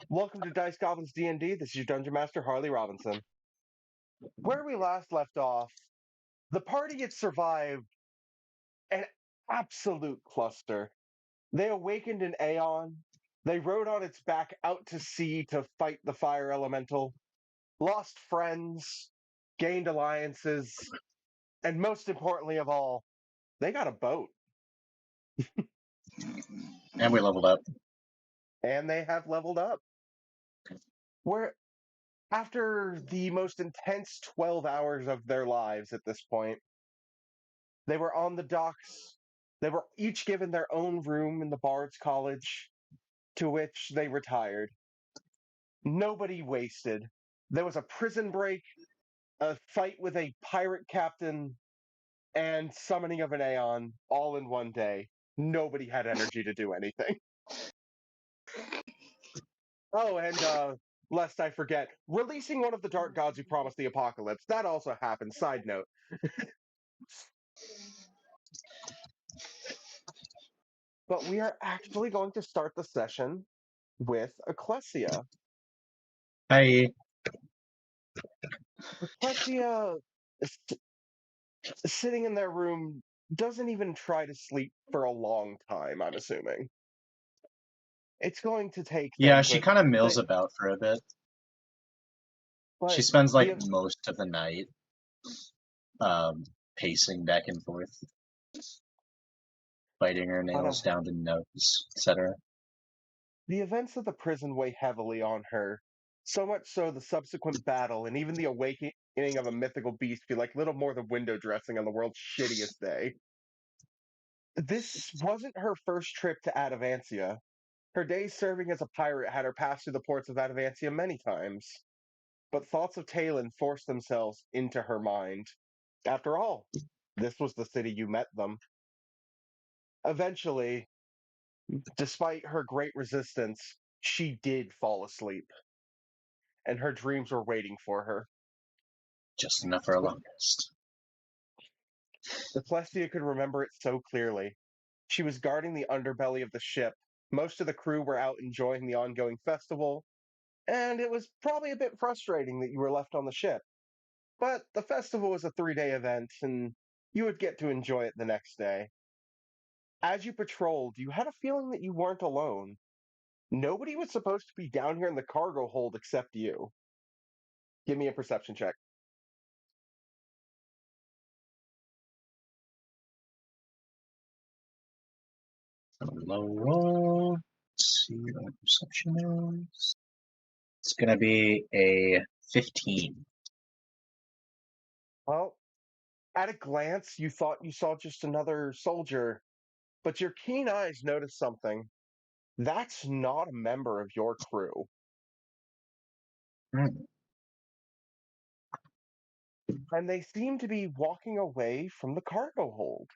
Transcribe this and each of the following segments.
Welcome to Dice Goblins D&D. This is your Dungeon Master, Harley Robinson. Where we last left off, the party had survived an absolute cluster. They awakened an Aeon. They rode on its back out to sea to fight the fire elemental, lost friends, gained alliances, and most importantly of all, they got a boat. And we leveled up. And they have leveled up. Where after the most intense 12 hours of their lives at this point, they were on the docks. They were each given their own room in the Bard's College, to which they retired. Nobody wasted. There was a prison break, a fight with a pirate captain, and summoning of an Aeon all in one day. Nobody had energy to do anything. Oh, and lest I forget, releasing one of the dark gods who promised the apocalypse. That also happened. Side note. But we are actually going to start the session with Ecclesia. Hi. Ecclesia, sitting in their room, doesn't even try to sleep for a long time, I'm assuming. It's going to take Yeah, them, she kind of mills about for a bit. She but spends like the most of the night um, pacing back and forth, biting her but nails down to notes, etc. the events of the prison weigh heavily on her. So much so the subsequent battle and even the awakening of a mythical beast feel like little more than window dressing on the world's shittiest day. This wasn't her first trip to Adavancia. Her days serving as a pirate had her pass through the ports of Adavancia many times, but thoughts of Talon forced themselves into her mind. After all, this was the city you met them. Eventually, despite her great resistance, she did fall asleep, and her dreams were waiting for her. Just enough for a long rest. Ecclesia could remember it so clearly. She was guarding the underbelly of the ship. Most of the crew were out enjoying the ongoing festival, and it was probably a bit frustrating that you were left on the ship. But the festival was a 3-day event, and you would get to enjoy it the next day. As you patrolled, you had a feeling that you weren't alone. Nobody was supposed to be down here in the cargo hold except you. Give me a perception check. Low roll. Let's see what my perception is. It's gonna be a 15. Well, at a glance, you thought you saw just another soldier, but your keen eyes noticed something. That's not a member of your crew. Hmm. And they seem to be walking away from the cargo hold.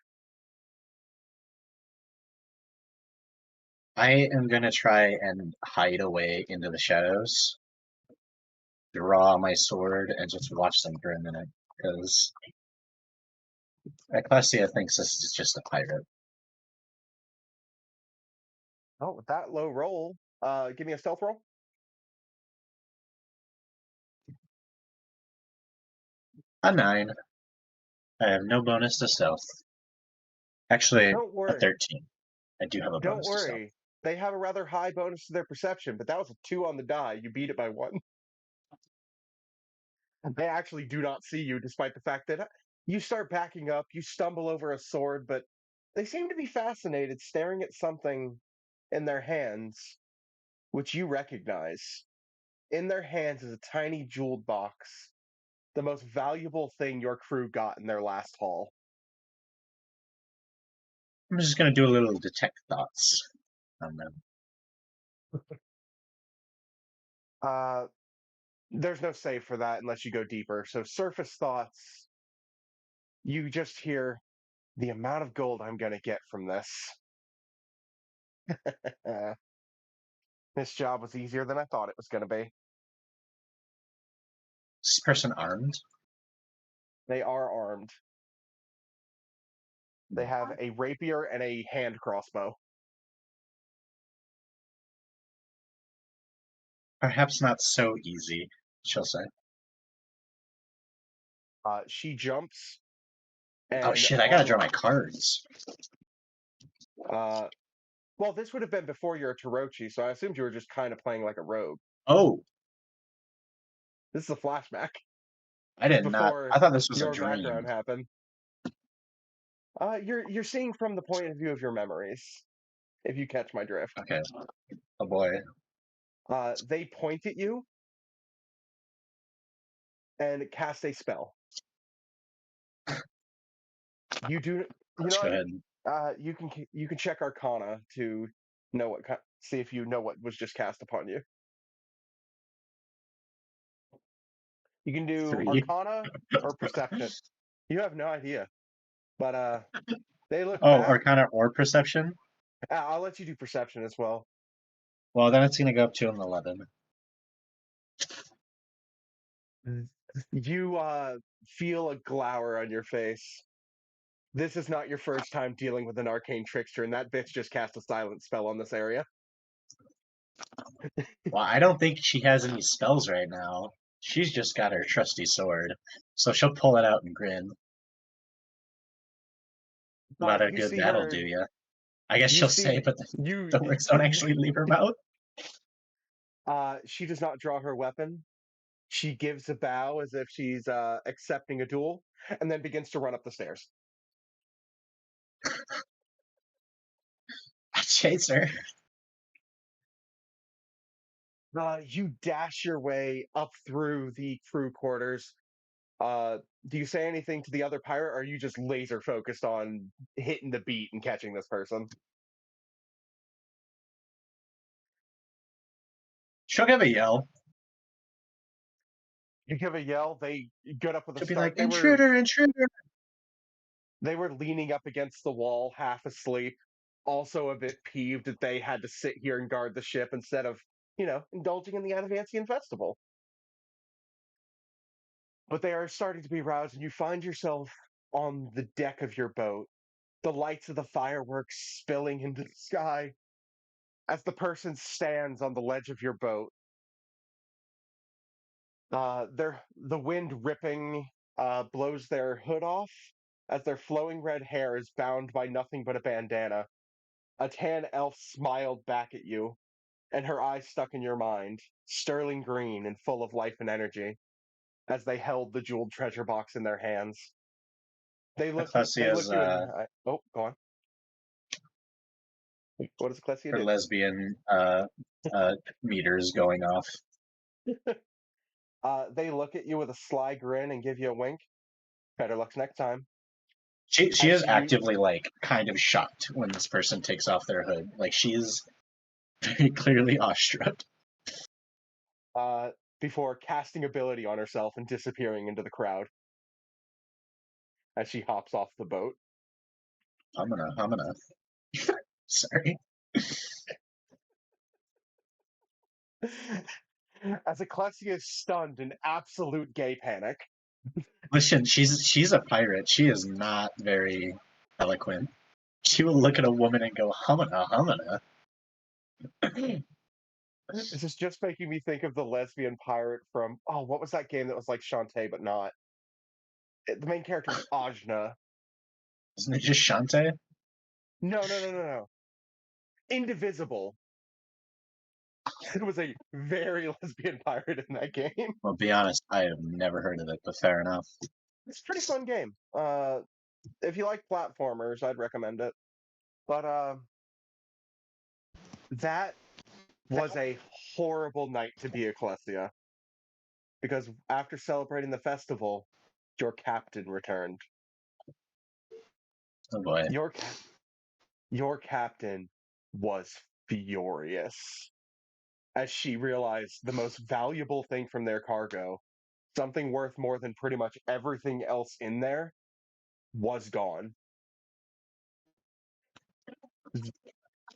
I am gonna try and hide away into the shadows, draw my sword, and just watch them for a minute, because Ecclesia thinks this is just a pirate. Oh, with that low roll, give me a stealth roll. A 9. I have no bonus to stealth. Actually, Don't a worry. 13. I do have a Don't bonus to stealth. worry. They have a rather high bonus to their perception, but that was a 2 on the die. You beat it by 1. They actually do not see you, despite the fact that you start backing up, you stumble over a sword, but they seem to be fascinated, staring at something in their hands, which you recognize. In their hands is a tiny jeweled box, the most valuable thing your crew got in their last haul. I'm just gonna do a little detect thoughts on them. Uh, there's no save for that unless you go deeper. So, surface thoughts, you just hear the amount of gold I'm going to get from this. This job was easier than I thought it was going to be. Is this person armed? They are armed. They have a rapier and a hand crossbow. Perhaps not so easy, she'll say. She jumps Oh and shit, I gotta draw my cards. uh, well, this would have been before you're a Tarochi, so I assumed you were just kind of playing like a rogue. Oh, This is a flashback. I This is did not. I before thought this was a your dream. background happened. You're seeing from the point of view of your memories, if you catch my drift. Okay. Oh boy. They point at you and cast a spell. You do. You Let's know go what? ahead. You can check Arcana to know see if you know what was just cast upon you. You can do 3. Arcana or Perception. You have no idea, but they look Oh, back. Arcana or Perception? I'll let you do Perception as well. Well, then it's gonna go up to an 11. You feel a glower on your face. This is not your first time dealing with an arcane trickster, and that bitch just cast a silent spell on this area. Well, I don't think she has any spells right now. She's just got her trusty sword. So she'll pull it out and grin. A lot of You good see that'll do her. ya. I guess You she'll say, see but you. the words don't actually leave her mouth. She does not draw her weapon. She gives a bow as if she's accepting a duel, and then begins to run up the stairs. I chase her. You dash your way up through the crew quarters. Do you say anything to the other pirate, or are you just laser focused on hitting the beat and catching this person? She'll give a yell. You give a yell. They get up with a She'll be start. like, intruder, intruder. They were leaning up against the wall, half asleep, also a bit peeved that they had to sit here and guard the ship instead of, indulging in the Advantian festival. But they are starting to be roused, and you find yourself on the deck of your boat, the lights of the fireworks spilling into the sky as the person stands on the ledge of your boat. The wind ripping blows their hood off as their flowing red hair is bound by nothing but a bandana. A tan elf smiled back at you, and her eyes stuck in your mind, sterling green and full of life and energy, as they held the jeweled treasure box in their hands. They Ecclesia's look you in. Oh, go on. What does Ecclesia her do? lesbian meters going off. They look at you with a sly grin and give you a wink. Better luck next time. She As is you actively like kind of shocked when this person takes off their hood. Like she is very clearly awestruck. uh, before casting ability on herself and disappearing into the crowd as she hops off the boat. I'm gonna. Sorry. As Ecclesia is stunned in absolute gay panic. Listen, she's a pirate. She is not very eloquent. She will look at a woman and go, humana, humana. This is just making me think of the lesbian pirate from, what was that game that was like Shantae but not? The main character was Ajna. Isn't it just Shantae? No, no, no, no, no. Indivisible. It was a very lesbian pirate in that game. Well, be honest, I have never heard of it, but fair enough. It's a pretty fun game. If you like platformers, I'd recommend it. But that was a horrible night to be Ecclesia. Because after celebrating the festival, your captain returned. Oh boy. Your captain was furious as she realized the most valuable thing from their cargo, something worth more than pretty much everything else in there, was gone.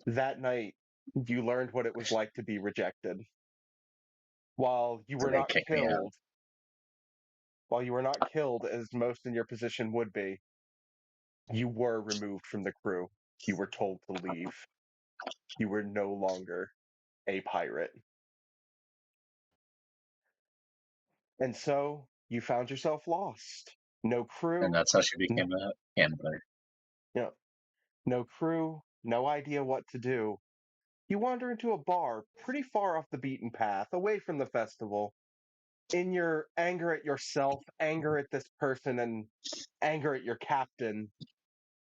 That night, you learned what it was like to be rejected. While you So were they not kicked me out. killed, while you were not killed as most in your position would be, you were removed from the crew. You were told to leave. You were no longer a pirate. And so you found yourself lost. No And crew, that's how she n- became a gambler. you know, no crew, no idea what to do. You wander into a bar pretty far off the beaten path, away from the festival. In your anger at yourself, anger at this person, and anger at your captain,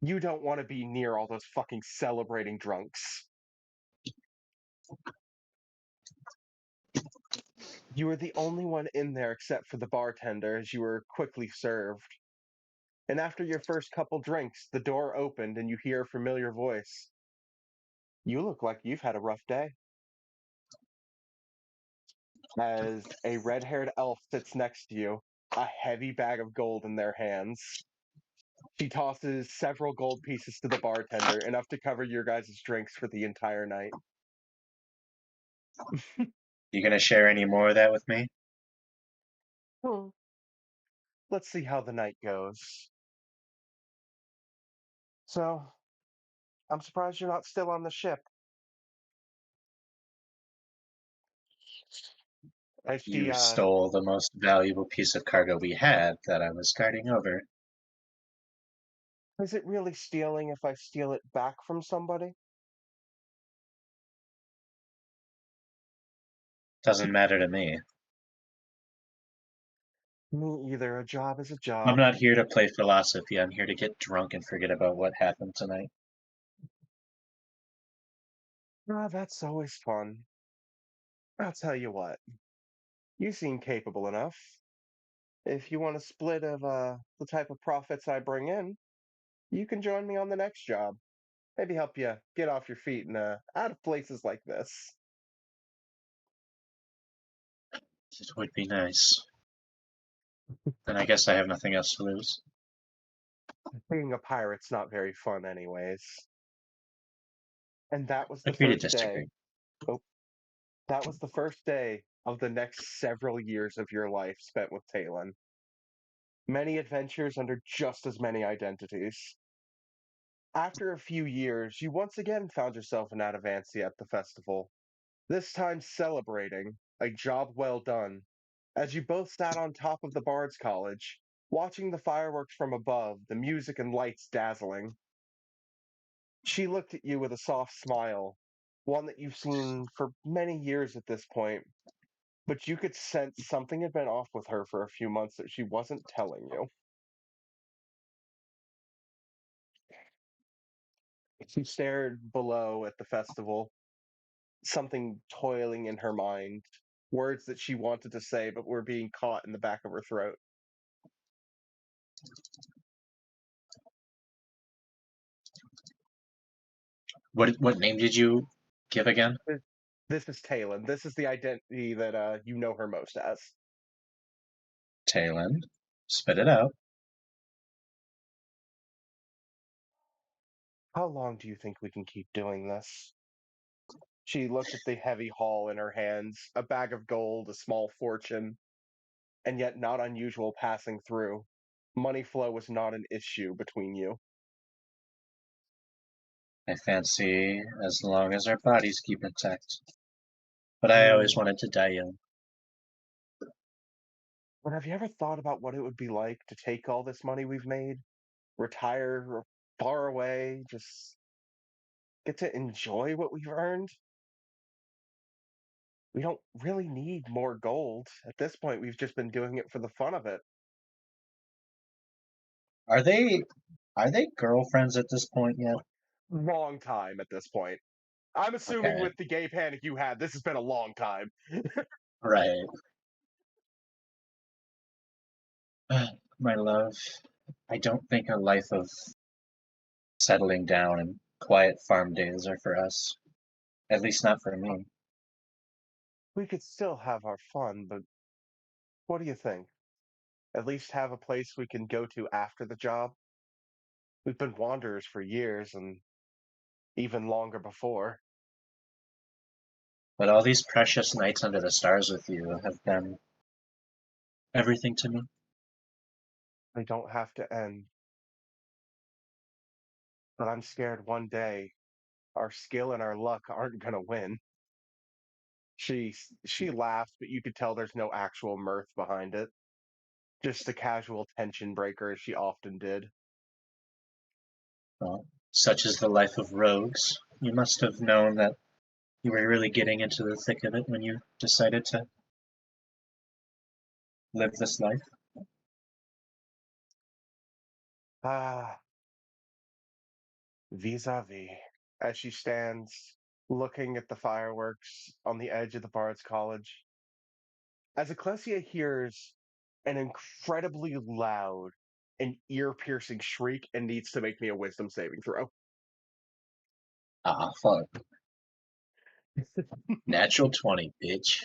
you don't want to be near all those fucking celebrating drunks. You were the only one in there except for the bartender as you were quickly served. And after your first couple drinks, the door opened and you hear a familiar voice. You look like you've had a rough day. As a red haired elf sits next to you, a heavy bag of gold in their hands. She tosses several gold pieces to the bartender, enough to cover your guys' drinks for the entire night. You gonna share any more of that with me? Hmm. Let's see how the night goes. So, I'm surprised you're not still on the ship. As she, You stole the most valuable piece of cargo we had that I was guarding over. is it really stealing if I steal it back from somebody? Doesn't matter to me. Me either. A job is a I'm job. not here to play philosophy. I'm here to get drunk and forget about what happened tonight. Ah, that's always fun. I'll tell you what, you seem capable enough. If you want a split of the type of profits I bring in, you can join me on the next job. Maybe help you get off your feet and out of places like this. It would be nice. Then I guess I have nothing else to lose. Being a pirate's not very fun, anyways. And that was the Agree to first day. disagree. Oh, that was the first day of the next several years of your life spent with Talon. Many adventures under just as many identities. After a few years, you once again found yourself in Adavancia at the festival, this time celebrating a job well done, as you both sat on top of the Bard's College, watching the fireworks from above, the music and lights dazzling. She looked at you with a soft smile, one that you've seen for many years at this point, but you could sense something had been off with her for a few months that she wasn't telling you. She stared below at the festival, something toiling in her mind, words that she wanted to say but were being caught in the back of her throat. What name did you give again? This is Talon. This is the identity that you know her most as. Talon. Spit it out. How long do you think we can keep doing this? She looked at the heavy haul in her hands, a bag of gold, a small fortune, and yet not unusual passing through. Money flow was not an issue between you. I fancy as long as our bodies keep intact. But I always Hmm. wanted to die young. But have you ever thought about what it would be like to take all this money we've made, retire far away, just get to enjoy what we've earned? We don't really need more gold. At this point, we've just been doing it for the fun of it. Are they are they girlfriends at this point yet? Long time at this point. I'm assuming Okay. with the gay panic you had, this has been a long time. Right. My love, I don't think a life of settling down and quiet farm days are for us. At least not for me. We could still have our fun, but what do you think? At least have a place we can go to after the job? We've been wanderers for years and even longer before. But all these precious nights under the stars with you have been everything to me. They don't have to end. But I'm scared one day our skill and our luck aren't going to win. She laughs, but you could tell there's no actual mirth behind it. Just a casual tension breaker, as she often did. Well, such is the life of rogues. You must have known that you were really getting into the thick of it when you decided to live this life. Ah, vis-a-vis. As she stands looking at the fireworks on the edge of the Bard's College, as Ecclesia hears an incredibly loud and ear-piercing shriek and needs to make me a wisdom saving throw. Ah, fuck. Natural 20, bitch.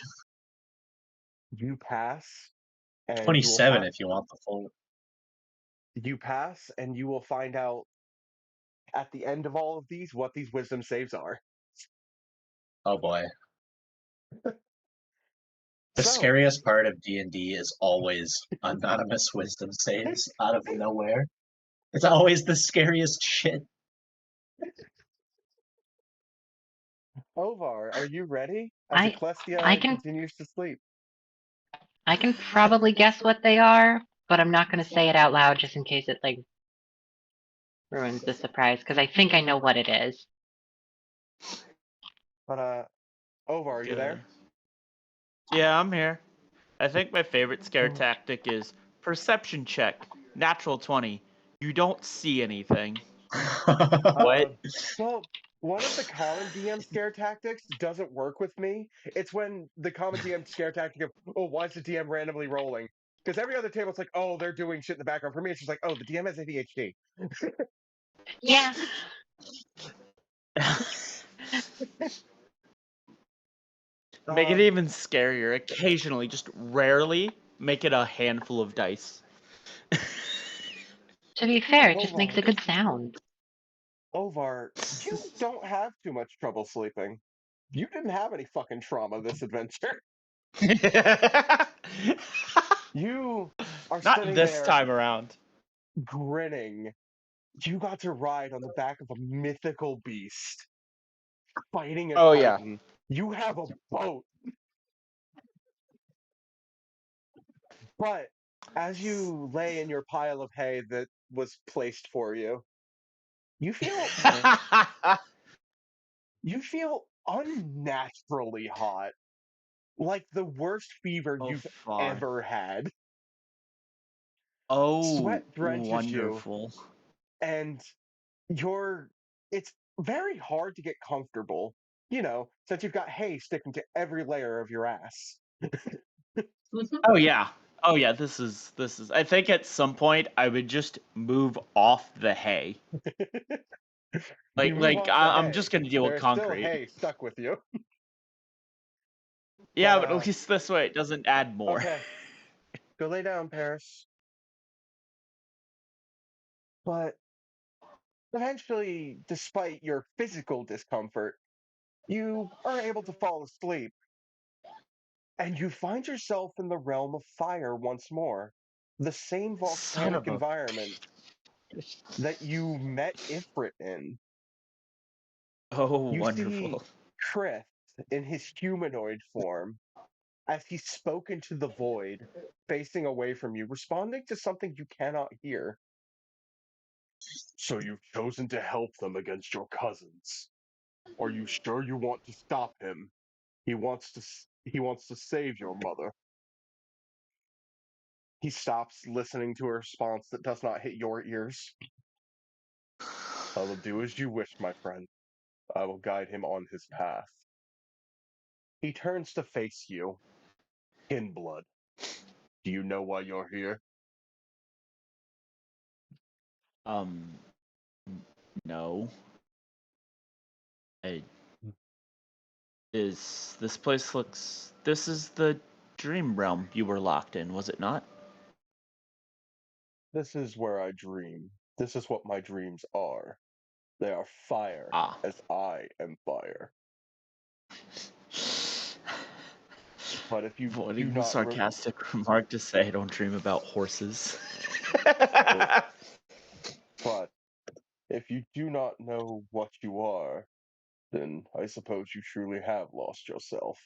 You pass, and you will 27 if you want the full. you will find out at the end of all of these what these wisdom saves are. Oh boy. The So, scariest part of D&D is always anonymous wisdom saves out of nowhere. It's always the scariest shit. Ovar, are you ready? As I Ecclesia can continues to sleep. probably guess what they are, but I'm not gonna say it out loud just in case it like ruins the surprise, because I think I know what it is. But Ovar, are you Good. there? Yeah, I'm here. I think my favorite scare tactic is perception check. Natural 20. You don't see anything. What? Well, one of the common DM scare tactics doesn't work with me. It's when the common DM scare tactic of, oh, why is the DM randomly rolling? Because every other table, it's like, oh, they're doing shit in the background. For me, it's just like, oh, the DM has ADHD. Yeah. Make it even scarier. Occasionally, just rarely, make it a handful of dice. To be fair, it just Ovar, makes a good sound. Ovar, you don't have too much trouble sleeping. You didn't have any fucking trauma this adventure. You are Not sitting this there time around. grinning. You got to ride on the back of a mythical beast, fighting a Oh, yeah. titan. You have a boat. But as you lay in your pile of hay that was placed for you, you feel you feel unnaturally hot. Like the worst fever Oh, you've fuck. ever had. Oh, Sweat drenches you, wonderful. and it's very hard to get comfortable, since you've got hay sticking to every layer of your ass. Oh, yeah. Oh, yeah, this is. I think at some point I would just move off the hay. You move off the I'm hay. just gonna deal with There's still concrete. hay stuck with you. Yeah, But but at least this way it doesn't add more. okay, go lay down, Paris. But eventually, despite your physical discomfort, you are able to fall asleep, and you find yourself in the realm of fire once more. The same Son volcanic of a. environment that you met Ifrit in. Oh, You see wonderful. Krith in his humanoid form as he spoke into the void, facing away from you, responding to something you cannot hear. So you've chosen to help them against your cousins. Are you sure you want to stop him? He wants to save your mother. He stops, listening to a response that does not hit your ears. I will do as you wish, my friend. I will guide him on his path. He turns to face you. Inblood. Do you know why you're here? Um, no. I, this place looks. This is the dream realm you were locked in, was it not? This is where I dream. This is what my dreams are. They are fire, Ah. as I am fire. But if you do Avoiding the not sarcastic remark to say I don't dream about horses. but if you do not know what you are, then I suppose you truly have lost yourself.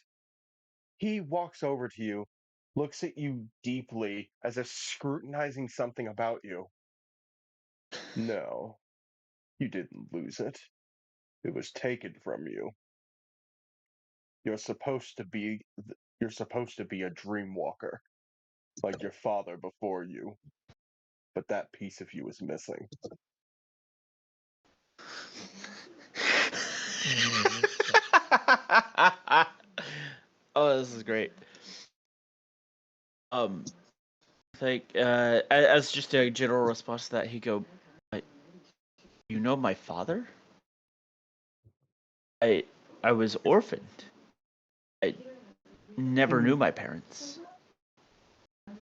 He walks over to you, looks at you deeply as if scrutinizing something about you. No, you didn't lose it. It was taken from you. You're supposed to be a dream walker, like your father before you. But that piece of you is missing. Oh, this is great. Like, as just a general response to that, he go, "You know my father? I was orphaned. I never knew my parents."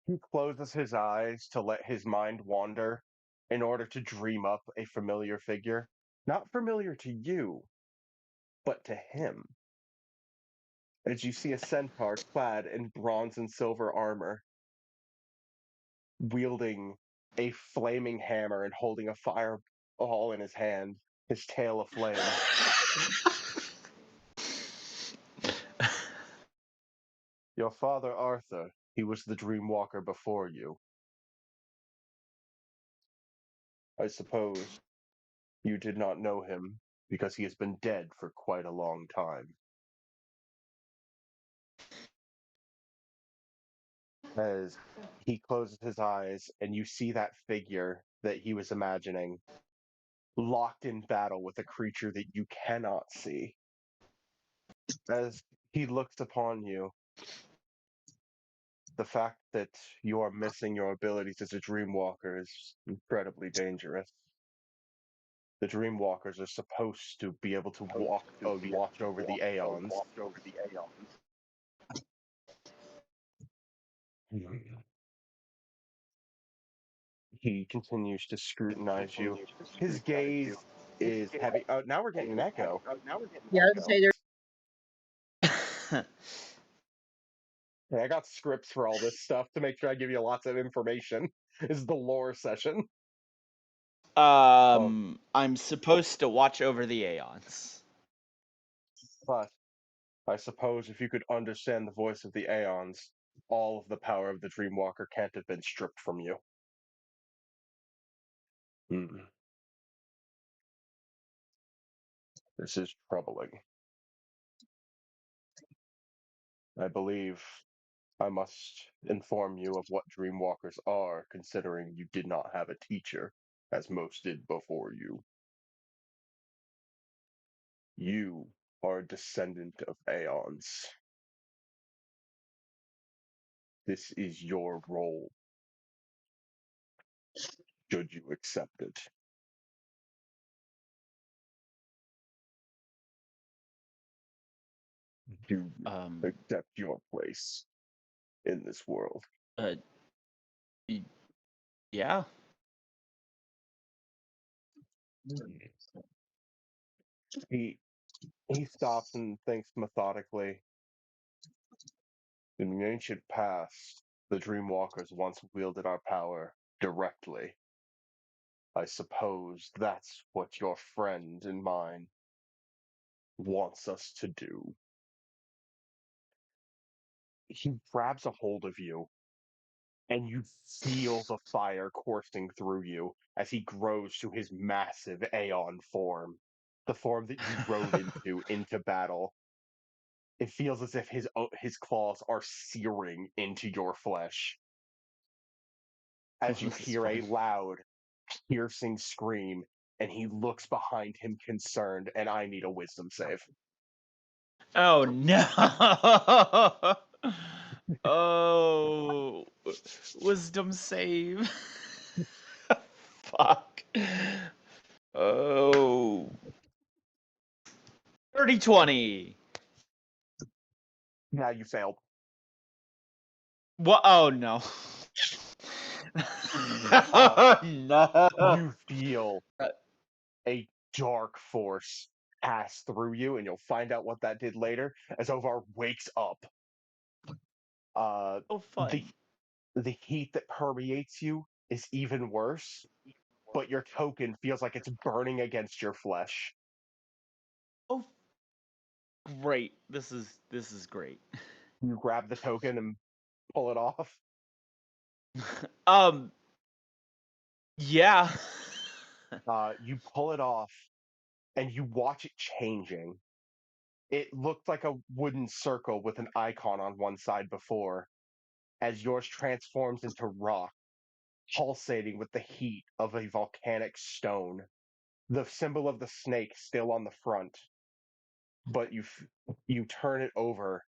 He closes his eyes to let his mind wander in order to dream up a familiar figure. Not familiar to you, but to him. As you see a centaur clad in bronze and silver armor, wielding a flaming hammer and holding a fireball in his hand, his tail aflame. Your father, Arthur, he was the dream walker before you. I suppose you did not know him because he has been dead for quite a long time. As he closes his eyes and you see that figure that he was imagining locked in battle with a creature that you cannot see. As he looks upon you, the fact that you are missing your abilities as a dream walker is incredibly dangerous. The dream walkers are supposed to be able to watch over the aeons. He continues to scrutinize you. His gaze is heavy. Oh, now we're getting an echo. Yeah, I would say Hey, I got scripts for all this stuff to make sure I give you lots of information. This is the lore session. I'm supposed to watch over the aeons. But I suppose if you could understand the voice of the aeons, all of the power of the Dreamwalker can't have been stripped from you. This is troubling. I believe I must inform you of what Dreamwalkers are, considering you did not have a teacher, as most did before you. You are a descendant of Aeons. This is your role, should you accept it. Do accept your place in this world. Yeah. He stops and thinks methodically. In the ancient past, the Dreamwalkers once wielded our power directly. I suppose that's what your friend and mine wants us to do. He grabs a hold of you, and you feel the fire coursing through you as he grows to his massive Aeon form, the form that you rode into battle. It feels as if his claws are searing into your flesh. As you hear a loud, piercing scream, and he looks behind him concerned, and I need a wisdom save. Oh no! Oh, wisdom save. Fuck. Oh. 30-20. Yeah, you failed. What? Oh no. Oh no. You feel a dark force pass through you, and you'll find out what that did later as Ovar wakes up. Oh, fun. The heat that permeates you is even worse, but your token feels like it's burning against your flesh. Oh, great. This is great. You grab the token and pull it off. Yeah. You pull it off, and you watch it changing. It looked like a wooden circle with an icon on one side before, as yours transforms into rock, pulsating with the heat of a volcanic stone. The symbol of the snake still on the front, but you turn it over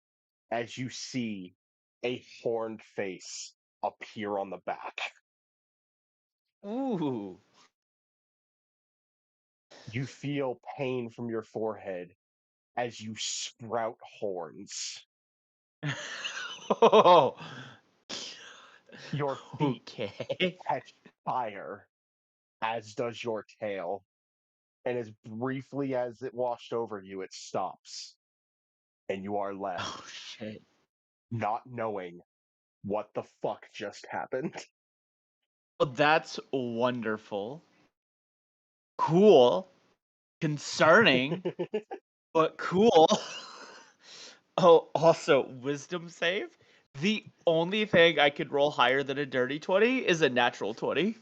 as you see a horned face appear on the back. Ooh. You feel pain from your forehead as you sprout horns. Oh. Your feet Okay. catch fire, as does your tail. And as briefly as it washed over you, it stops. And you are left Oh shit. not knowing what the fuck just happened. Well, that's wonderful. Cool. Concerning, but cool. Oh, also, wisdom save. The only thing I could roll higher than a dirty 20 is a natural 20.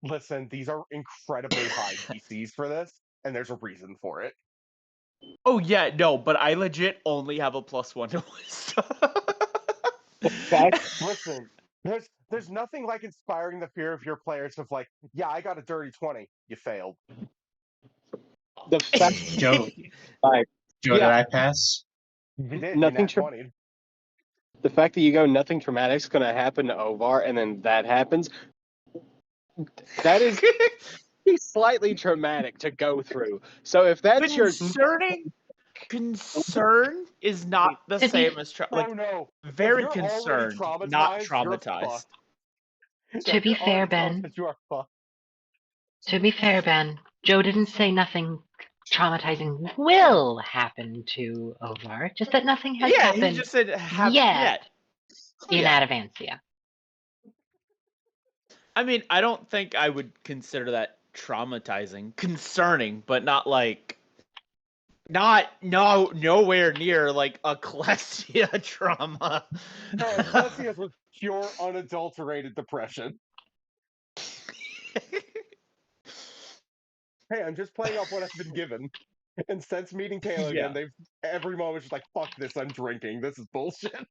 Listen, these are incredibly high DCs for this, and there's a reason for it. Oh, yeah, no, but I legit only have a +1 to wisdom. The fact Listen, there's nothing like inspiring the fear of your players of like, yeah, I got a dirty 20. You failed. the fact Joe, like Joe, did yeah, I pass? You did. Nothing You nat tra- 20. the fact that you go nothing traumatic's gonna happen to Ovar and then that happens, that is slightly traumatic to go through. So if that's your Concern is not the To be- same as Oh no. If very you're already concerned, not you're traumatized. fucked. To If be you're fair, already Ben. traumatized, you are fucked. To be fair, Ben, Joe didn't say nothing traumatizing will happen to Ovar, just that nothing has Yeah, he happened just said yet in Yeah. Advancia. I mean, I don't think I would consider that traumatizing, concerning, but not like nowhere near like a Klestia trauma. No, Celsius was pure, unadulterated depression. Hey, I'm just playing off what I've been given. And since meeting Taylor Yeah. again, they've every moment just like, fuck this, I'm drinking. This is bullshit.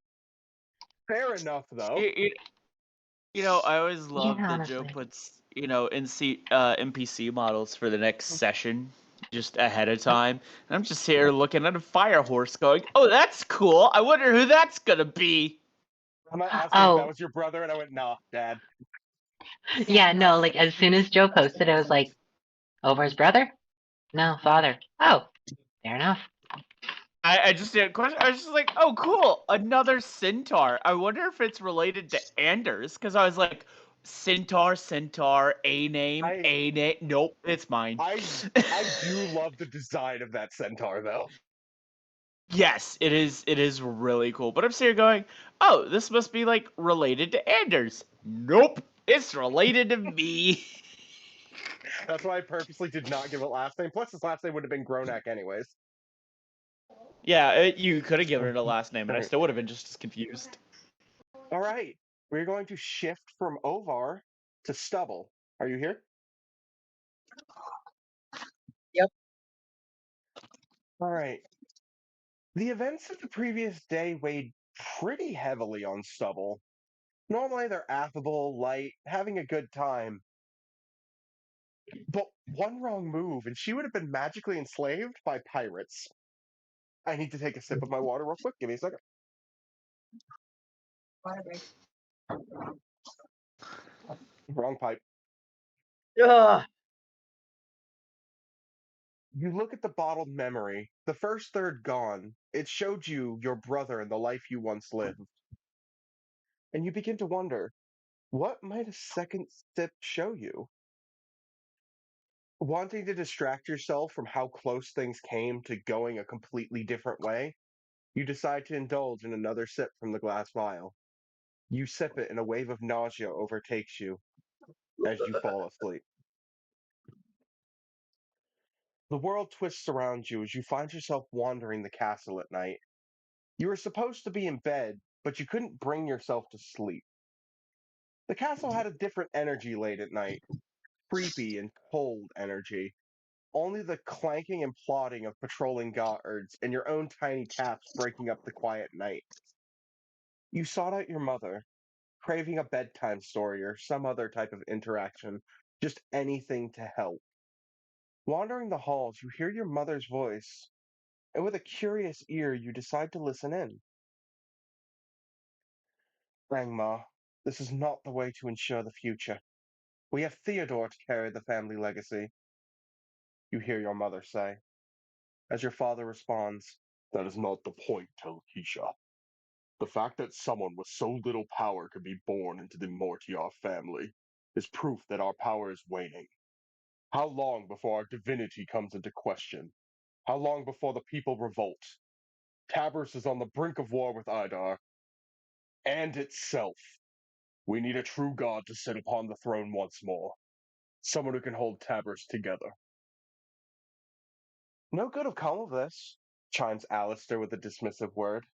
Fair enough, though. You know, I always love Yeah, that Joe honestly. puts, NPC models for the next session just ahead of time. And I'm just here looking at a fire horse going, oh, that's cool. I wonder who that's going to be. I'm not asking if that Oh, was your brother, and I went, nah, Dad. yeah, no, like as soon as Joe posted, I was like, Ovar's brother? No, father. Oh, fair enough. I just had a question. I was just like, oh, cool. Another centaur. I wonder if it's related to Anders. Because I was like, centaur, a name, I- a name. Nope, it's mine. I do love the design of that centaur, though. Yes, it is. It is really cool. But I'm sitting here going, oh, this must be like related to Anders. Nope, it's related to me. That's why I purposely did not give it last name. Plus, his last name would have been Gronak anyways. Yeah, you could have given it a last name, and I still would have been just as confused. All right, we're going to shift from Ovar to Stubble. Are you here? Yep. All right. The events of the previous day weighed pretty heavily on Stubble. Normally, they're affable, light, having a good time. But one wrong move, and she would have been magically enslaved by pirates. I need to take a sip of my water real quick. Give me a second. Wrong pipe. Ugh. You look at the bottled memory. The first third gone. It showed you your brother and the life you once lived. And you begin to wonder, what might a second sip show you? Wanting to distract yourself from how close things came to going a completely different way, you decide to indulge in another sip from the glass vial. You sip it, and a wave of nausea overtakes you as you fall asleep. The world twists around you as you find yourself wandering the castle at night. You were supposed to be in bed, but you couldn't bring yourself to sleep. The castle had a different energy late at night, creepy and cold energy. Only the clanking and plodding of patrolling guards and your own tiny taps breaking up the quiet night. You sought out your mother, craving a bedtime story or some other type of interaction, just anything to help. Wandering the halls, you hear your mother's voice, and with a curious ear, you decide to listen in. Grandma, this is not the way to ensure the future. We have Theodore to carry the family legacy, you hear your mother say, as your father responds, That is not the point, Telkeisha. The fact that someone with so little power could be born into the Mortiar family is proof that our power is waning. How long before our divinity comes into question? How long before the people revolt? Tabris is on the brink of war with Idar and itself. We need a true god to sit upon the throne once more. Someone who can hold Tabris together. No good have come of this, chimes Alistair with a dismissive word.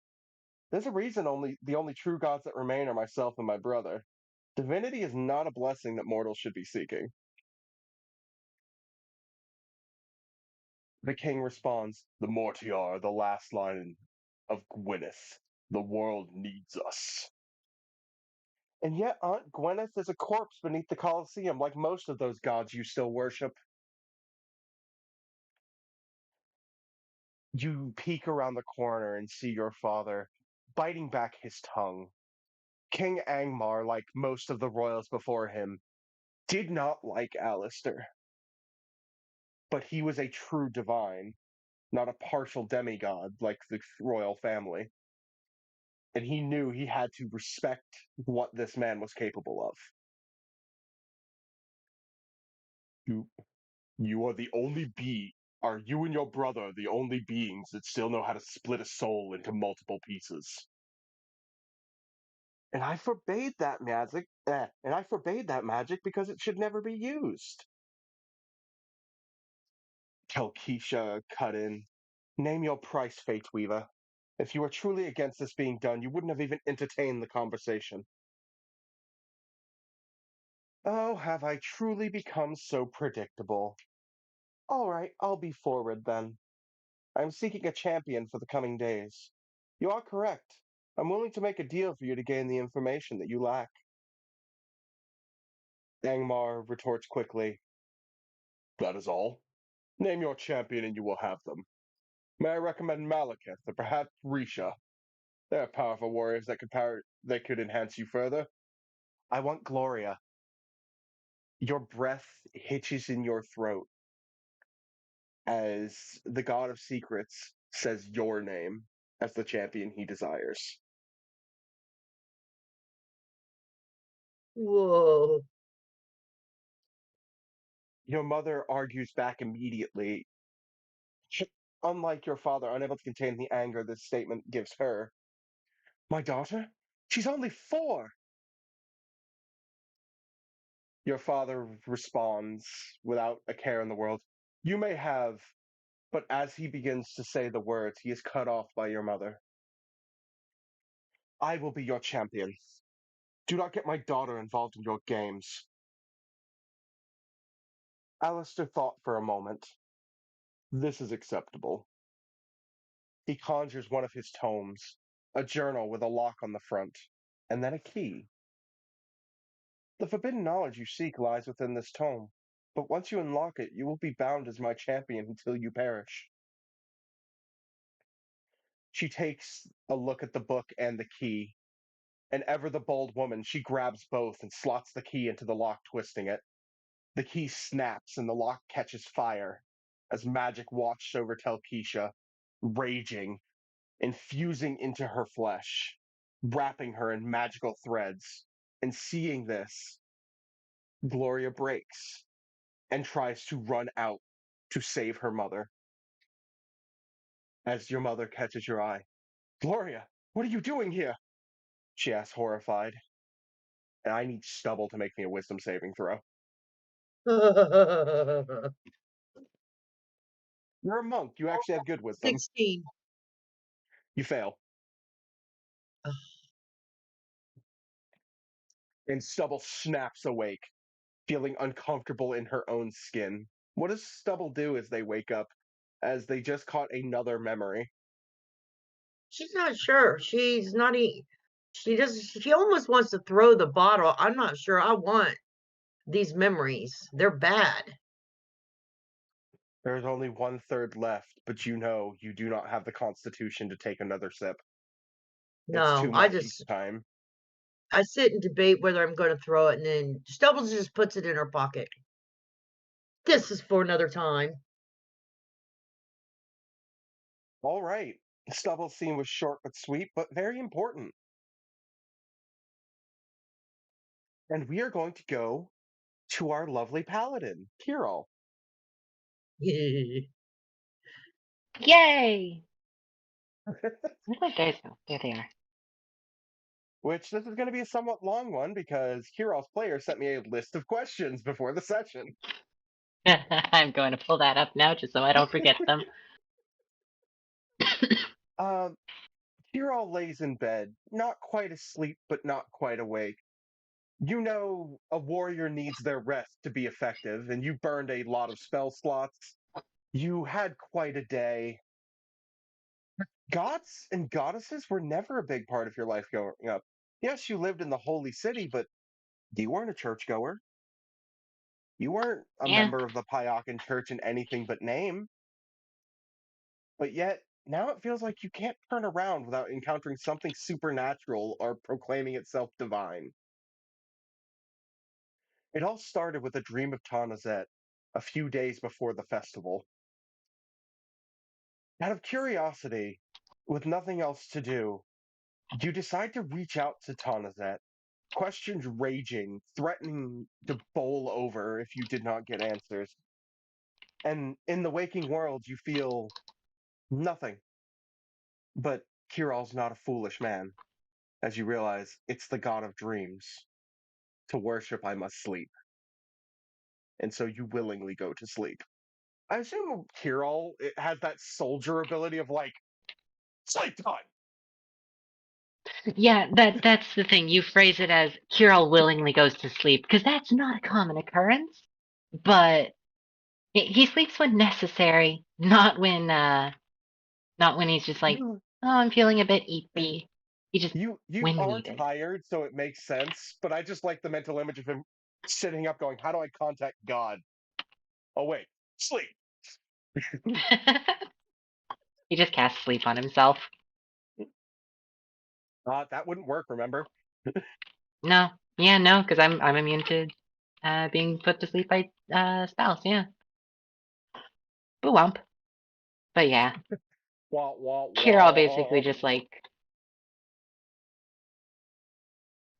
There's a reason the only true gods that remain are myself and my brother. Divinity is not a blessing that mortals should be seeking. The king responds, The Mortiar are the last line of Gwyneth. The world needs us. And yet Aunt Gwyneth is a corpse beneath the Colosseum, like most of those gods you still worship. You peek around the corner and see your father, biting back his tongue. King Angmar, like most of the royals before him, did not like Alistair. But he was a true divine, not a partial demigod like the royal family. And he knew he had to respect what this man was capable of. You, you are the only Are you and your brother the only beings that still know how to split a soul into multiple pieces? And I forbade that magic because it should never be used. Telkeisha cut in. Name your price, Fate Weaver. If you were truly against this being done, you wouldn't have even entertained the conversation. Oh, have I truly become so predictable? All right, I'll be forward then. I am seeking a champion for the coming days. You are correct. I'm willing to make a deal for you to gain the information that you lack. Angmar retorts quickly. That is all. Name your champion and you will have them. May I recommend Malekith or perhaps Risha? They are powerful warriors that could enhance you further. I want Gloria. Your breath hitches in your throat as the God of Secrets says your name as the champion he desires. Whoa. Your mother argues back immediately. Unlike your father, unable to contain the anger this statement gives her. My daughter? She's only 4! Your father responds without a care in the world. You may have, but as he begins to say the words, he is cut off by your mother. I will be your champion. Do not get my daughter involved in your games. Alistair thought for a moment. This is acceptable. He conjures one of his tomes, a journal with a lock on the front, and then a key. The forbidden knowledge you seek lies within this tome, but once you unlock it, you will be bound as my champion until you perish. She takes a look at the book and the key, and ever the bold woman, she grabs both and slots the key into the lock, twisting it. The key snaps and the lock catches fire as magic watched over Telkeisha, raging, infusing into her flesh, wrapping her in magical threads. And seeing this, Gloria breaks and tries to run out to save her mother. As your mother catches your eye, Gloria, what are you doing here? She asks, horrified. And I need Stubble to make me a wisdom saving throw. You're a monk. You actually have good wisdom. 16. You fail. And Stubble snaps awake, feeling uncomfortable in her own skin. What does Stubble do as they wake up, as they just caught another memory? She's not sure. She's not. She does. She almost wants to throw the bottle. I'm not sure. I want these memories. They're bad. There's only 1/3 left, but you know you do not have the constitution to take another sip. It's No, too much each time. I sit and debate whether I'm going to throw it, and then Stubbles just puts it in her pocket. This is for another time. All right. Stubble's scene was short but sweet, but very important. And we are going to go to our lovely paladin, Kirill. Yay! Where'd my guys go? There they are. Which this is going to be a somewhat long one because Kirill's player sent me a list of questions before the session. I'm going to pull that up now just so I don't forget them. Kirill lays in bed, not quite asleep, but not quite awake. You know a warrior needs their rest to be effective, and you burned a lot of spell slots. You had quite a day. Gods and goddesses were never a big part of your life growing up. Yes, you lived in the holy city, but you weren't a churchgoer. You weren't a Yeah. member of the Pyakan Church in anything but name. But yet, now it feels like you can't turn around without encountering something supernatural or proclaiming itself divine. It all started with a dream of Tanazet a few days before the festival. Out of curiosity, with nothing else to do, you decide to reach out to Tanazet, questions raging, threatening to bowl over if you did not get answers. And in the waking world, you feel nothing. But Kirill's not a foolish man, as you realize it's the god of dreams. To worship, I must sleep. And so you willingly go to sleep. I assume Kirill has that soldier ability of like, sleep time! Yeah, that's the thing. You phrase it as Kirill willingly goes to sleep, because that's not a common occurrence. But he sleeps when necessary, not when he's just like, oh, I'm feeling a bit eepy. He just You when are needed. tired, so it makes sense, but I just like the mental image of him sitting up going, how do I contact God? Oh wait, sleep. He just casts sleep on himself. That wouldn't work, remember? No, yeah, no, because I'm immune to being put to sleep by spells. Yeah, boo wump. But yeah, Wah, wah, Kirill basically wah. just like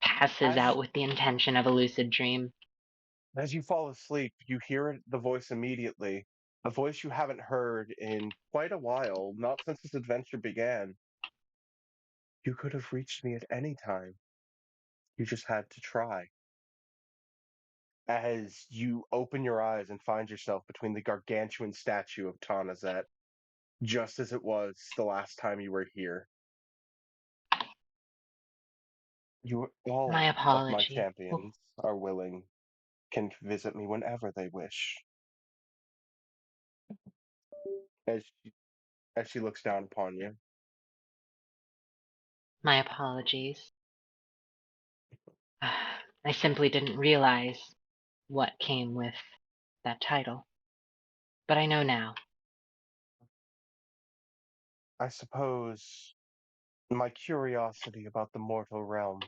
passes As out with the intention of a lucid dream. as you fall asleep, you hear the voice immediately. A voice you haven't heard in quite a while, not since this adventure began. You could have reached me at any time. You just had to try. As you open your eyes and find yourself between the gargantuan statue of Tanazet, just as it was the last time you were here. All My of my apology. champions are willing, can visit me whenever they wish. As she looks down upon you. My apologies. I simply didn't realize what came with that title. But I know now. I suppose my curiosity about the mortal realm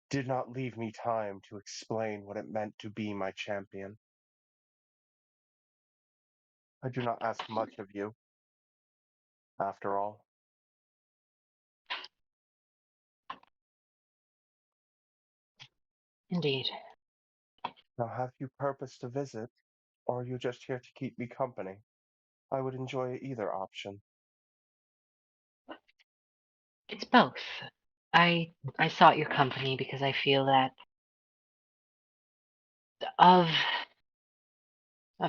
did not leave me time to explain what it meant to be my champion. I do not ask much of you, after all. Indeed. Now, have you purpose to visit, or are you just here to keep me company? I would enjoy either option. It's both. I sought your company because I feel that of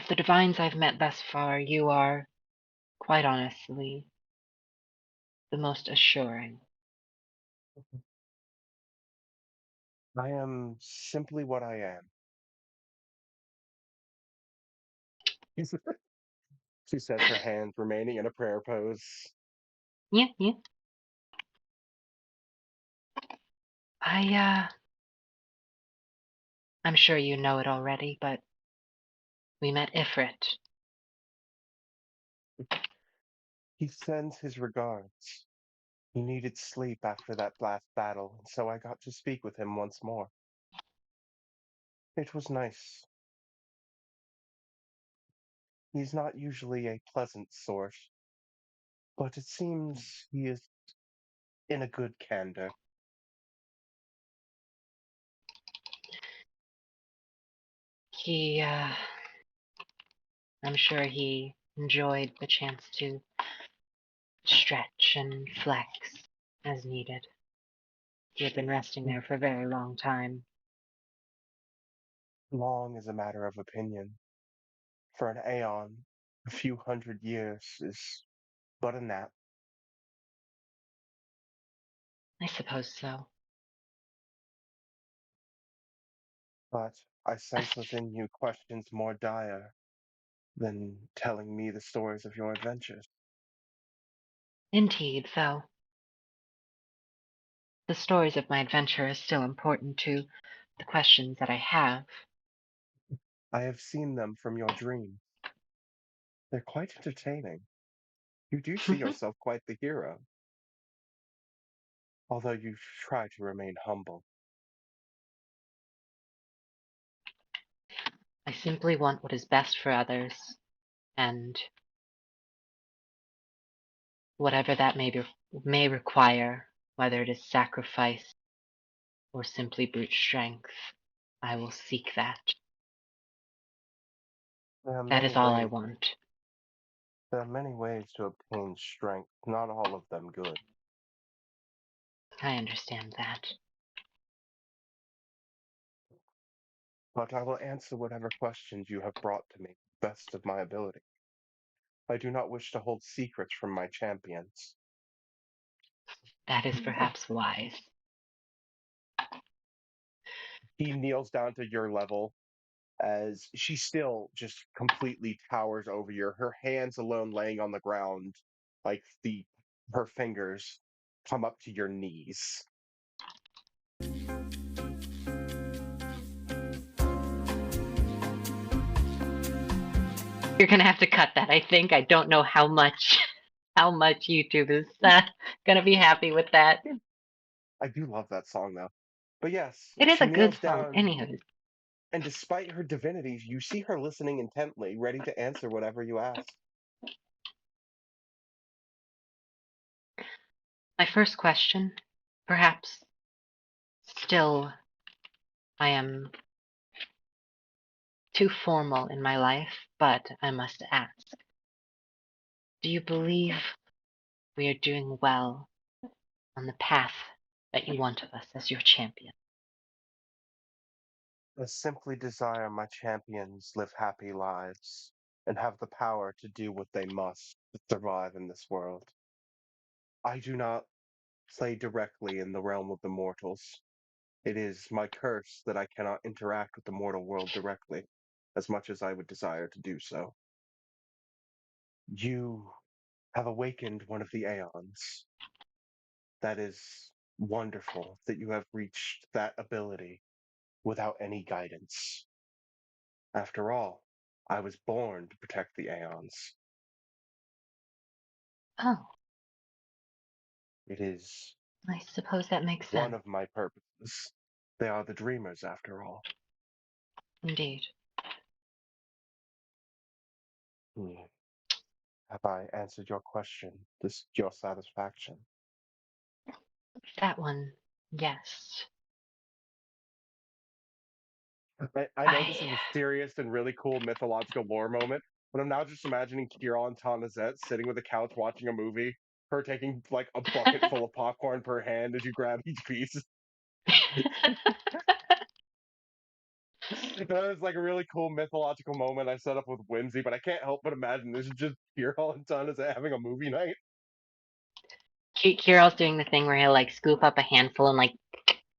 the divines I've met thus far, you are, quite honestly, the most assuring. I am simply what I am. She says, her hands remaining in a prayer pose. Yeah, yeah. I'm sure you know it already, but we met Ifrit. He sends his regards. He needed sleep after that last battle, and so I got to speak with him once more. It was nice. He's not usually a pleasant sort, but it seems he is in a good candor. I'm sure he enjoyed the chance to stretch and flex as needed. He had been resting there for a very long time. Long is a matter of opinion. For an aeon, a few hundred years is but a nap. I suppose so. But I sense within you questions more dire than telling me the stories of your adventures. Indeed, though. The stories of my adventure are still important to the questions that I have. I have seen them from your dreams. They're quite entertaining. You do see yourself quite the hero, although you try to remain humble. I simply want what is best for others, and whatever that may require, whether it is sacrifice or simply brute strength, I will seek that. There are That many is all I ways. want. There are many ways to obtain strength, not all of them good. I understand that. But I will answer whatever questions you have brought to me, best of my ability. I do not wish to hold secrets from my champions. That is perhaps wise. He kneels down to your level as she still just completely towers over you, her hands alone laying on the ground, like her fingers come up to your knees. You're gonna have to cut that, I think. I don't know how much YouTube is gonna be happy with that. I do love that song though. But yes, It is she a good kneels song, down, anywho. and despite her divinities, you see her listening intently, ready to answer whatever you ask. My first question, perhaps still I am too formal in my life, but I must ask. Do you believe we are doing well on the path that you want of us as your champion? I simply desire my champions live happy lives and have the power to do what they must to survive in this world. I do not play directly in the realm of the mortals. It is my curse that I cannot interact with the mortal world directly, as much as I would desire to do so. You have awakened one of the aeons. That is wonderful that you have reached that ability without any guidance. After all, I was born to protect the aeons. Oh, It is I suppose that makes one sense. of my purposes. They are the dreamers, after all. Indeed. Hmm. Have I answered your question to your satisfaction? That one, yes. I know this is a serious and really cool mythological lore moment, but I'm now just imagining Kira and Tanazette sitting with a couch watching a movie, her taking like a bucket full of popcorn per hand as you grab each piece. That is like a really cool mythological moment I set up with Whimsy, but I can't help but imagine this is just Kira and Tanazette having a movie night. Kirill's doing the thing where he'll like scoop up a handful and like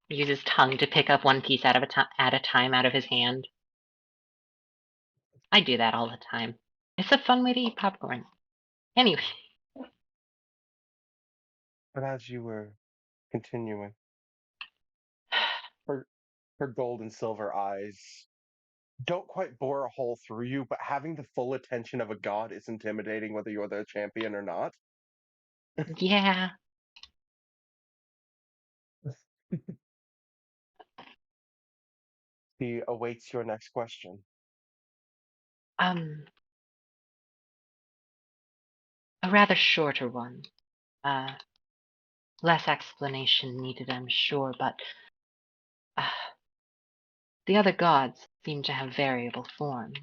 use his tongue to pick up one piece at a time out of his hand. I do that all the time. It's a fun way to eat popcorn. Anyway. But as you were continuing, her her gold and silver eyes don't quite bore a hole through you, but having the full attention of a god is intimidating whether you're the champion or not. Yeah. He awaits your next question. A rather shorter one. Less explanation needed, I'm sure, but the other gods seem to have variable forms.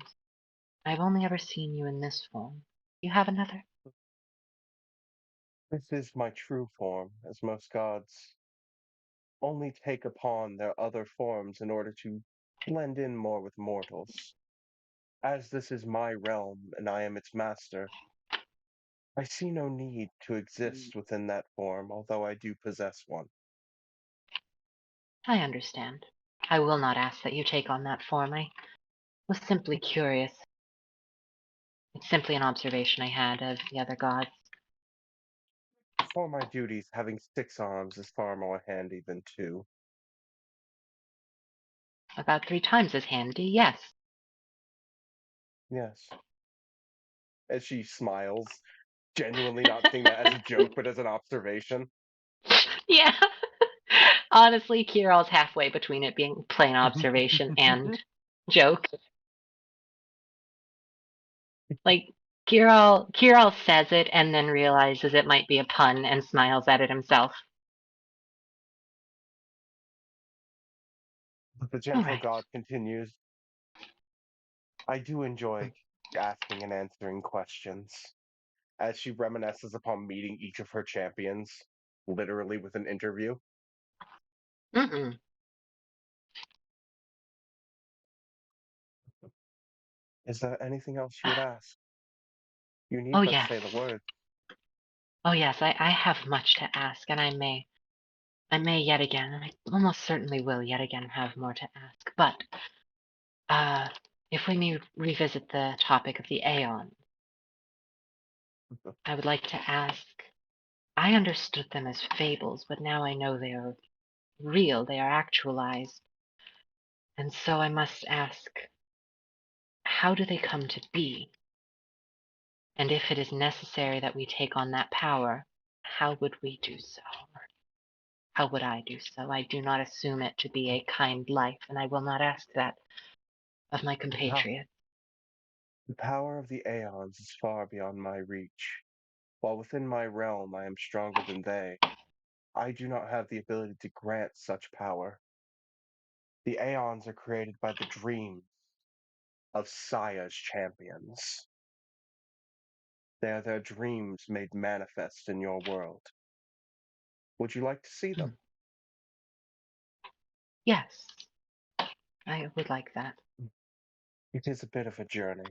I've only ever seen you in this form. You have another? This is my true form, as most gods only take upon their other forms in order to blend in more with mortals. As this is my realm and I am its master, I see no need to exist within that form, although I do possess one. I understand. I will not ask that you take on that form. I was simply curious. It's simply an observation I had of the other gods. For my duties, having 6 arms is far more handy than 2. About 3 times as handy, yes. Yes. As she smiles, genuinely not seeing that as a joke, but as an observation. Yeah. Honestly, Kiral's halfway between it being plain observation and joke. Like, Kiral says it and then realizes it might be a pun and smiles at it himself. But the All gentle right. god continues, I do enjoy asking and answering questions. As she reminisces upon meeting each of her champions, literally with an interview. Mm-mm. Is there anything else you would ask? You Oh, need but yes. say the word. Oh, yes, I have much to ask, and I may yet again, and I almost certainly will yet again have more to ask. But, if we may revisit the topic of the Aeon, I would like to ask, I understood them as fables, but now I know they are real, they are actualized. And so I must ask, how do they come to be? And if it is necessary that we take on that power, how would we do so? How would I do so? I do not assume it to be a kind life, and I will not ask that of my compatriots. The power of the Aeons is far beyond my reach. While within my realm I am stronger than they, I do not have the ability to grant such power. The Aeons are created by the dreams of Saya's champions. They are their dreams made manifest in your world. Would you like to see them? Yes, I would like that. It is a bit of a journey.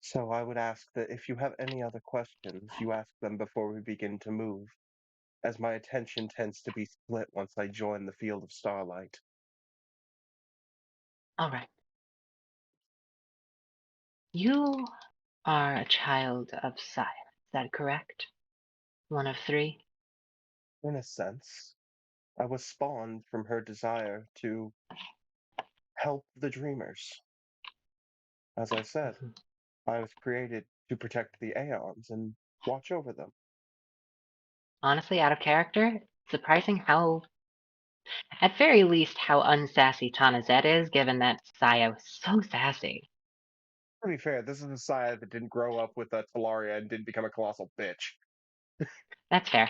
So I would ask that if you have any other questions, you ask them before we begin to move, as my attention tends to be split once I join the field of starlight. All right. You are a child of Saya, is that correct? One of 3? In a sense, I was spawned from her desire to help the dreamers. As I said, Mhm. I was created to protect the Aeons and watch over them. Honestly, out of character, surprising how, at very least, how unsassy Tanazet is, given that Saya was so sassy. To be fair, this is a Saya that didn't grow up with a Talaria and didn't become a colossal bitch. That's fair.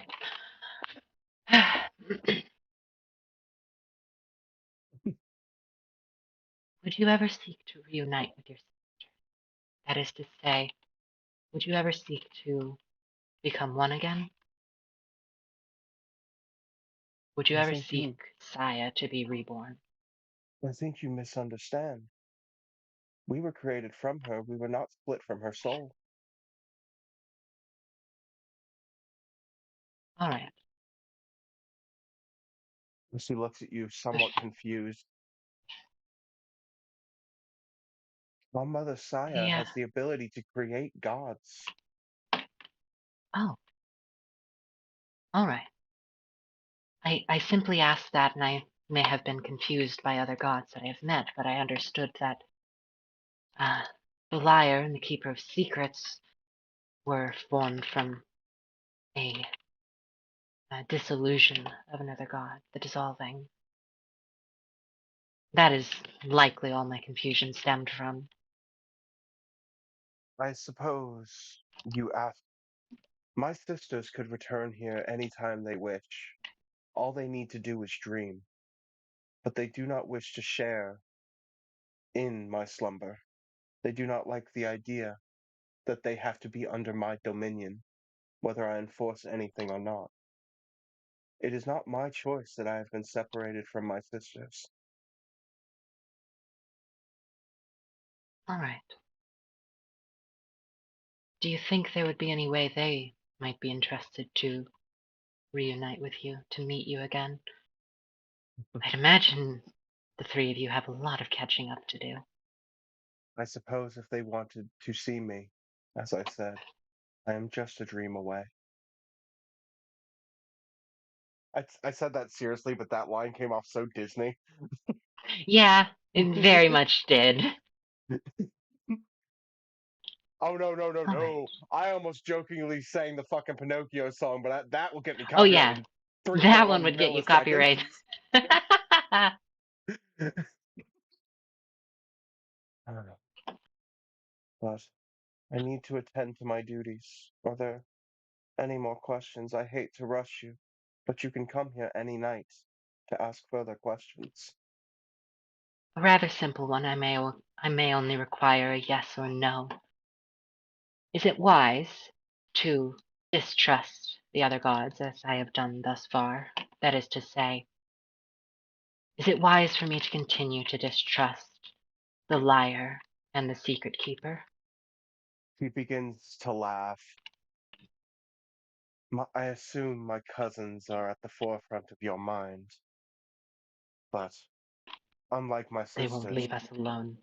Would you ever seek to reunite with your sister? That is to say, would you ever seek to become one again? Would you I ever think you seek Saya to be reborn? I think you misunderstand. We were created from her, we were not split from her soul. All right. She looks at you somewhat confused. My mother Saya Yeah. has the ability to create gods. Oh, all right. I simply asked that, and I may have been confused by other gods that I have met, but I understood that the liar and the keeper of secrets were formed from a, dissolution of another god, the dissolving. That is likely all my confusion stemmed from. I suppose you asked. My sisters could return here any time they wish. All they need to do is dream. But they do not wish to share in my slumber. They do not like the idea that they have to be under my dominion, whether I enforce anything or not. It is not my choice that I have been separated from my sisters. All right. Do you think there would be any way they might be interested to reunite with you, to meet you again? I'd imagine the three of you have a lot of catching up to do. I suppose if they wanted to see me, as I said, I am just a dream away. I said that seriously, but that line came off so Disney. Yeah, it very much did. Oh no, no, no, All right. no! I almost jokingly sang the fucking Pinocchio song, but that will get me Oh yeah, copyrighted that one 3.1 would get you milliseconds. copyright. I don't know, but I need to attend to my duties. Are there any more questions? I hate to rush you, but you can come here any night to ask further questions. A rather simple one. I may only require a yes or no. Is it wise to distrust the other gods as I have done thus far? That is to say, is it wise for me to continue to distrust the liar and the secret keeper? He begins to laugh. I assume my cousins are at the forefront of your mind, but unlike my They won't sisters, leave us alone.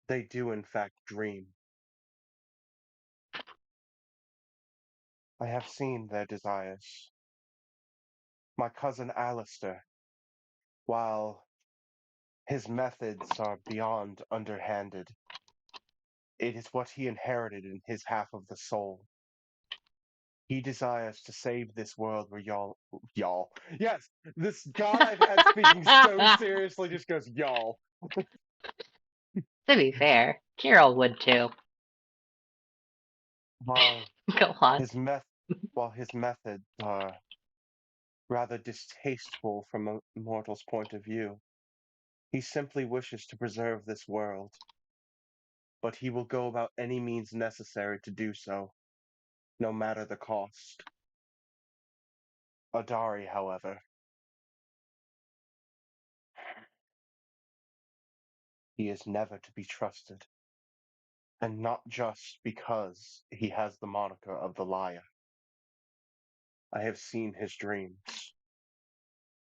they do in fact dream. I have seen their desires. My cousin Alistair, while his methods are beyond underhanded, it is what he inherited in his half of the soul. He desires to save this world where y'all. Yes, this god I've had speaking so To seriously just goes, y'all. be fair, Carol would too. While Go on. his meth while his methods are rather distasteful from a mortal's point of view, he simply wishes to preserve this world. But he will go about any means necessary to do so, no matter the cost. Adari, however, he is never to be trusted, and not just because he has the moniker of the liar. I have seen his dreams.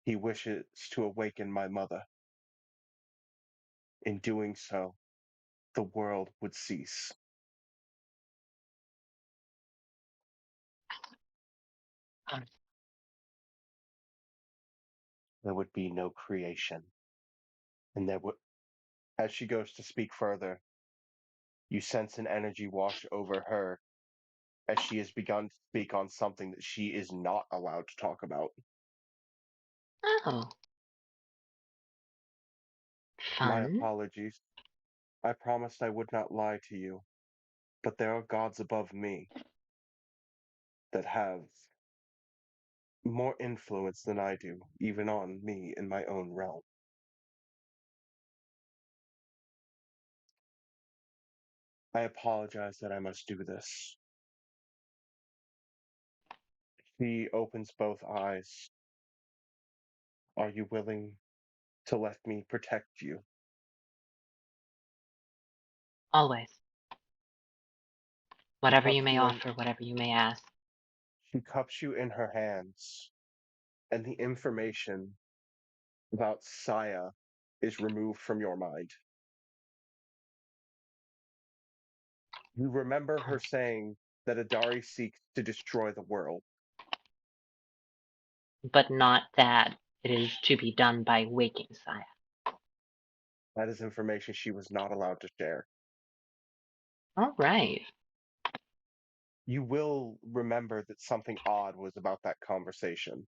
He wishes to awaken my mother. In doing so, the world would cease. Um, There would be no creation. And there would, as she goes to speak further, you sense an energy wash over her as she has begun to speak on something that she is not allowed to talk about. oh, My fun. apologies. I promised I would not lie to you, but there are gods above me that have more influence than I do, even on me in my own realm. I apologize that I must do this. She opens both eyes. Are you willing to let me protect you? Always. She Whatever you cups may you in. offer, whatever you may ask. She cups you in her hands, and the information about Saya is removed from your mind. You remember her saying that Adari seeks to destroy the world. But not that it is to be done by waking Saya. That is information she was not allowed to share. All right. You will remember that something odd was about that conversation,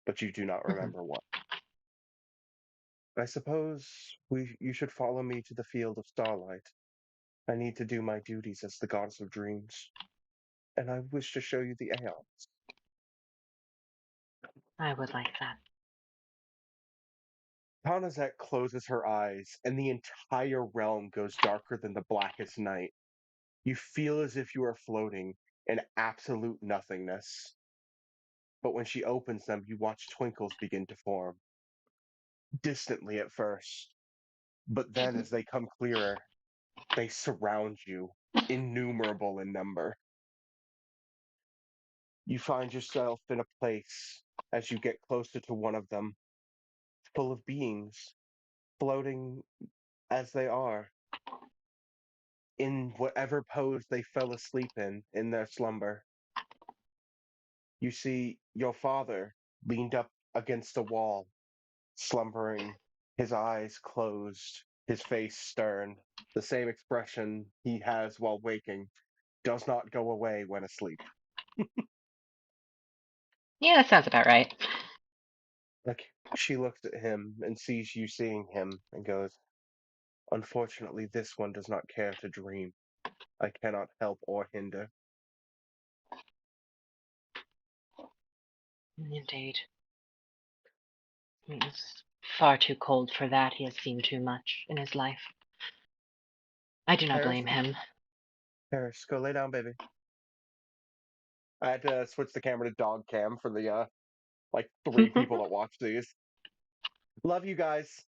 but you do not remember what. I suppose you should follow me to the field of starlight. I need to do my duties as the goddess of dreams, and I wish to show you the aeons. I would like that. Tanazet closes her eyes, and the entire realm goes darker than the blackest night. You feel as if you are floating in absolute nothingness. But when she opens them, you watch twinkles begin to form. Distantly at first, but then as they come clearer, they surround you, innumerable in number. You find yourself in a place as you get closer to one of them, full of beings, floating as they are, in whatever pose they fell asleep in their slumber. You see your father leaned up against a wall, slumbering, his eyes closed, his face stern. The same expression he has while waking does not go away when asleep. Yeah, that sounds about right. Like, she looks at him and sees you seeing him and goes, "Unfortunately, this one does not care to dream. I cannot help or hinder." Indeed. It's far too cold for that. He has seen too much in his life. I do not Paris, blame him. Paris, go lay down, baby. I had to switch the camera to dog cam for the like 3 people that watch these. Love you guys.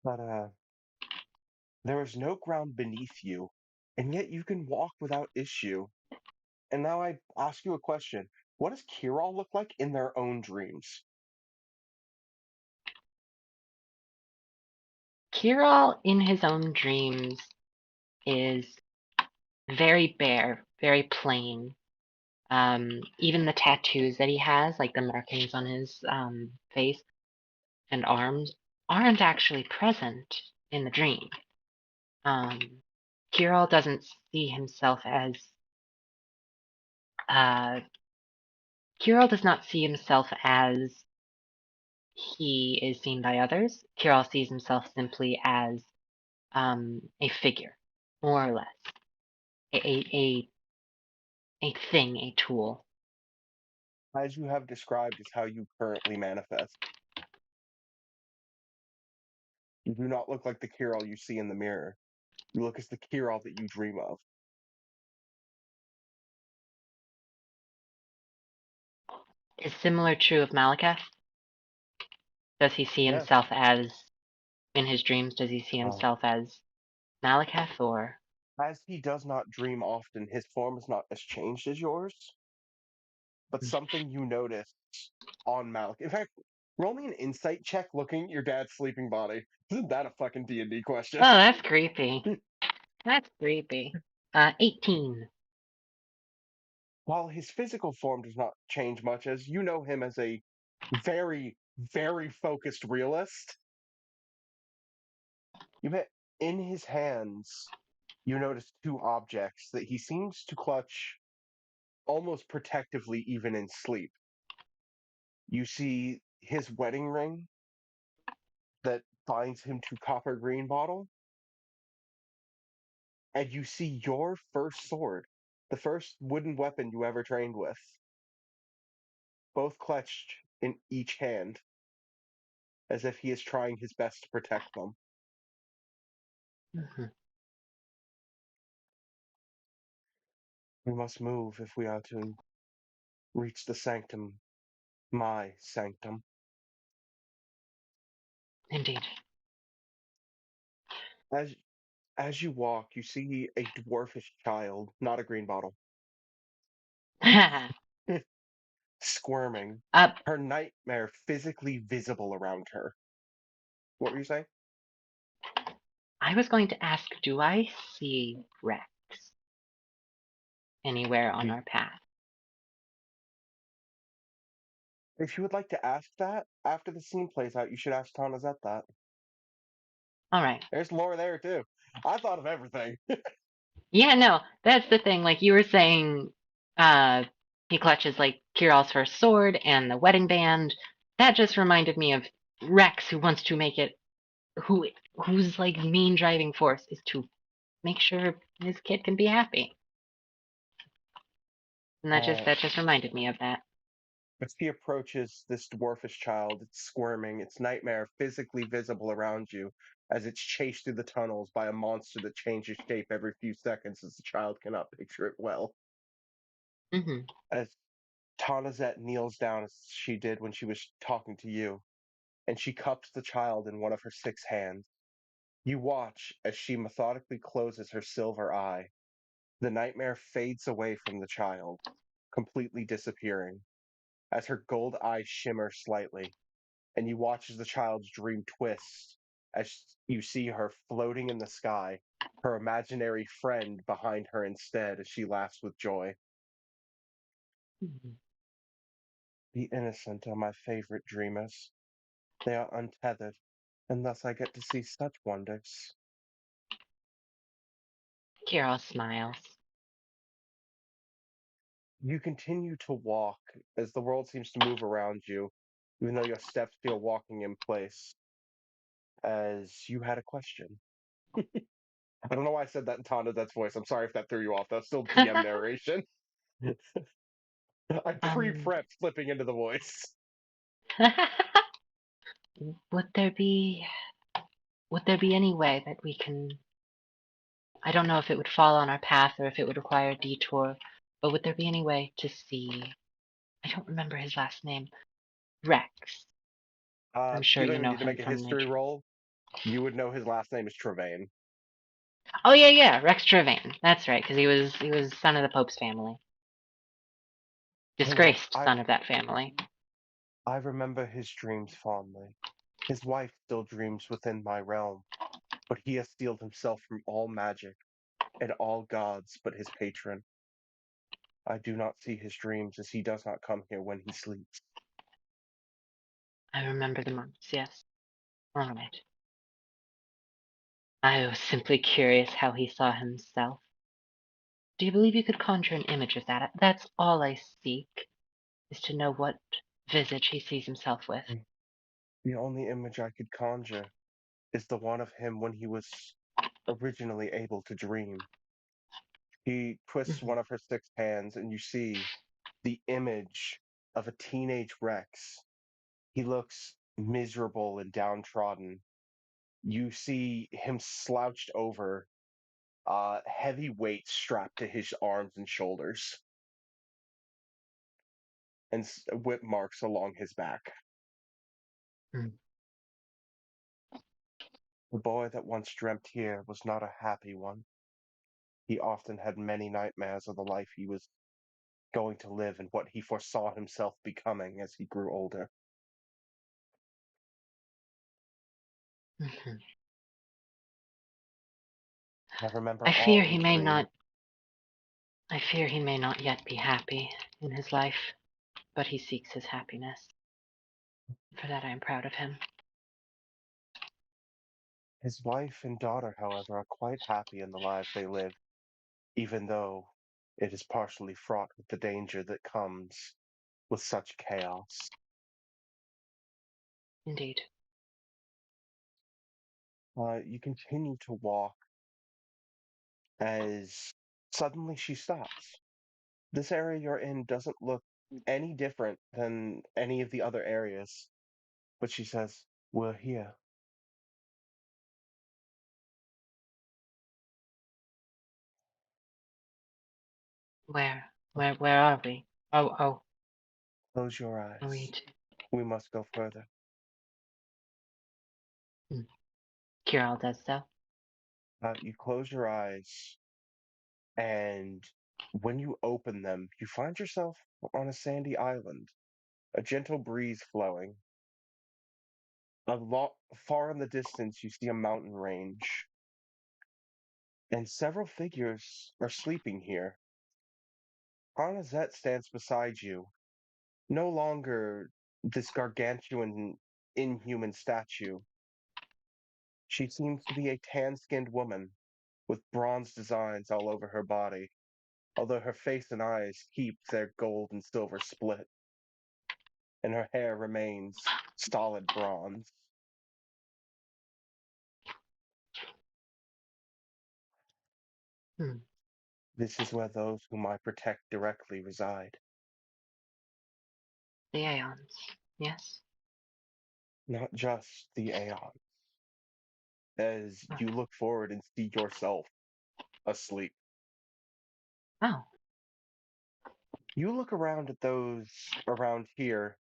But there is no ground beneath you, and yet you can walk without issue. And now I ask you a question. What does Kirall look like in their own dreams? Kirall, in his own dreams, is very bare, very plain. Even the tattoos that he has, like the markings on his face and arms, aren't actually present in the dream. Kirall doesn't see himself as Kirall does not see himself as he is seen by others. Kirall sees himself simply as a figure, more or less, a a thing, a tool. As you have described, is how you currently manifest. You do not look like the Kirall you see in the mirror. You look as the Kirall that you dream of. Is similar true of Malakath? Does he see Yes. himself as, in his dreams, does he see Oh. himself as Malakath, or? As he does not dream often, his form is not as changed as yours, but something you notice on Malik. In fact, roll me an insight check looking at your dad's sleeping body. Isn't that a fucking D&D question? Oh, that's creepy. That's creepy. 18. While his physical form does not change much, as you know him as a very, very focused realist, you met in his hands, you notice 2 objects that he seems to clutch almost protectively even in sleep. You see his wedding ring that binds him to Copper Green Bottle, and you see your first sword, the first wooden weapon you ever trained with, both clutched in each hand, as if he is trying his best to protect them. Mhm. We must move if we are to reach the sanctum, my sanctum. Indeed. As as you walk, you see a dwarfish child, not a green bottle. squirming, Up. her nightmare physically visible around her. What were you saying? I was going to ask, do I see Rex anywhere on our path? If you would like to ask that, after the scene plays out, you should ask Tanazet that. All right. There's lore there, too. I thought of everything. Yeah, no, that's the thing. Like you were saying, he clutches like Kiral's first sword and the wedding band. That just reminded me of Rex, who wants to make it, whose like main driving force is to make sure his kid can be happy. And that just reminded me of that. As he approaches this dwarfish child, it's squirming, its nightmare physically visible around you as it's chased through the tunnels by a monster that changes shape every few seconds as the child cannot picture it well. Hmm. As Tanazet kneels down as she did when she was talking to you, and she cups the child in one of her 6 hands. You watch as she methodically closes her silver eye. The nightmare fades away from the child, completely disappearing, as her gold eyes shimmer slightly, and you watch as the child's dream twists, as you see her floating in the sky, her imaginary friend behind her instead as she laughs with joy. The innocent are my favorite dreamers. They are untethered, and thus I get to see such wonders. Kiral smiles. You continue to walk as the world seems to move around you, even though your steps feel walking in place, as you had a question. I don't know why I said that in Tanazzet's voice. I'm sorry if that threw you off. That's still DM narration. I um, pre-prepped flipping into the voice. would there be any way that we can? I don't know if it would fall on our path or if it would require a detour, but would there be any way to see? I don't remember his last name. Rex. I'm sure You don't you even know need to him make a from history nature. roll. You would know his last name is Trevane. Oh yeah, Rex Trevane. That's right, because he was son of the Pope's family, disgraced I son of that family. I remember his dreams fondly. His wife still dreams within my realm, but he has steeled himself from all magic and all gods but his patron. I do not see his dreams as he does not come here when he sleeps. I remember the months. Yes. All right. I was simply curious how he saw himself. Do you believe you could conjure an image of that? That's all I seek, is to know what visage he sees himself with. The only image I could conjure is the one of him when he was originally able to dream. He twists Mhm. one of her 6 hands, and you see the image of a teenage Rex. He looks miserable and downtrodden. You see him slouched over, heavy weights strapped to his arms and shoulders, and whip marks along his back. Mm. The boy that once dreamt here was not a happy one. He often had many nightmares of the life he was going to live and what he foresaw himself becoming as he grew older. Mhm. I remember I all fear he his may dreams. not. I fear he may not yet be happy in his life, but he seeks his happiness. For that I am proud of him. His wife and daughter, however, are quite happy in the lives they live, even though it is partially fraught with the danger that comes with such chaos. Indeed. You continue to walk as suddenly she stops. This area you're in doesn't look any different than any of the other areas, but she says, "We're here." Where are we? Oh, Close your are we eyes. to? We must go further. Kiral does so. You close your eyes, and when you open them, you find yourself on a sandy island, a gentle breeze flowing. Far in the distance, you see a mountain range, and several figures are sleeping here. Arnazette stands beside you, no longer this gargantuan, inhuman statue. She seems to be a tan-skinned woman with bronze designs all over her body, although her face and eyes keep their gold and silver split, and her hair remains stolid bronze. Hmm. This is where those whom I protect directly reside. The Aeons. Yes? Not just the Aeon. As you look forward and see yourself asleep. Oh. You look around at those around here.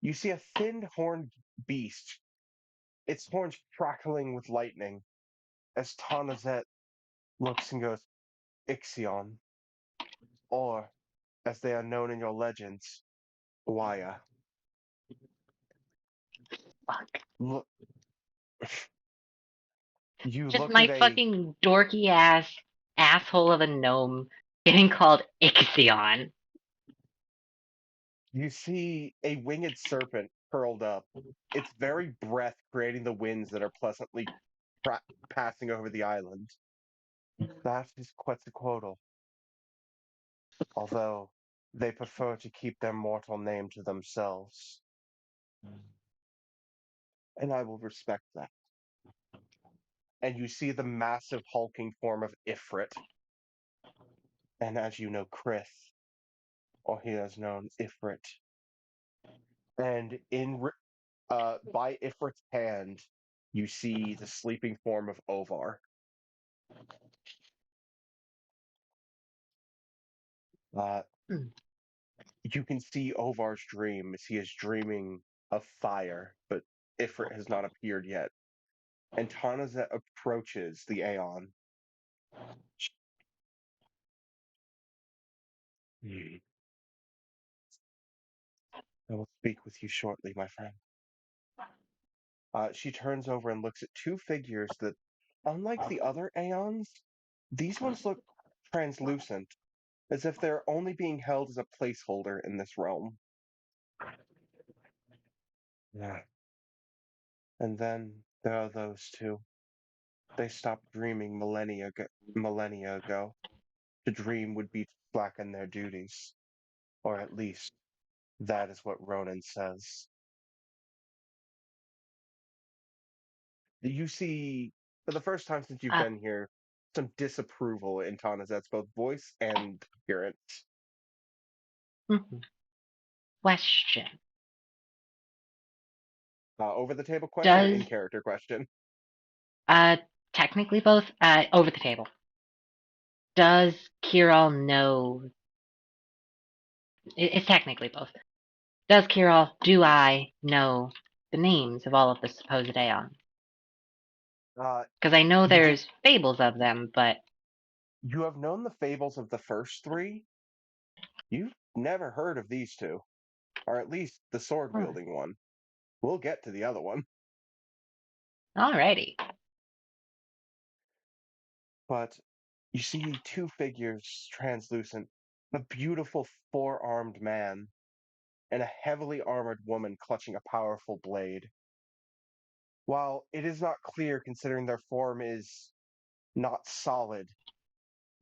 You see a thin horned beast, its horns crackling with lightning, as Tanazet looks and goes, Ixion, or, as they are known in your legends, Waya. Fuck. Look, you Just look my at a fucking dorky ass asshole of a gnome getting called Ixion. You see a winged serpent curled up, its very breath creating the winds that are pleasantly passing over the island. That is Quetzalcoatl, although they prefer to keep their mortal name to themselves. And I will respect that. And you see the massive hulking form of Ifrit, and as you know, Krith, or he is known Ifrit. And by Ifrit's hand, you see the sleeping form of Ovar. Hmm. You can see Ovar's dream as he is dreaming of fire, but Ifrit has not appeared yet. And Tanazet approaches the Aeon. I will speak with you shortly, my friend. She turns over and looks at two figures that, unlike the other Aeons, these ones look translucent, as if they're only being held as a placeholder in this realm. Yeah. And then there are those two. They stopped dreaming millennia ago. To dream would be to slacken their duties, or at least that is what Ronan says. You see, for the first time since you've Uh, been here, some disapproval in Tanazet's both voice and appearance. mhm. Question. Over the table question, Does in character question. uh technically both over the table. Does Kiral know it's technically both. Do I know the names of all of the supposed Aeons? Because I know You do. there's fables of them, but You have known the fables of the first three. You've never heard of these two, or at least the sword oh, wielding one. We'll get to the other one. alrighty. But you see two figures translucent, a beautiful four-armed man and a heavily armored woman clutching a powerful blade. While it is not clear considering their form is not solid,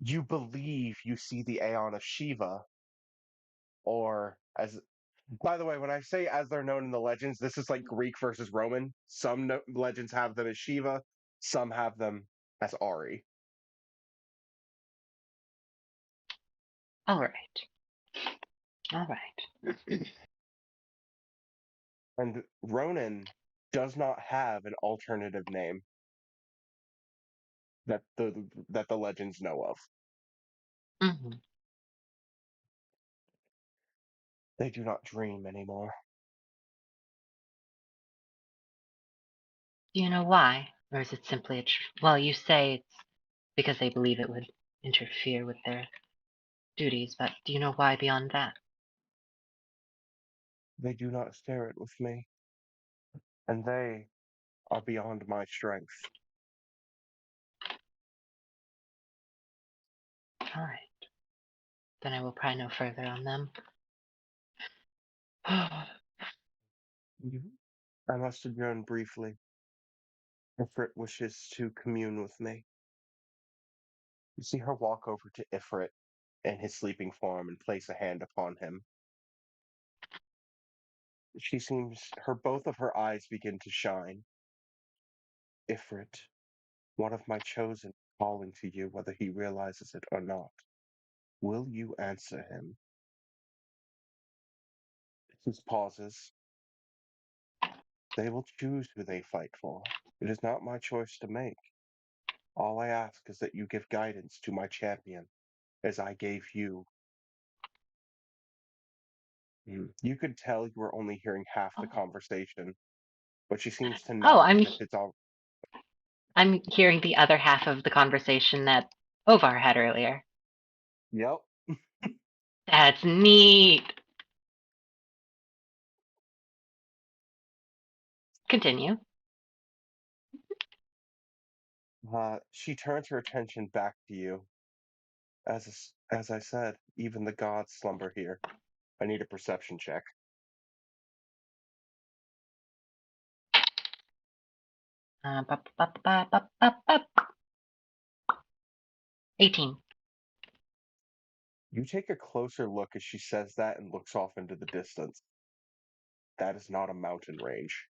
you believe you see the Aeon of Shiva, or as by the way, when I say as they're known in the legends, this is like Greek versus Roman. Some legends have them as Shiva, some have them as Ari. Alright. Alright. And Ronan does not have an alternative name that the legends know of. Mhm. They do not dream anymore. Do you know why? Or is it simply well, you say it's because they believe it would interfere with their duties, but do you know why beyond that? They do not share it with me, and they are beyond my strength. All right. Then I will pry no further on them. I must adjourn briefly. Ifrit wishes to commune with me. You see her walk over to Ifrit in his sleeping form and place a hand upon him. She seems both of her eyes begin to shine. Ifrit, one of my chosen, calling to you whether he realizes it or not. Will you answer him? He pauses. They will choose who they fight for. It is not my choice to make. All I ask is that you give guidance to my champion, as I gave you. You could tell you were only hearing half the conversation, but she seems to Oh, nod as if it's all. I'm hearing the other half of the conversation that Ovar had earlier. Yep. That's neat. Continue. She turns her attention back to you. As I said, even the gods slumber here. I need a perception check. Bup, bup, bup, bup, bup, bup. 18. You take a closer look as she says that and looks off into the distance. That is not a mountain range.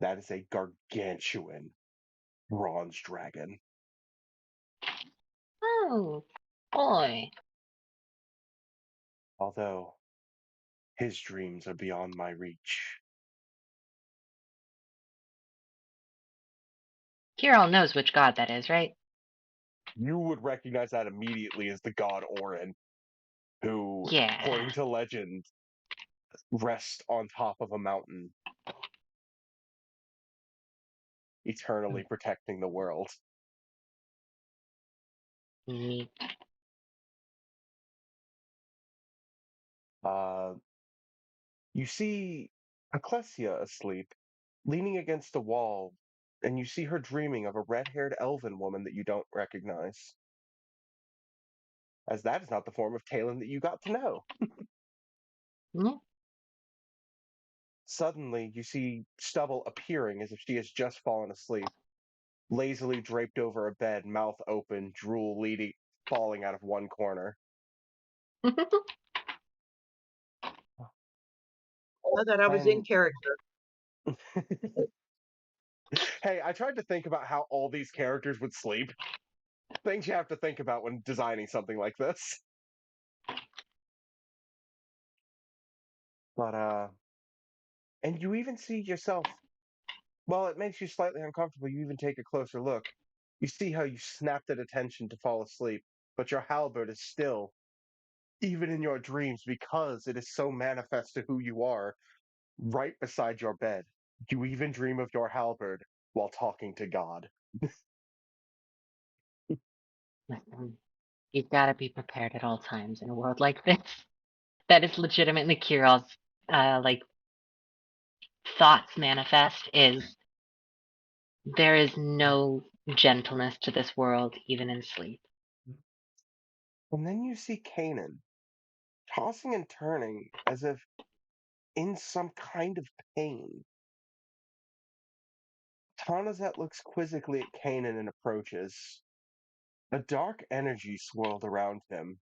That is a gargantuan bronze dragon. Oh, boy. Although his dreams are beyond my reach. Kirill knows which god that is, right? You would recognize that immediately as the god Orin, who, Yeah. according to legend, rests on top of a mountain, eternally protecting the world. Neat. You see Ecclesia asleep, leaning against a wall, and you see her dreaming of a red-haired elven woman that you don't recognize. As that is not the form of Talon that you got to know. Yeah. Suddenly, you see Stubble appearing as if she has just fallen asleep, lazily draped over a bed, mouth open, drool falling out of one corner. I thought I was in And character. hey, I tried to think about how all these characters would sleep. Things you have to think about when designing something like this. But and you even see yourself, while it makes you slightly uncomfortable, you even take a closer look. You see how you snapped at attention to fall asleep, but your halberd is still, even in your dreams, because it is so manifest to who you are, right beside your bed. You even dream of your halberd while talking to God. You've got to be prepared at all times in a world like this. That is legitimately Kirill's, like, thoughts manifest is there is no gentleness to this world, even in sleep. And then you see Kanan, tossing and turning as if in some kind of pain. Tanazet looks quizzically at Kanan and approaches. A dark energy swirled around him,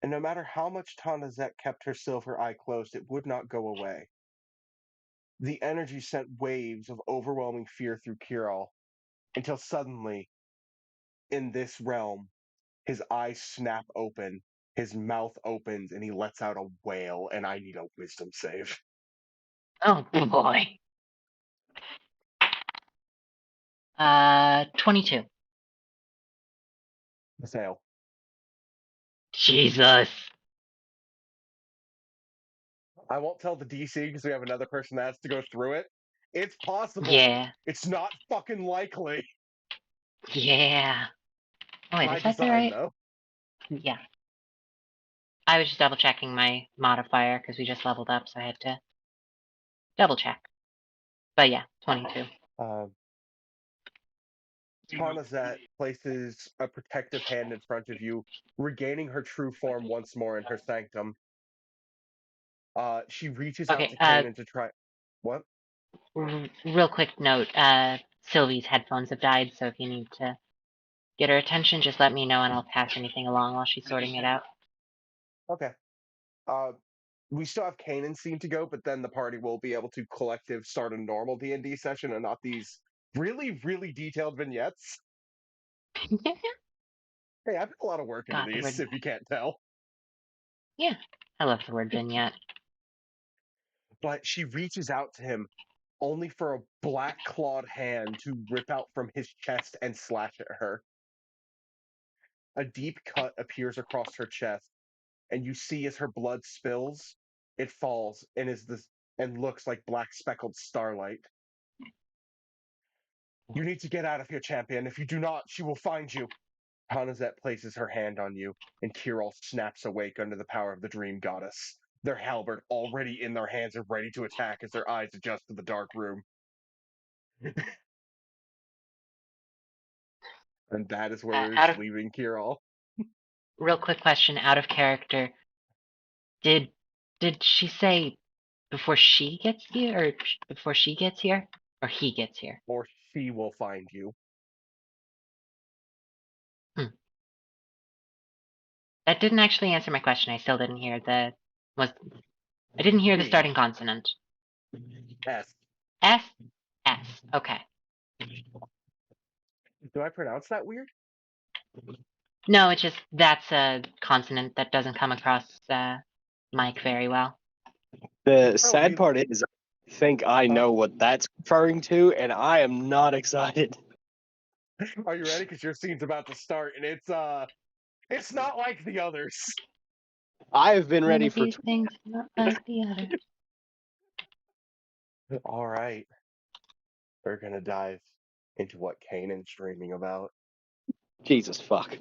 and no matter how much Tanazet kept her silver eye closed, it would not go away. The energy sent waves of overwhelming fear through Kirill, until suddenly, in this realm, his eyes snap open, his mouth opens, and he lets out a wail, and I need a wisdom save. Oh boy. 22. Fail. Jesus. I won't tell the DC because we have another person that has to go through it. It's possible. Yeah. It's not fucking likely. Yeah. Oh wait, By is that the design, right? though. Yeah. I was just double checking my modifier because we just leveled up, so I had to double check. But yeah, 22. Tanazet places a protective hand in front of you, regaining her true form once more in her sanctum. She reaches out Okay, to Kanan to try. What? real quick note, Sylvie's headphones have died, so if you need to get her attention, just let me know and I'll pass anything along while she's sorting it out. Okay. We still have Kanan scene to go, but then the party will be able to collective start a normal D&D session and not these really, really detailed vignettes. Hey, I put a lot of work into God, the these, word. if you can't tell. Yeah, I love the word vignette. But she reaches out to him only for a black clawed hand to rip out from his chest and slash at her. A deep cut appears across her chest, and you see as her blood spills, it falls and looks like black speckled starlight. You need to get out of here, champion. If you do not, she will find you. Tanazet places her hand on you, and Kirol snaps awake under the power of the dream goddess. Their halberd already in their hands and ready to attack as their eyes adjust to the dark room. And that is where we're leaving Kirol. Real quick question, out of character. Did she say before she gets here, or before she gets here, or he gets here? Or she will find you. That didn't actually answer my question. I still didn't hear the starting consonant. S. S? S. Okay. Do I pronounce that weird? No, it's just that's a consonant that doesn't come across Mike very well. The sad part is, I think I know what that's referring to, and I am not excited. Are you ready? Because your scene's about to start, and it's not like the others. I have been ready for. These things not like the others. All right. We're gonna dive into what Kanan's dreaming about. Jesus fuck.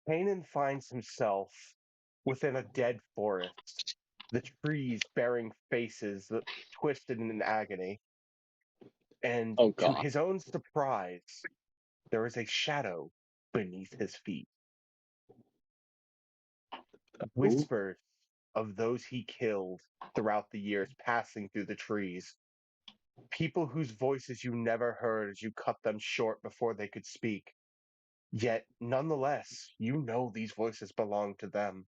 Kanan finds himself within a dead forest, the trees bearing faces that twisted in agony. And Oh to god. his own surprise, there is a shadow beneath his feet. Whispers of those he killed throughout the years passing through the trees. People whose voices you never heard as you cut them short before they could speak. Yet, nonetheless, you know these voices belong to them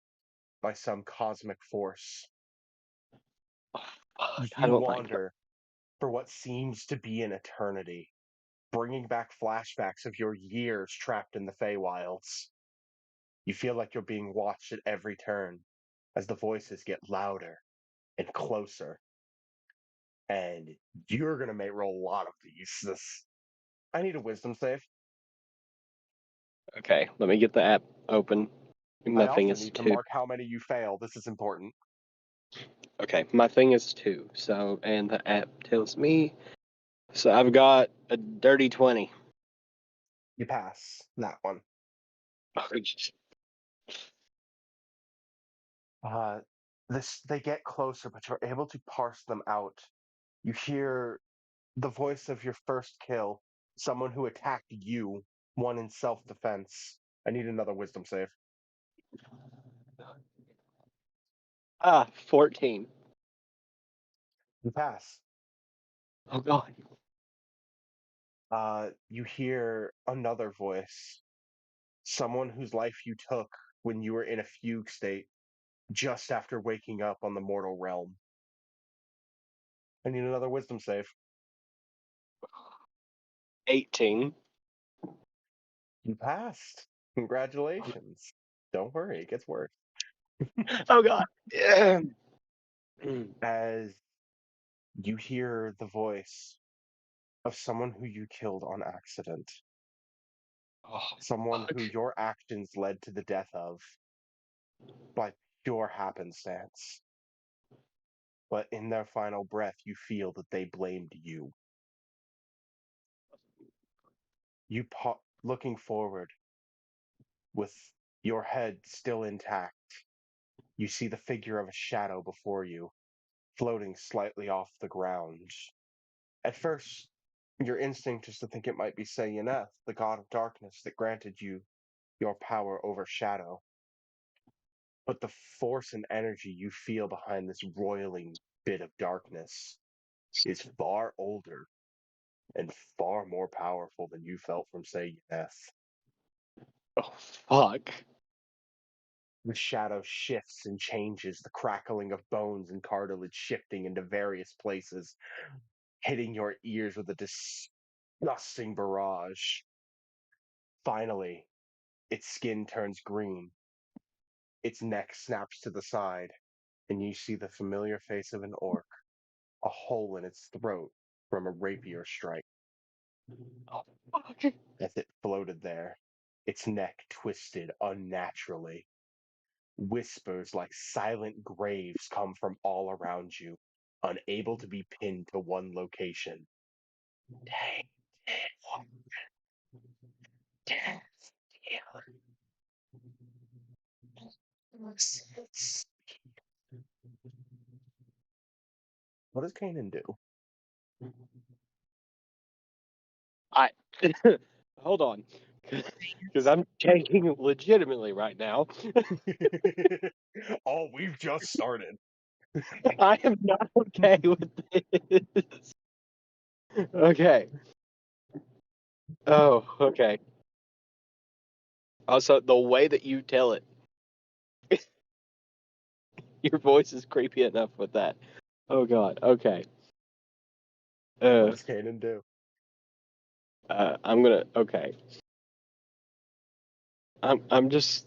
by some cosmic force. I You don't like that. wander for what seems to be an eternity, bringing back flashbacks of your years trapped in the Feywilds. You feel like you're being watched at every turn as the voices get louder and closer. And you're going to roll a lot of these. I need a wisdom save. Okay, let me get the app open. My I thing also is need to 2. mark how many you fail. This is important. Okay, my thing is 2. So, and the app tells me. So I've got a dirty 20. You pass that one. Oh, jeez. They get closer, but you're able to parse them out. You hear the voice of your first kill, someone who attacked you, one in self-defense. I need another wisdom save. 14. You pass. Oh god. You hear another voice, someone whose life you took when you were in a fugue state, just after waking up on the mortal realm. I need another wisdom save. 18. You passed. Congratulations. Don't worry, it gets worse. Oh god. Yeah. As you hear the voice of someone who you killed on accident, Oh, someone fuck. who your actions led to the death of by pure happenstance. But in their final breath, you feel that they blamed you. Looking forward, With your head still intact, you see the figure of a shadow before you, floating slightly off the ground. At first, your instinct is to think it might be Sayaneth, the god of darkness that granted you your power over shadow. But the force and energy you feel behind this roiling bit of darkness is far older and far more powerful than you felt from Sayaneth. Oh, fuck. The shadow shifts and changes, the crackling of bones and cartilage shifting into various places, hitting your ears with a disgusting barrage. Finally, its skin turns green, its neck snaps to the side, and you see the familiar face of an orc, a hole in its throat from a rapier strike. Oh, fuck. As it floated there, its neck twisted unnaturally. Whispers like silent graves come from all around you, unable to be pinned to one location. What does Kanan do? Hold on. Because I'm checking legitimately right now. Oh, we've just started. I am not okay with this. Okay. Oh, okay. Also, the way that you tell it, your voice is creepy enough with that. Oh god. Okay. What does Kanan do? I'm gonna. Okay. I'm just.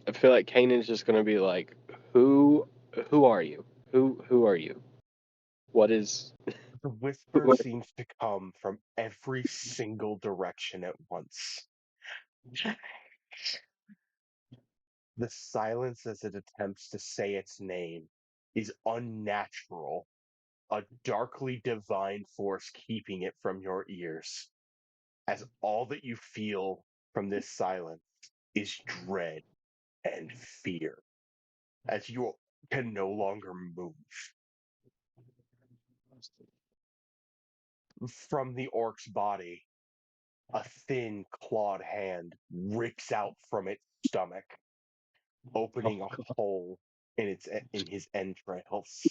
I feel like Kanan's just gonna be like, who are you? Who are you? What is? The whisper seems to come from every single direction at once. The silence as it attempts to say its name is unnatural, a darkly divine force keeping it from your ears, as all that you feel from this silence is dread and fear, as you can no longer move. From the orc's body, a thin, clawed hand rips out from its stomach, opening a hole in his entrails.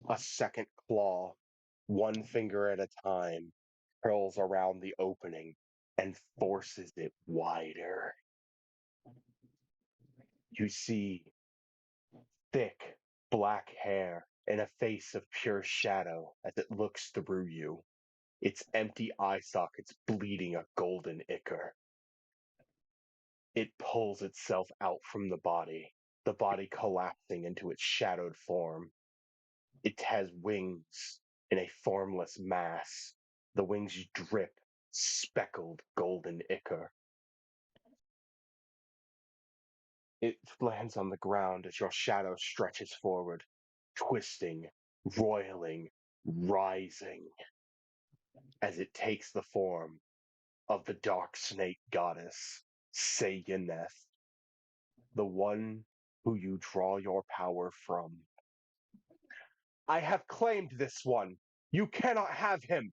A second claw, one finger at a time, curls around the opening and forces it wider. You see thick black hair and a face of pure shadow as it looks through you, its empty eye sockets bleeding a golden ichor. It pulls itself out from the body collapsing into its shadowed form. It has wings in a formless mass. The wings drip speckled golden ichor. It lands on the ground as your shadow stretches forward, twisting, roiling, rising, as it takes the form of the dark snake goddess, Sayaneth, the one who you draw your power from. I have claimed this one. You cannot have him.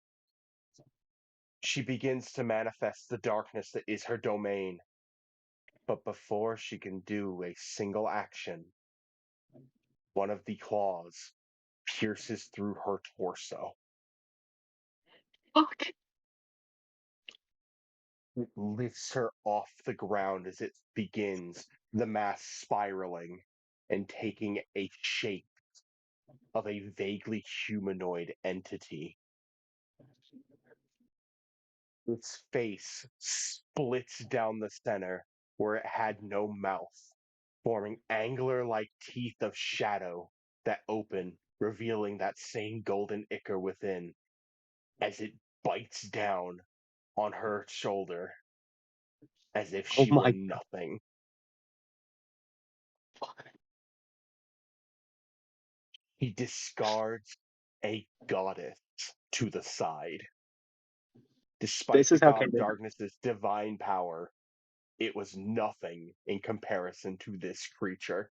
She begins to manifest the darkness that is her domain. But before she can do a single action, one of the claws pierces through her torso. Fuck. It lifts her off the ground as it begins, the mass spiraling and taking a shape of a vaguely humanoid entity. Its face splits down the center where it had no mouth, forming angler-like teeth of shadow that open, revealing that same golden ichor within, as it bites down on her shoulder as if Oh she were my nothing. fuck. He discards a goddess to the side. Despite This the is how God of Kanan. Darkness's divine power, it was nothing in comparison to this creature.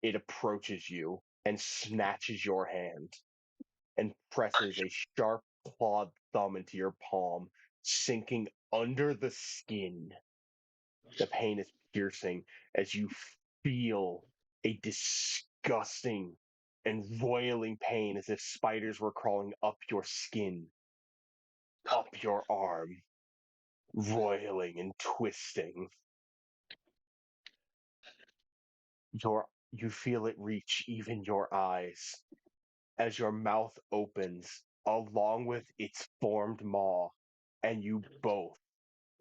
It approaches you and snatches your hand and presses a sharp clawed thumb into your palm, sinking under the skin. The pain is piercing as you feel a disgusting and roiling pain as if spiders were crawling up your skin, up your arm, roiling and twisting. You feel it reach even your eyes as your mouth opens along with its formed maw, and you both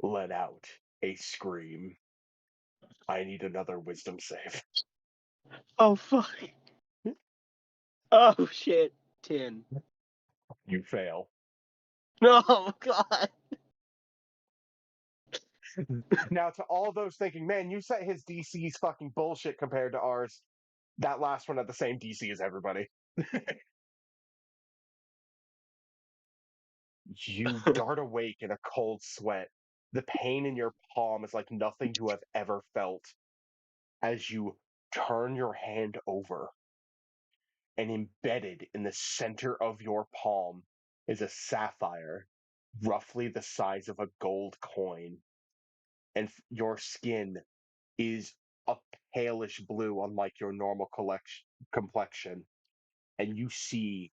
let out a scream. I need another wisdom save. Oh fuck. Oh shit. 10. You fail. No, God. Now, to all those thinking, man, you set his DC's fucking bullshit compared to ours, that last one had the same DC as everybody. You dart awake in a cold sweat. The pain in your palm is like nothing you have ever felt as you turn your hand over, and embedded in the center of your palm is a sapphire, roughly the size of a gold coin. And your skin is a palish blue, unlike your normal complexion. And you see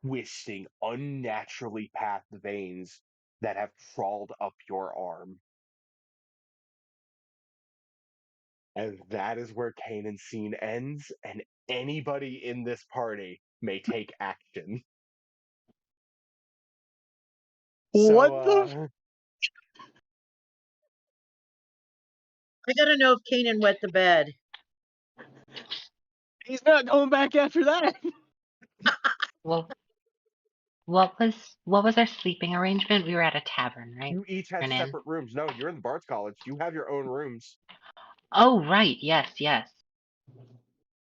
twisting, unnaturally packed veins that have crawled up your arm. And that is where Kanan's scene ends, and anybody in this party may take action. What So, the? I gotta know if Kanan wet the bed. He's not going back after that. Well, what was our sleeping arrangement? We were at a tavern, right? you each had An inn. separate rooms. No, you're in the Bard's College. You have your own rooms. Oh, right. Yes, yes.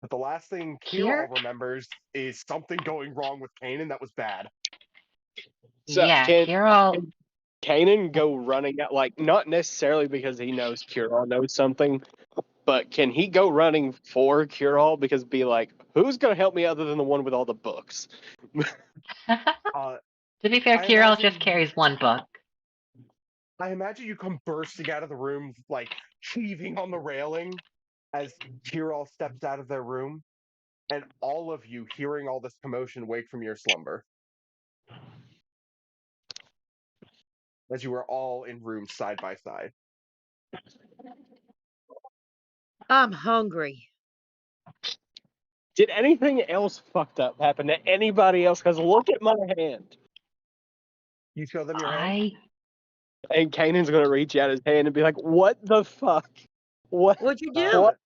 But the last thing Here? Kirol remembers is something going wrong with Kanan that was bad. So Yeah, can Kirol. Kanan go running out? Like, not necessarily because he knows Curall knows something, but can he go running for Curall? Because be like, who's gonna help me other than the one with all the books? Uh, To be fair, I Kirol imagine- just carries one book. I imagine you come bursting out of the room, like heaving on the railing as Kirol steps out of their room, and all of you, hearing all this commotion, wake from your slumber. As you are all in rooms side by side. I'm hungry. Did anything else fucked up happen to anybody else? Because look at my hand. You show them your hand? And Kanan's gonna reach out his hand and be like, "What the fuck? What? What'd you do? What?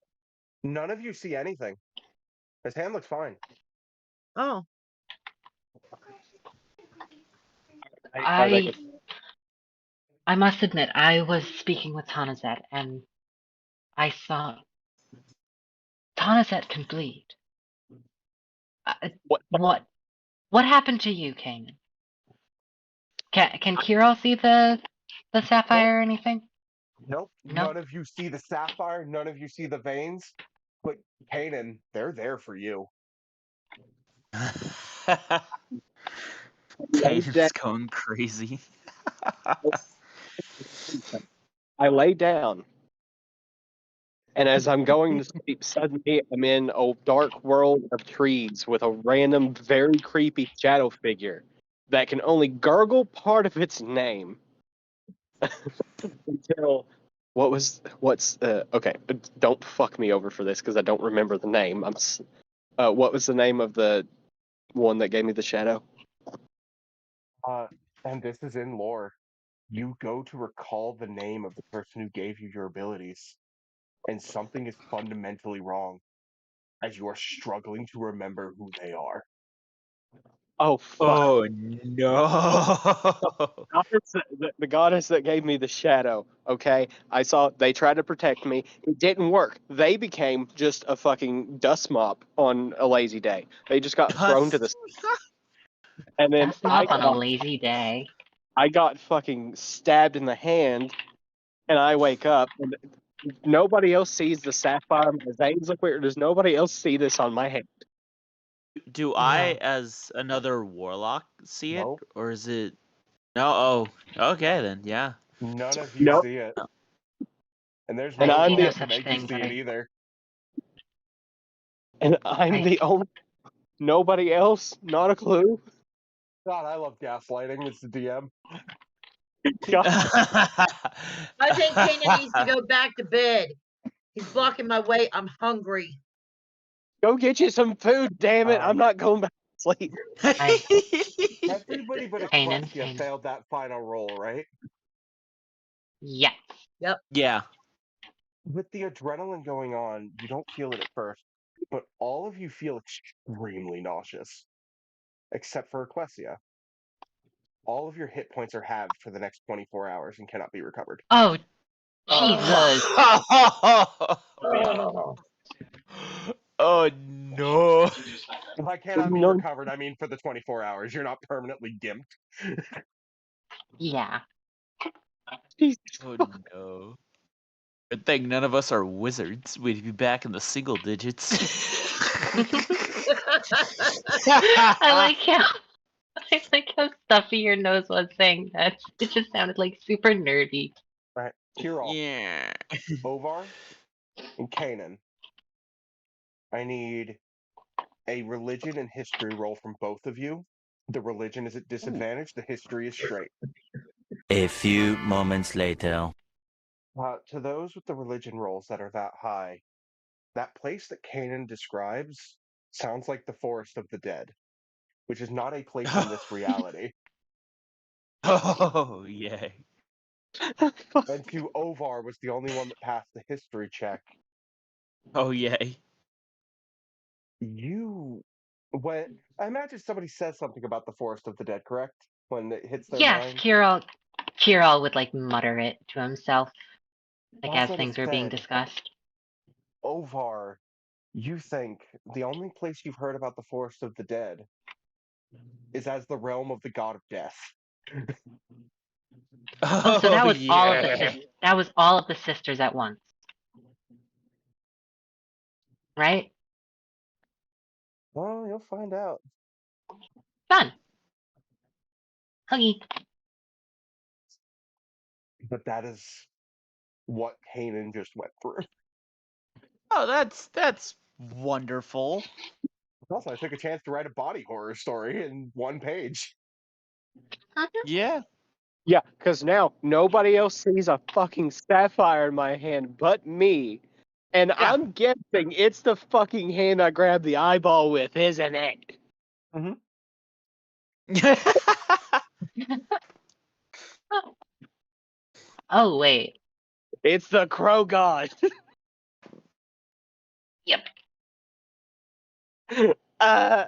None of you see anything. His hand looks fine. Oh, I must admit, I was speaking with Tanazet, and I saw Tanazet can bleed. What? What happened to you, Kanan? Can Kirol see the sapphire or anything? Nope. No? None of you see the sapphire. None of you see the veins. But Kanan, they're there for you. Kanan's going crazy. I lay down, and as I'm going to sleep, suddenly I'm in a dark world of trees with a random, very creepy shadow figure that can only gargle part of its name until what's okay. Don't fuck me over for this because I don't remember the name. What was the name of the one that gave me the shadow? And this is in lore. You go to recall the name of the person who gave you your abilities, and something is fundamentally wrong as you are struggling to remember who they are. Oh fuck! Oh no! The goddess that gave me the shadow. Okay, I saw they tried to protect me. It didn't work. They became just a fucking dust mop on a lazy day. They just got thrown to the. And then That's not on a lazy day. I got fucking stabbed in the hand, and I wake up, and nobody else sees the sapphire. My veins look weird. Does nobody else see this on my hand? Do I, as another warlock, see it, Nope. or is it? No. Oh, okay then. Yeah. None of you No. see it. And there's And no I'm one the- to such make you thing, see it buddy. either. And I'm the only. Nobody else. Not a clue. God, I love gaslighting, Mr. DM. God, I think Kanan needs to go back to bed. He's blocking my way. I'm hungry. go get you some food. Damn it! I'm not going back to sleep. Everybody but Kanan, Equestria Kanan. failed that final roll, right? Yes. Yeah. With the adrenaline going on, you don't feel it at first, but all of you feel extremely nauseous, except for Equestria. All of your hit points are halved for the next 24 hours and cannot be recovered. Oh, Jesus. Oh. Oh no. By cannot be No. recovered, I mean for the 24 hours. You're not permanently gimped. Yeah. Jesus. Oh no. Good thing none of us are wizards. We'd be back in the single digits. I like how stuffy your nose was saying that. It just sounded like super nerdy. Right. Kirol, Yeah. Ovar, and Kanan. I need a religion and history roll from both of you. The religion is at disadvantage, the history is straight. A few moments later. To those with the religion rolls that are that high, that place that Kanan describes sounds like the Forest of the Dead, which is not a place in this reality. Oh yay. And to Ovar was the only one that passed the history check. Oh yay. When I imagine somebody says something about the Forest of the Dead, correct? When it hits their Yes, mind. Kirill would like mutter it to himself, like as Also things were being said, discussed. Ovar, you think the only place you've heard about the Forest of the Dead is as the realm of the god of death. Oh, so that was all of yeah. that was all of the sisters at once, right? Well, you'll find out. Done. Huggy. But that is what Kanan just went through. Oh, that's wonderful. Also, I took a chance to write a body horror story in one page. Yeah. Yeah, because now nobody else sees a fucking sapphire in my hand but me. And Yeah. I'm guessing it's the fucking hand I grabbed the eyeball with, isn't it? Oh wait. It's the crow god. Yep. uh,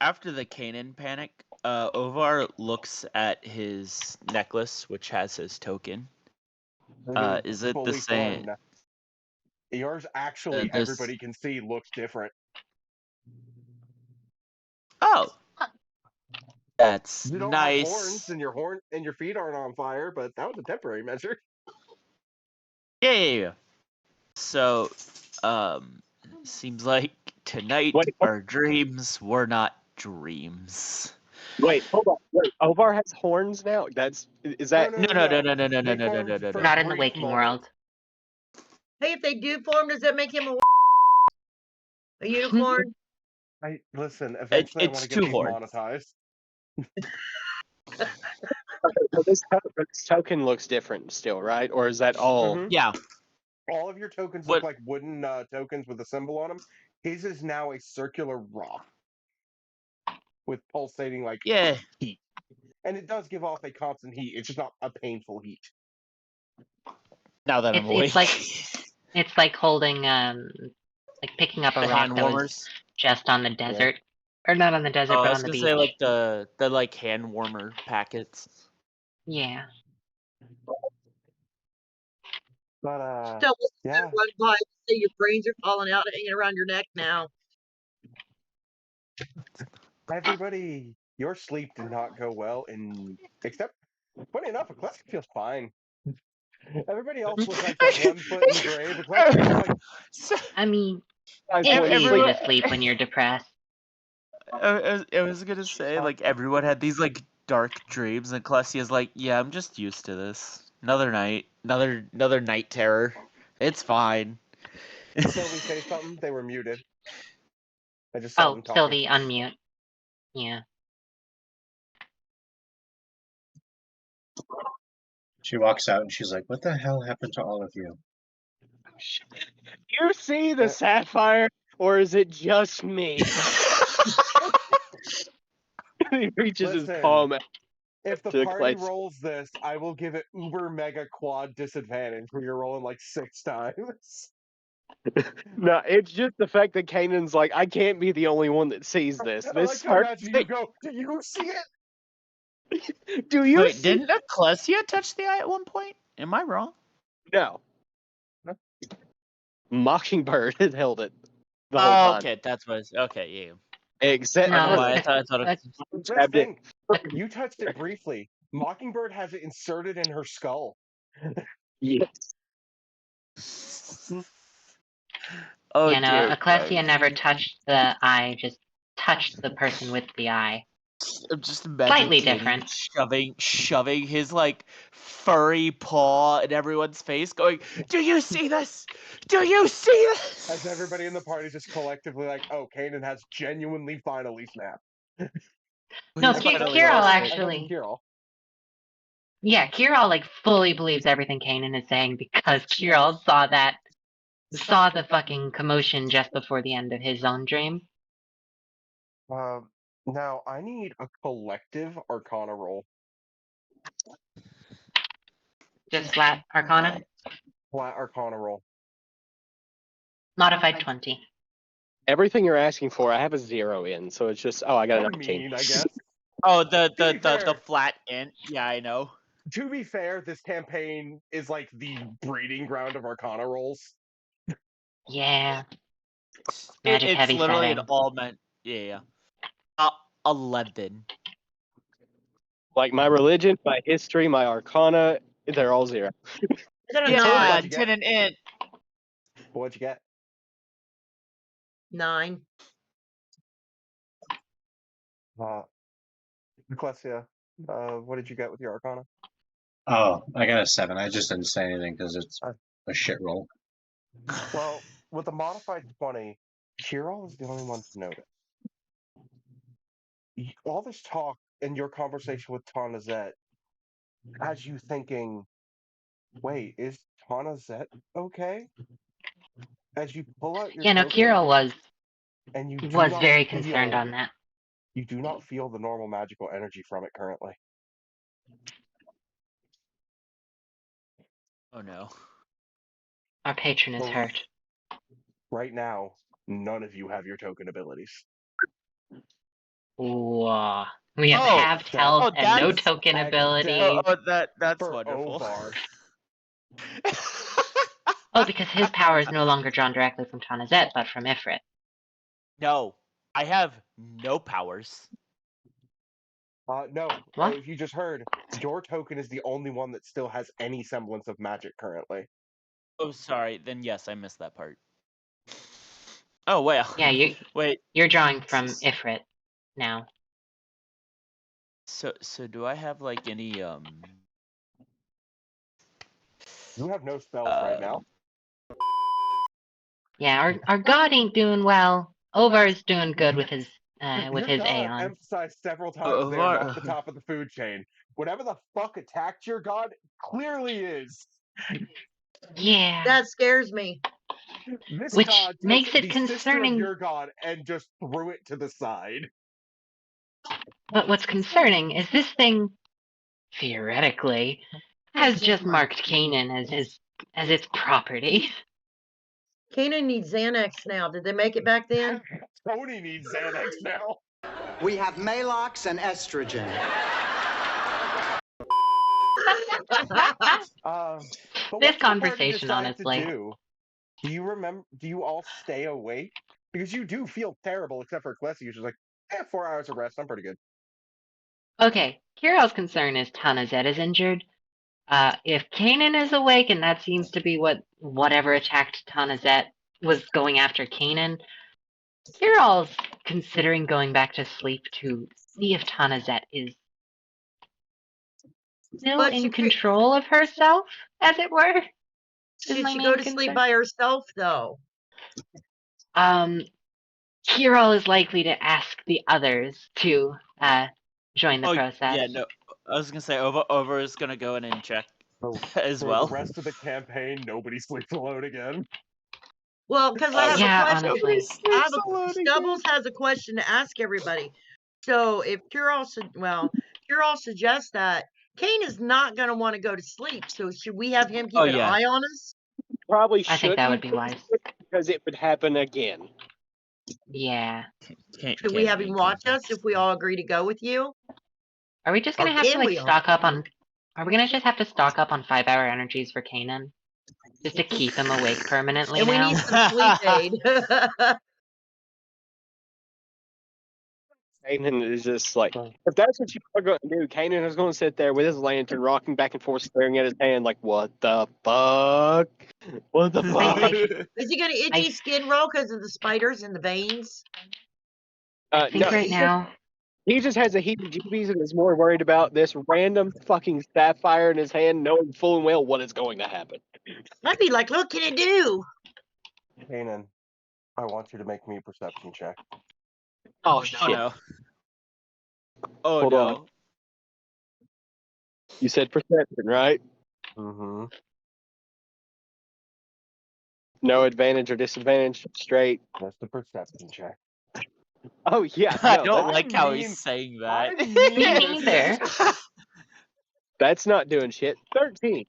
After the Kanan panic, Ovar looks at his necklace, which has his token. Is it the Fully same? formed. Yours actually, This- everybody can see, looks different. Oh, that's You don't nice. have horns, and your feet aren't on fire, but that was a temporary measure. Yeah. So, seems like tonight Wait, our dreams were not dreams. wait, hold on. Wait, Ovar has horns now? Is that... No. They formed for Not in a the brief waking moment. world. Hey, if they do form, does that make him a unicorn? Listen, eventually I it's want to get two these horns. monetized. So this token looks different still, right? Or is that all... Mhm. Yeah. All of your tokens What- look like wooden tokens with a symbol on them. His is now a circular rock with pulsating like Yeah. heat, and it does give off a constant heat. It's just not a painful heat. Now that I'm awake. It's like holding like picking up a the rock hand that was warmers. just on the desert. Or not on the desert, Oh, but I on was the gonna beach. say like the like hand warmer packets. Yeah. But Tell us yeah. run by, say your brains are falling out, hanging around your neck now. Everybody, your sleep did not go well, except, funny enough, Ecclesia feels fine. Everybody else was like got 1 foot in the grave. Ecclesia was like, I mean, Guys, it's boys, easy sleep. to sleep when you're depressed. I was gonna say, like, everyone had these, like, dark dreams, and Clesia's like, yeah, I'm just used to this. Another night. Another night terror. It's fine. Sylvie say something. They were muted. I just saw Oh, them talking. Sylvie, unmute. Yeah. She walks out and she's like, "What the hell happened to all of you?" You see the sapphire, or is it just me? He reaches his Listen, palm out. If the to party Ecclesia. rolls this, I will give it uber mega quad disadvantage where you're rolling like 6 times. No, it's just the fact that Kanan's like, I can't be the only one that sees this. I This like to starts. imagine you go, do you see it? Do you Wait, see? didn't Ecclesia touch the eye at one point? Am I wrong? No. Mockingbird had held it the Oh, whole time. okay, that's what it's... Okay, yeah. Except No, I don't know why it's- I thought it it's- Just grabbed it. think, you touched it briefly. Mockingbird has it inserted in her skull. Yes. Oh, yeah, no, dear Ecclesia God. never touched the eye, just touched the person with the eye. I'm just imagining Slightly Kanan different. shoving his, like, furry paw in everyone's face, going, do you see this? Do you see this? As everybody in the party just collectively like, oh, Kanan has genuinely finally snapped. No, He's Ki- finally Kirill lost it. actually. Kirill. Yeah, Kirill like fully believes everything Kanan is saying because Kirill saw the fucking commotion just before the end of his own dream. Now, I need a collective Arcana roll. Just flat Arcana. Flat Arcana roll. Modified 20. Everything you're asking for, I have a 0 in, so it's just, I got an 19. I guess. Oh, To be the fair- flat int. Yeah, I know. To be fair, this campaign is like the breeding ground of Arcana rolls. Yeah. Magic It's heavy literally setting. an all meant. Yeah. 11. Like my religion, my history, my Arcana, they're all 0. Is that a Yeah. nine? What'd you get? 10 and int. What'd you get? 9. Ecclesia, what did you get with your Arcana? Oh, I got a 7. I just didn't say anything because it's a shit roll. Well, with a modified 20, Kirill is the only one to notice. All this talk and your conversation with Tanazet has you thinking, wait, is Tanazet okay? As you pull out your Yeah, no, token, Kirill was and you do not very feel- concerned on that. You do not feel the normal magical energy from it currently. Oh no. Our patron is Well, hurt. Right now, none of you have your token abilities. Whoa. We have Oh, halved health and no that's token exact- ability. That's For wonderful. Ovar. Oh, because his power is no longer drawn directly from Tanazet, but from Ifrit. No, I have no powers. No, What? if you just heard, your token is the only one that still has any semblance of magic currently. Oh, sorry. Then yes, I missed that part. Oh well. Yeah, Wait. you're drawing from Ifrit now. So do I have like any You have no spells right now. Yeah, our god ain't doing well. Ovar's doing good with his Your god Aeon. emphasized several times there, Ovar- not at the top of the food chain. Whatever the fuck attacked your god clearly is. Yeah. That scares me. This Which god took makes it the sister concerning. of your god and just threw it to the side. But what's concerning is this thing, theoretically, has just marked Kanan as its property. Kanan needs Xanax now. Did they make it back then? Tony needs Xanax now. We have Malox and estrogen. But This what's the party conversation, decide honestly. to do? Do you remember? Do you all stay awake? Because you do feel terrible, except for Klessi, who's just like, 4 hours of rest. I'm pretty good. Okay, Kirill's concern is Tanazet is injured. If Kanan is awake, and that seems to be whatever attacked Tanazet was going after Kanan, Kirill's considering going back to sleep to see if Tanazet is still But in she could, control of herself, as it were. Is should my she main go to sleep concern. by herself though? Kirill is likely to ask the others to join the process. Yeah, no. I was gonna say Over is gonna go in and check as For well. the rest of the campaign, nobody sleeps alone again. Well, because I have Yeah, a question. honestly. Stubbles has a question to ask everybody. So if Kirill suggests that Kane is not going to want to go to sleep, so should we have him keep an eye on us? Probably I think that would shouldn't, be wise. because it would happen again. Yeah. Should we have him watch us if we all agree to go with you? Are we just gonna Or have to can like we all? stock up on? Are we gonna just have to stock up on 5-hour energies for Kanan, just to keep him awake permanently And we now? need some sleep aid. Kanan is just like, if that's what you are going to do, Kanan is going to sit there with his lantern, rocking back and forth, staring at his hand, like, what the fuck? What the fuck? Is he going to itchy skin roll because of the spiders and the veins? I think No, right now. he just has a heebie-jeebies and is more worried about this random fucking sapphire in his hand, knowing full and well what is going to happen. I'd be like, what can it do? Kanan, I want you to make me a perception check. Oh, shit. Oh no. Oh Hold no. on. You said perception, right? Mm-hmm. No advantage or disadvantage, straight. That's the perception check. Oh, yeah. I No, don't that's, like how he's saying that. Me neither. that's not doing shit. 13.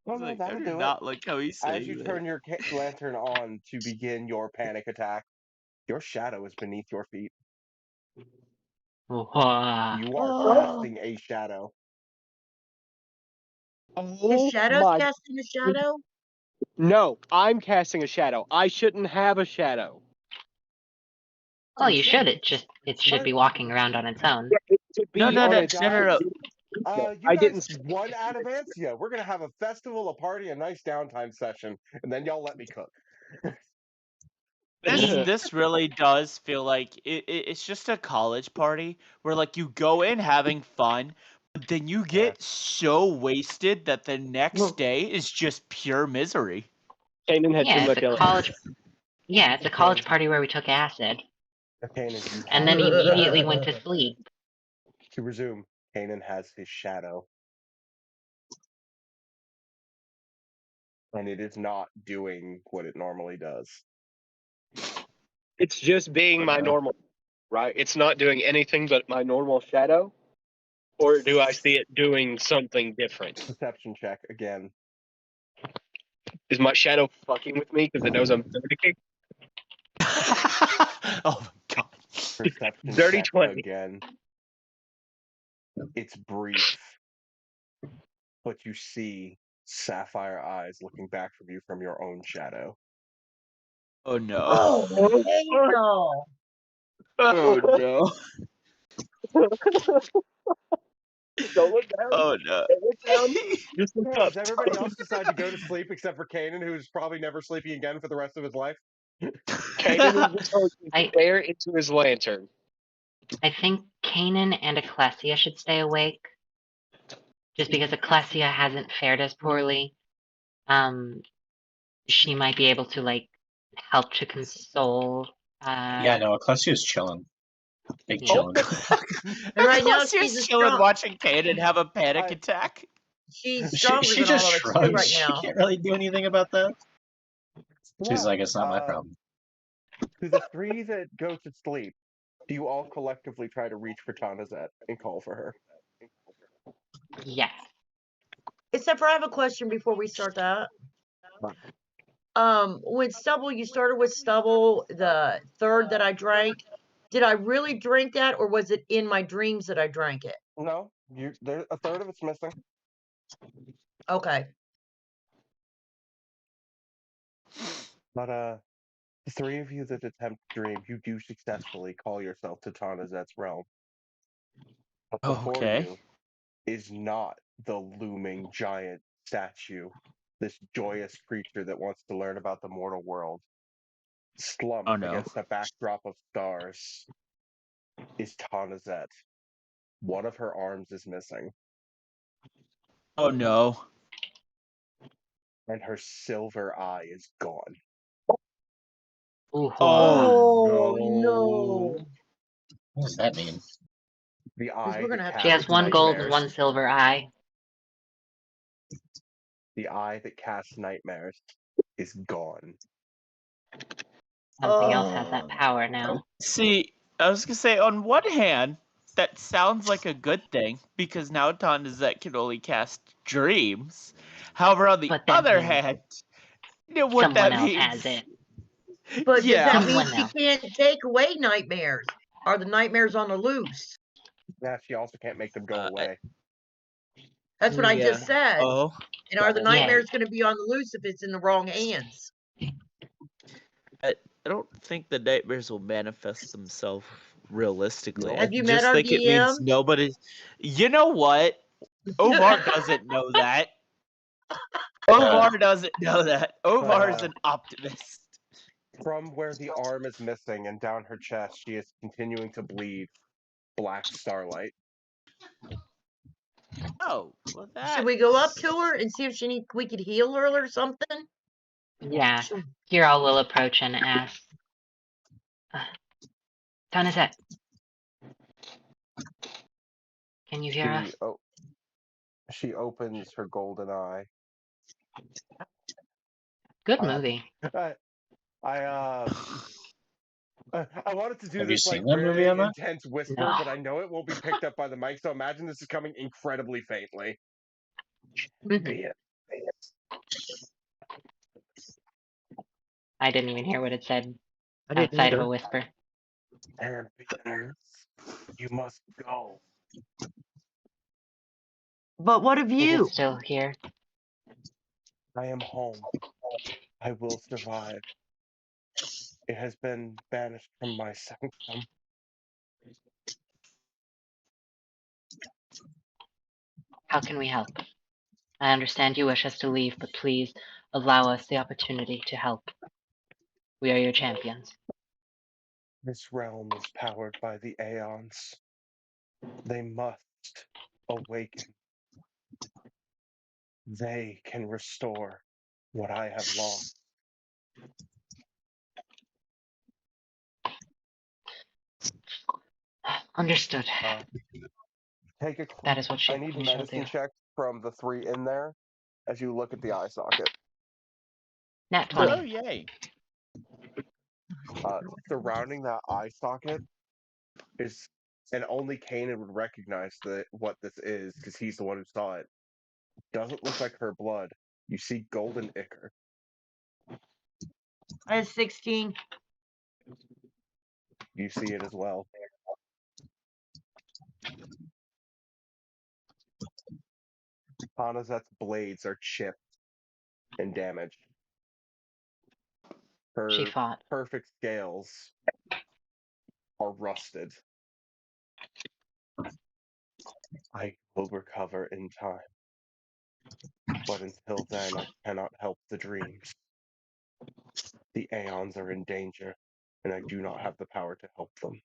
Oh, no, I that'll do do not like how he's saying As you that. turn your lantern on to begin your panic attack, your shadow is beneath your feet. You are casting a shadow. His shadow's casting a shadow? No, I'm casting a shadow. I shouldn't have a shadow. Well, you should. It should be walking around on its own. It should be No. You I guys didn't. won Advancia. We're gonna have a festival, a party, a nice downtime session, and then y'all let me cook. This really does feel like it's just a college party where like you go in having fun, but then you get so wasted that the next day is just pure misery. Kanan had too Yeah, much it's a college. Yeah, it's a college party where we took acid, and then immediately went to sleep. To resume, Kanan has his shadow. And it is not doing what it normally does. It's just being my normal, right? It's not doing anything but my normal shadow? Or do I see it doing something different? Perception check again. Is my shadow fucking with me because it knows I'm dirty? Oh my god. Perception Dirty check 20. again. It's brief. But you see sapphire eyes looking back from you from your own shadow. Oh no. Oh, Oh no. Don't look down. Oh no. Don't look down. Just look up. Does everybody else decide to go to sleep except for Kanan, who's probably never sleeping again for the rest of his life? Kanan is going to stare into his lantern. I think Kanan and Ecclesia should stay awake, just because Ecclesia hasn't fared as poorly. She might be able to like help to console. Yeah, no, Ecclesia's chilling. Big Yeah. chilling. And right now She's she's chilling strong. watching Kanan have a panic attack. She's She stronger than just all of us too shrugs. right She now. can't really do anything about that. She's like, it's not my problem. To the three that go to sleep, do you all collectively try to reach for Tanazet and call for her? Yes. Except for I have a question before we start that. When Stubble, you started with Stubble, the third that I drank. Did I really drink that, or was it in my dreams that I drank it? No, a third of it's missing. Okay. But the three of you that attempt to dream, you do successfully call yourself to Tanazet's realm. But before Okay. you is not the looming giant statue, this joyous creature that wants to learn about the mortal world. Slumped Oh no. against a backdrop of stars is Tanazet. One of her arms is missing, Oh no. and her silver eye is gone. Ooh, Oh no! What does that mean? The Because eye we're that gonna have to She has casts fix one gold and nightmares. one silver eye. The eye that casts nightmares is gone. Something else has that Oh. power now. See, I was gonna say, on one hand, that sounds like a good thing because now Tanazet can only cast dreams. However, on the But that other means hand, you know what someone that else means. has it. But does that mean Someone she else. can't take away nightmares? Are the nightmares on the loose? Now she also can't make them go away. That's what I Yeah. just said. Oh, And are the Double. Yeah. nightmares going to be on the loose if it's in the wrong hands? I don't think the nightmares will manifest themselves realistically. No. I Have you met just our think it means DM? nobody. You know what? Ovar doesn't know that. Ovar doesn't know that. Ovar is an optimist. From where the arm is missing and down her chest, she is continuing to bleed black starlight. Oh, well, that. Should we go up to her and see if we could heal her or something? Yeah. Should- Hero will approach and ask, Tanazet, can you hear us? She opens her golden eye. Good Uh, movie. I wanted to do Have you this like seen that movie, really Emma? intense whisper, No. but I know it won't be picked up by the mic, so imagine this is coming incredibly faintly. Mhm. I didn't even hear what it said I didn't outside of either. a whisper. Champions, you must go. But what of Is it you? still here? I am home. I will survive. It has been banished from my sanctum. How can we help? I understand you wish us to leave, but please allow us the opportunity to help. We are your champions. This realm is powered by the Aeons. They must awaken. They can restore what I have lost. Understood. Take a. That is what I need we shall medicine do. checks from the three in there as you look at the eye socket. Nat Oh, 20. yay. Surrounding that eye socket is, and only Kanan would recognize what this is because he's the one who saw it. Doesn't look like her blood. You see golden ichor. I have 16. You see it as well. Hanazet's blades are chipped and damaged. Her She fought. perfect scales are rusted. I will recover in time. But until then, I cannot help the dreams. The Aeons are in danger, and I do not have the power to help them.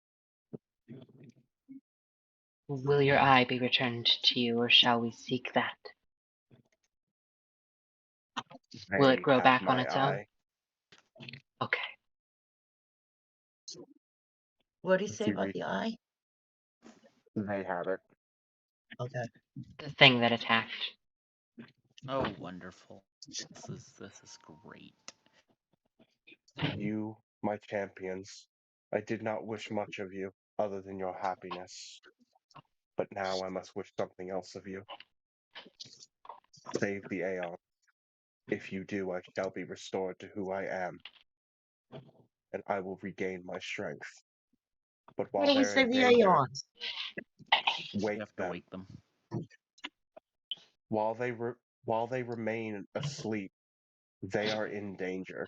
Will your eye be returned to you, or shall we seek that? Will it They grow have back on my its own? eye. Okay. What did he say She about the eye? They have it. Okay. The thing that attacked. Oh, wonderful. This is great. You, my champions, I did not wish much of you other than your happiness. But now I must wish something else of you. Save the Aeon. If you do, I shall be restored to who I am, and I will regain my strength. But What while did he they're say in the danger, Aeons? You wake have to them. wake them. While they remain asleep, they are in danger.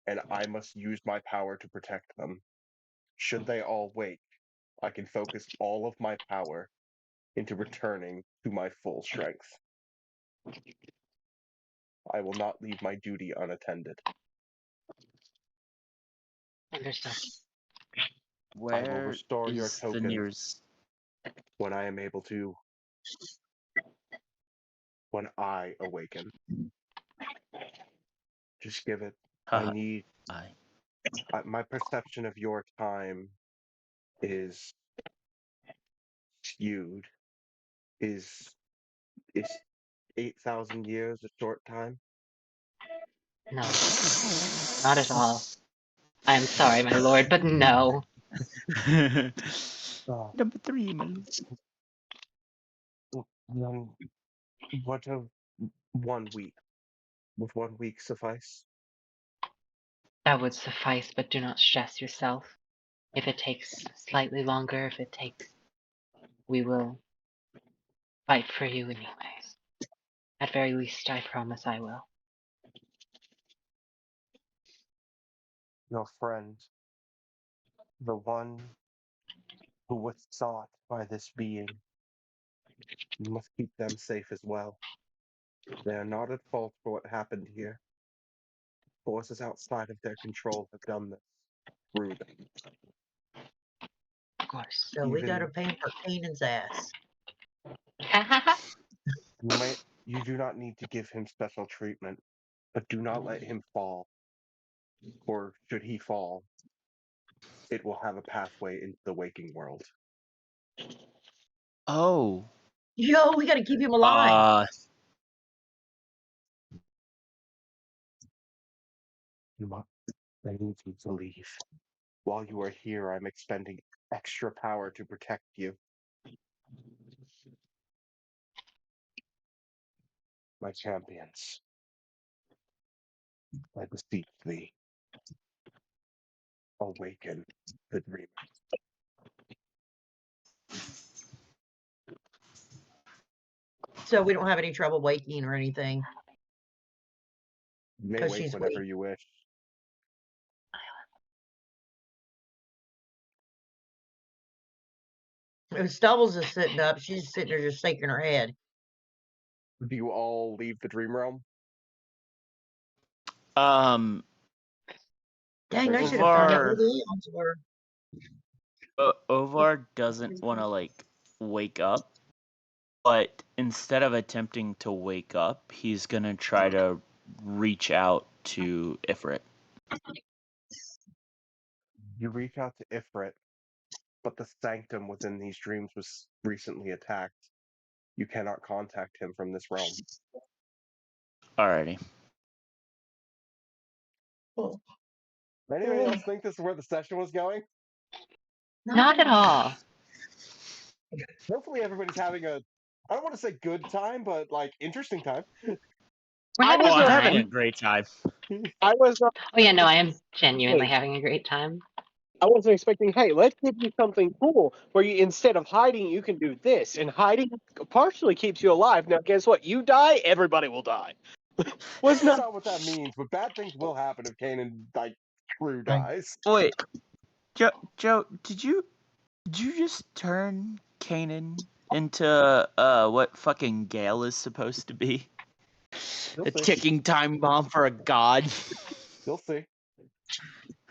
and I must use my power to protect them. Should they all wake, I can focus all of my power into returning to my full strength. I will not leave my duty unattended. Understood. I will Where restore your is the token nearest? when I am able to. When I awaken. Just give it. I Haha. need. My perception of your time is skewed. Is 8,000 years a short time? No, not at all. I am sorry, my lord, but no. Oh, Number 3, my lord. then what of 1 week? Would 1 week suffice? That would suffice, but do not stress yourself. If it takes slightly longer, we will fight for you anyways. At very least, I promise I will. Your friend, the one who was sought by this being, you must keep them safe as well. They are not at fault for what happened here. Forces outside of their control have done this through them. Of course. So we got to pay for Kanan's ass. You do not need to give him special treatment, but do not let him fall. Or should he fall, it will have a pathway into the waking world. Oh. Yo, we got to keep him alive. I need you to leave. While you are here, I'm expending extra power to protect you. My champions, I beseech thee, awaken the dreamer. So we don't have any trouble waking or anything. You may 'Cause wake she's whenever weak. you wish. If Stubbles is sitting up, she's sitting there just shaking her head. Do you all leave the dream realm? Dang, I should have found out where the eons were. Ovar doesn't want to wake up, but instead of attempting to wake up, he's gonna try to reach out to Ifrit. You reach out to Ifrit, but the sanctum within these dreams was recently attacked. You cannot contact him from this realm. Alrighty. Anybody else think this is where the session was going? Not at all. Hopefully everybody's having I don't want to say good time, but interesting time. We're having I'm having time. a great time. I was not. Oh yeah, no, I am genuinely having a great time. I wasn't expecting, hey, let's give you something cool where you, instead of hiding, you can do this. And hiding partially keeps you alive. Now, guess what? You die, everybody will die. That's not what that means, but bad things will happen if Kanan, Crew dies. Wait, Joe, did you just turn Kanan into what fucking Gale is supposed to be? You'll A see. ticking time bomb for a god. You'll see.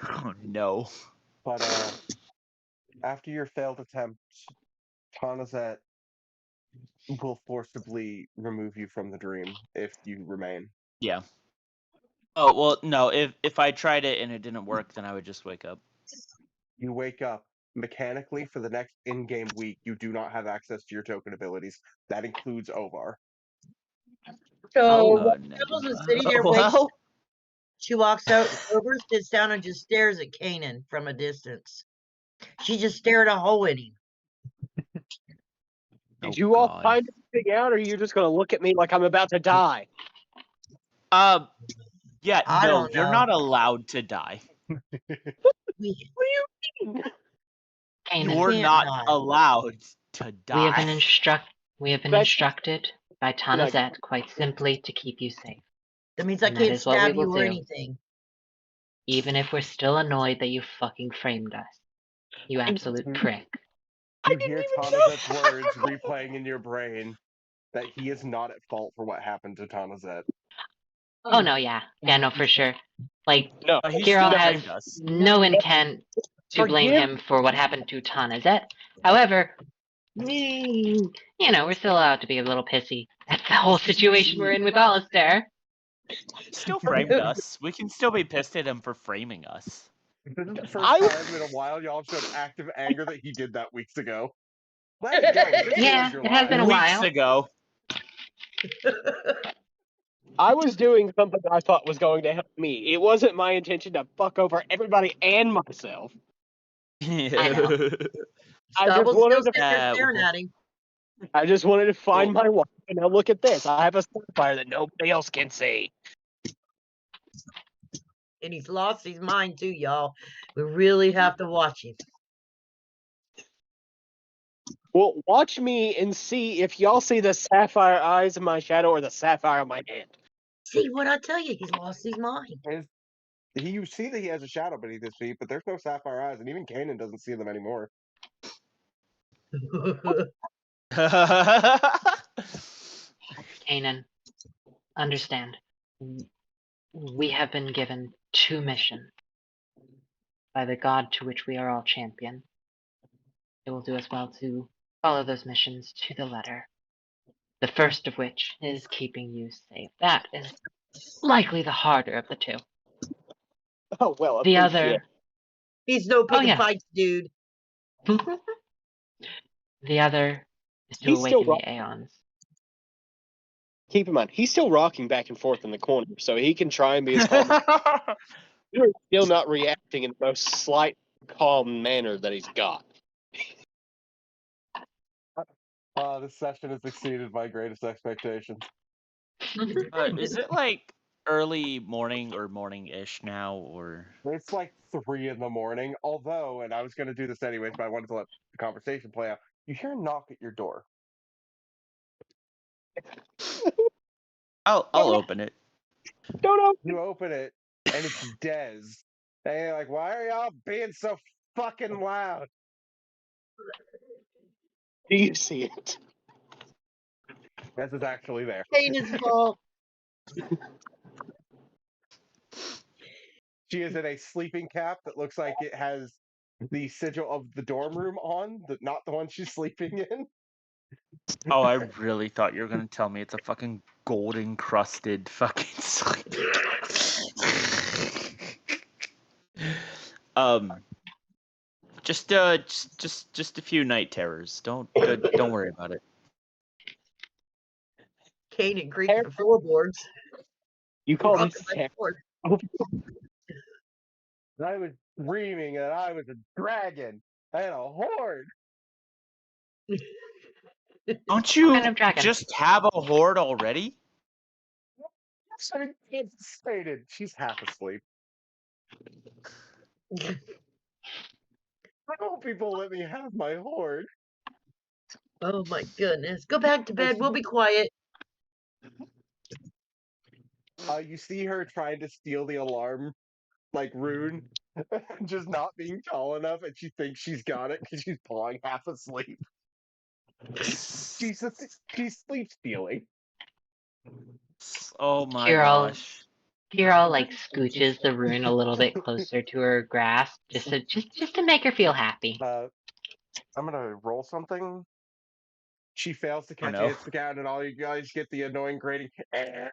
Oh no. But after your failed attempt, Tanazet will forcibly remove you from the dream if you remain. Yeah. Oh well, no. If I tried it and it didn't work, then I would just wake up. You wake up. Mechanically, for the next in-game week, you do not have access to your token abilities. That includes Ovar. So no. Stubbles is sitting there waiting. Well, She walks over, sits down, and just stares at Kanan from a distance. She just stared a hole in him. Did you all find anything out, or are you just going to look at me like I'm about to die? Yeah, I no, don't you're know. not allowed to die. What do you mean? Kanan, You're can't not die. allowed to die. We have been instructed by Tanazet quite simply to keep you safe. That means I And that can't is what we stab will you or do. anything. Even if we're still annoyed that you fucking framed us. You absolute prick. You hear Tanazet's words replaying in your brain that he is not at fault for what happened to Tanazet. Oh no, yeah. Yeah, no, for sure. Like, No, He Kirill still has framed us. no intent to blame Forgive- him for what happened to Tanazet. However, we're still allowed to be a little pissy at the whole situation we're in with Alistair. He still framed us. We can still be pissed at him for framing us. This is the first time in a while y'all have shown active anger that he did that weeks ago. Let it go. Just Yeah, ruins your it has been a lives. while. Weeks ago. I was doing something I thought was going to help me. It wasn't my intention to fuck over everybody and myself. I know. I just Stubble wanted still to. sitting there Uh, staring at him. I just wanted to find my wife, and now look at this. I have a sapphire that nobody else can see. And he's lost his mind too, y'all. We really have to watch him. Well, watch me and see if y'all see the sapphire eyes in my shadow or the sapphire in my hand. See what I tell you? He's lost his mind. You see that he has a shadow beneath his feet, but there's no sapphire eyes, and even Kanan doesn't see them anymore. Kanan, understand. We have been given 2 missions by the god to which we are all champion. It will do us well to follow those missions to the letter. The first of which is keeping you safe. That is likely the harder of the 2. Oh well, The appreciate other, it. He's no pick and yeah. fights, dude. The other is to He's still awaken rock- the Aeons. Keep in mind, he's still rocking back and forth in the corner, so he can try and be as calm. You're still not reacting in the most slight, calm manner that he's got. This session has exceeded my greatest expectations. Is it like early morning or morning-ish now, or? It's like 3 in the morning, although, and I was going to do this anyways, but I wanted to let the conversation play out. You hear a knock at your door. I'll open it. Don't know. You open it, and it's Dez. And you're like, why are y'all being so fucking loud? Do you see it? Dez is actually there. Kanan's fault. She is in a sleeping cap that looks like it has the sigil of the dorm room on, not the one she's sleeping in. Oh, I really thought you were gonna tell me it's a fucking gold encrusted fucking sleeping. Just a few night terrors. Don't worry about it. Kanan creaks the floorboards. You call Rocking this back hair? and forth. I was dreaming that I was a dragon and a horde. Don't you Kind of dragon. just have a horde already? I mean, it's stated she's half asleep. I hope people let me have my horde. Oh my goodness. Go back to bed. We'll be quiet. You see her trying to steal the alarm, like rune, just not being tall enough, and she thinks she's got it because she's pawing half asleep. She's sleep stealing. Oh my Kirill, gosh. Kirill like scooches the rune a little bit closer to her grasp, just to make her feel happy. I'm gonna roll something. She fails to catch no. it, hits the count, and all you guys get the annoying grating. Fair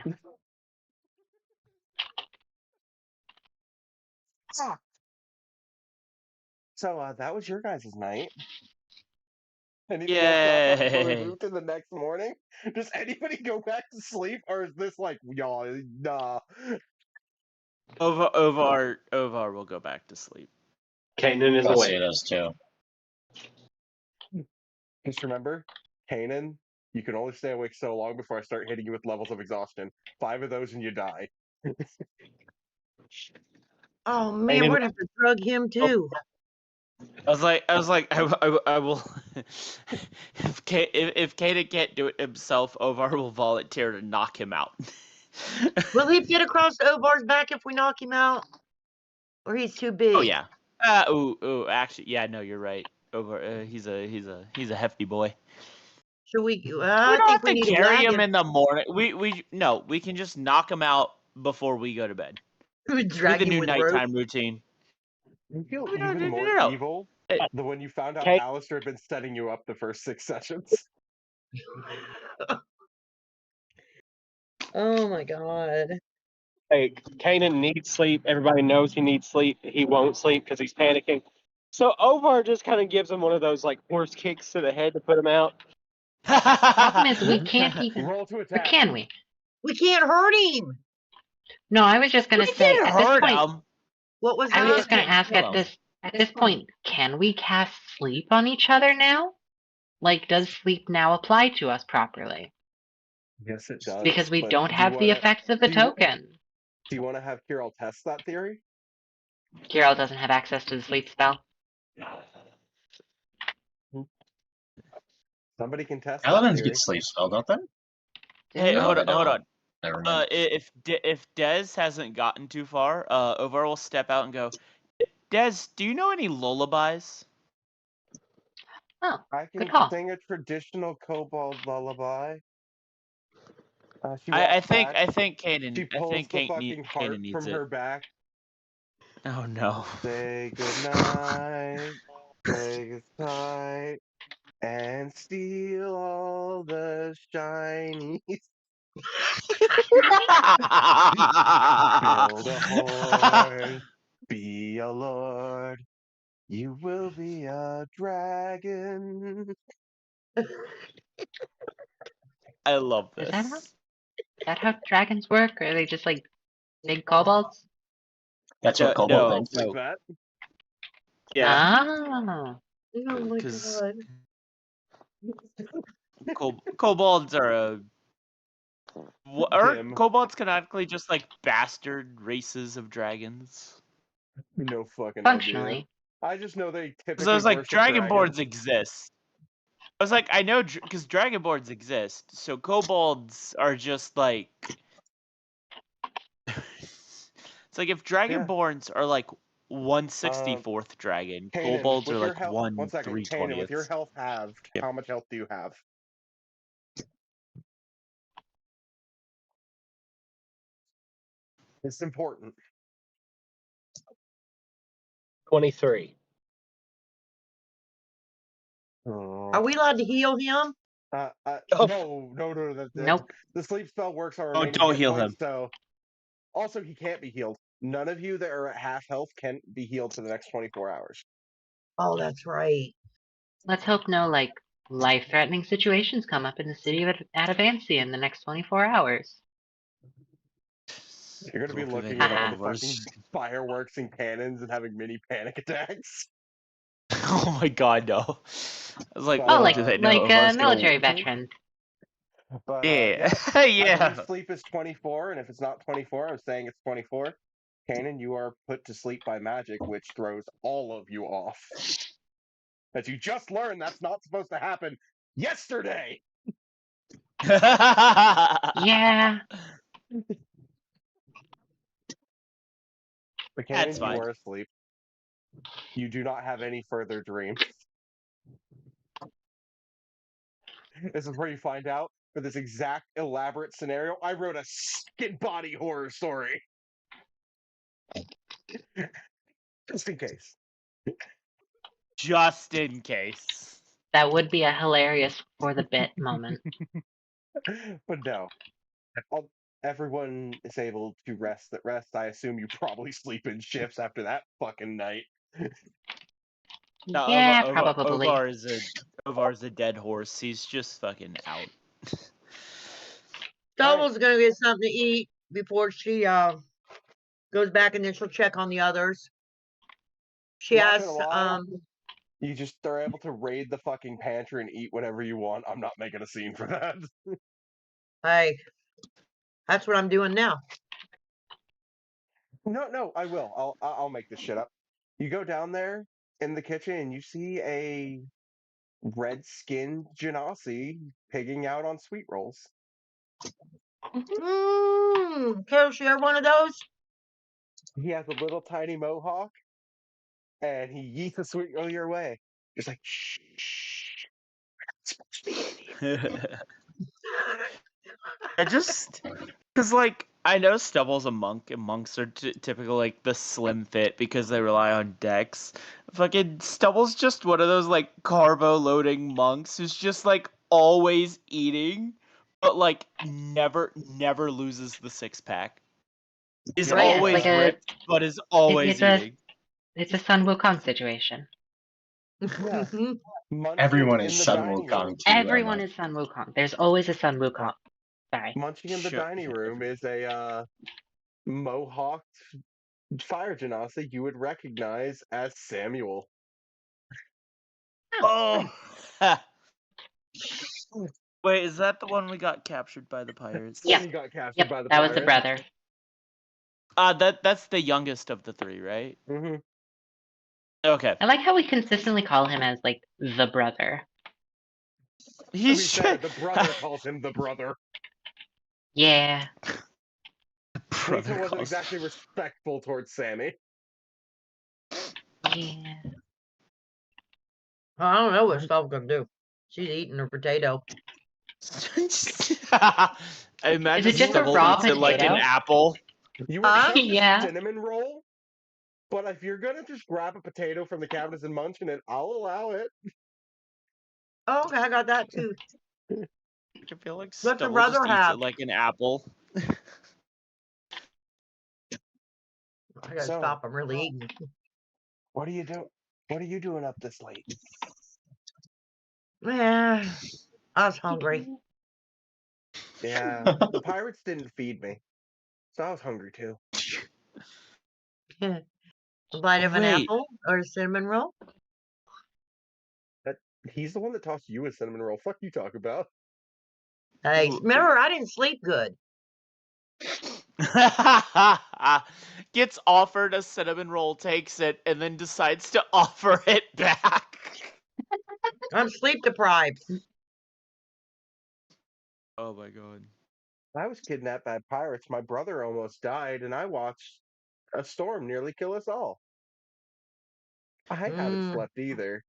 enough. So that was your guys' night. Anything else before we Yay. move to the next morning? Does anybody go back to sleep, or is this like y'all? Nah. Ovar will go back to sleep. Kanan is I'll awake. see those too. Just remember, Kanan, you can only stay awake so long before I start hitting you with levels of exhaustion. 5 of those and you die. Oh man, we're gonna have to drug him too. I was like, I will. If Kanan can't do it himself, Ovar will volunteer to knock him out. Will he fit across Ovar's back if we knock him out? Or he's too big? Oh yeah. Actually, yeah, no, you're right. He's a hefty boy. Should we? We I don't think have we to need a carry him wagon. in the morning. We can just knock him out before we go to bed. We Do drag the him new with rope. nighttime routine. You feel No, no, even no, more no, no. evil than when you found out Okay. Alistair had been setting you up the first 6 sessions. Oh my god. Hey, Kanan needs sleep. Everybody knows he needs sleep. He won't sleep because he's panicking. So Ovar just kind of gives him one of those like horse kicks to the head to put him out. Problem is, we can't even. Roll to Or attack. can we? We can't hurt him. No, I was just gonna We say can at this hurt point. him. What was I was that? just gonna ask Hold on. at this point, can we cast sleep on each other now? Like, does sleep now apply to us properly? Yes, it does. Because we but don't do you have the wanna- effects of the do you- token. Do you want to have Kirill test that theory? Kirill doesn't have access to the sleep spell. Somebody can test that Paladins theory. get sleep spell, don't they? Hey, No, hold they on, hold don't. on. Never mind. If Dez hasn't gotten too far, Ovar will step out and go. Dez, do you know any lullabies? Oh, I can good call. sing a traditional kobold lullaby. She I walks back. think Kanan. She I pulls think the fucking heart Kanan needs from it. her back. Oh no. Say goodnight, say goodnight, and steal all the shinies. Build a horse, be a lord. You will be a dragon. I love Is this. that how dragons work? Or are they just like big kobolds? That's No, what Kobold no. thinks. Like that. Yeah. Ah. Oh my 'Cause- god. Kobolds are Tim. kobolds canonically just like bastard races of dragons? No fucking idea. Functionally. I just know they typically Because I was like, worship dragons. dragonborns exist. I was like, I know, because dragonborns exist, so kobolds are just like. It's like if dragonborns are like 1/64th dragon, Kanan, kobolds with are your like health, 1 second. Kanan, with your 1/320th. health halved, Yep. how much health do you have? It's important. 23. Are we allowed to heal him? Oh. No. Nope. The sleep spell works on Oh, remaining don't hit heal points, him. So, also, he can't be healed. None of you that are at half health can be healed for the next 24 hours. Oh, that's right. Let's hope no like life-threatening situations come up in the city of Atavancia in the next 24 hours. You're gonna be looking at all the fucking fireworks and cannons and having mini panic attacks. Oh my god, no! I was like, Oh, Oh, what do they know? military veterans. But Yeah, I yeah. believe sleep is 24, and if it's not 24, I'm saying it's 24. Kanan, you are put to sleep by magic, which throws all of you off. As you just learned, that's not supposed to happen yesterday. Yeah. But That's Kanan, fine. you are asleep. You do not have any further dreams. This is where you find out, for this exact elaborate scenario, I wrote a skin body horror story. Just in case. Just in case. That would be a hilarious for the bit moment. But no. Everyone is able to rest. That rest, I assume you probably sleep in shifts after that fucking night. No, Yeah, probably. Ovar's a dead horse. He's just fucking out. Double's gonna get something to eat before she goes back and then she'll check on the others. She Not has gonna lie. You just are able to raid the fucking pantry and eat whatever you want. I'm not making a scene for that. hey, that's what I'm doing now. No, I will. I'll make this shit up. You go down there in the kitchen and you see a red-skinned genasi pigging out on sweet rolls. Carol, share one of those? He has a little tiny mohawk, and he yeets a sweet roll your way. Just like, shh, shh. It's supposed to be in here. I just because like I know Stubble's a monk, and monks are typical like the slim fit because they rely on dex. Fucking Stubble's just one of those like carbo loading monks who's just like always eating, but like never loses the 6-pack. Is Right, it's always like a- ripped, but is always eating. It's a Sun Wukong situation. Yeah. Munching Everyone in is the Sun dining Wukong room. too. Everyone Emma. is Sun Wukong. There's always a Sun Wukong. Sorry. Munching in the Sure. dining room is a mohawked fire genasi you would recognize as Samuel. Oh. Wait, is that the one we got captured by the pirates? Yeah. He got captured Yep, by the that was the pirates. brother. That's the youngest of the 3, right? Mm-hmm. Okay. I like how we consistently call him as like the brother. To be He's fair, the brother calls him the brother. Yeah. Lisa wasn't exactly respectful towards Sammy. Yeah. I don't know what Stubble's gonna do. She's eating her potato. I imagine Is it just a Stubble raw eats it like an potato? apple. You would think a Yeah. cinnamon roll, but if you're gonna just grab a potato from the cabinets and munch on it, I'll allow it. Oh, okay, I got that too. I feel like What's the Stubble brother just eats have? it like an apple. I gotta So- stop. I'm really eating. What are you doing? What are you doing up this late? Yeah, I was hungry. Yeah, the pirates didn't feed me, so I was hungry too. A bite of an Wait. apple or a cinnamon roll? He's the one that tossed you a cinnamon roll. Fuck you talk about. Hey, Ooh. remember, I didn't sleep good. Gets offered a cinnamon roll, takes it, and then decides to offer it back. I'm sleep deprived. Oh my god. I was kidnapped by pirates. My brother almost died, and I watched a storm nearly kill us all. I haven't slept either.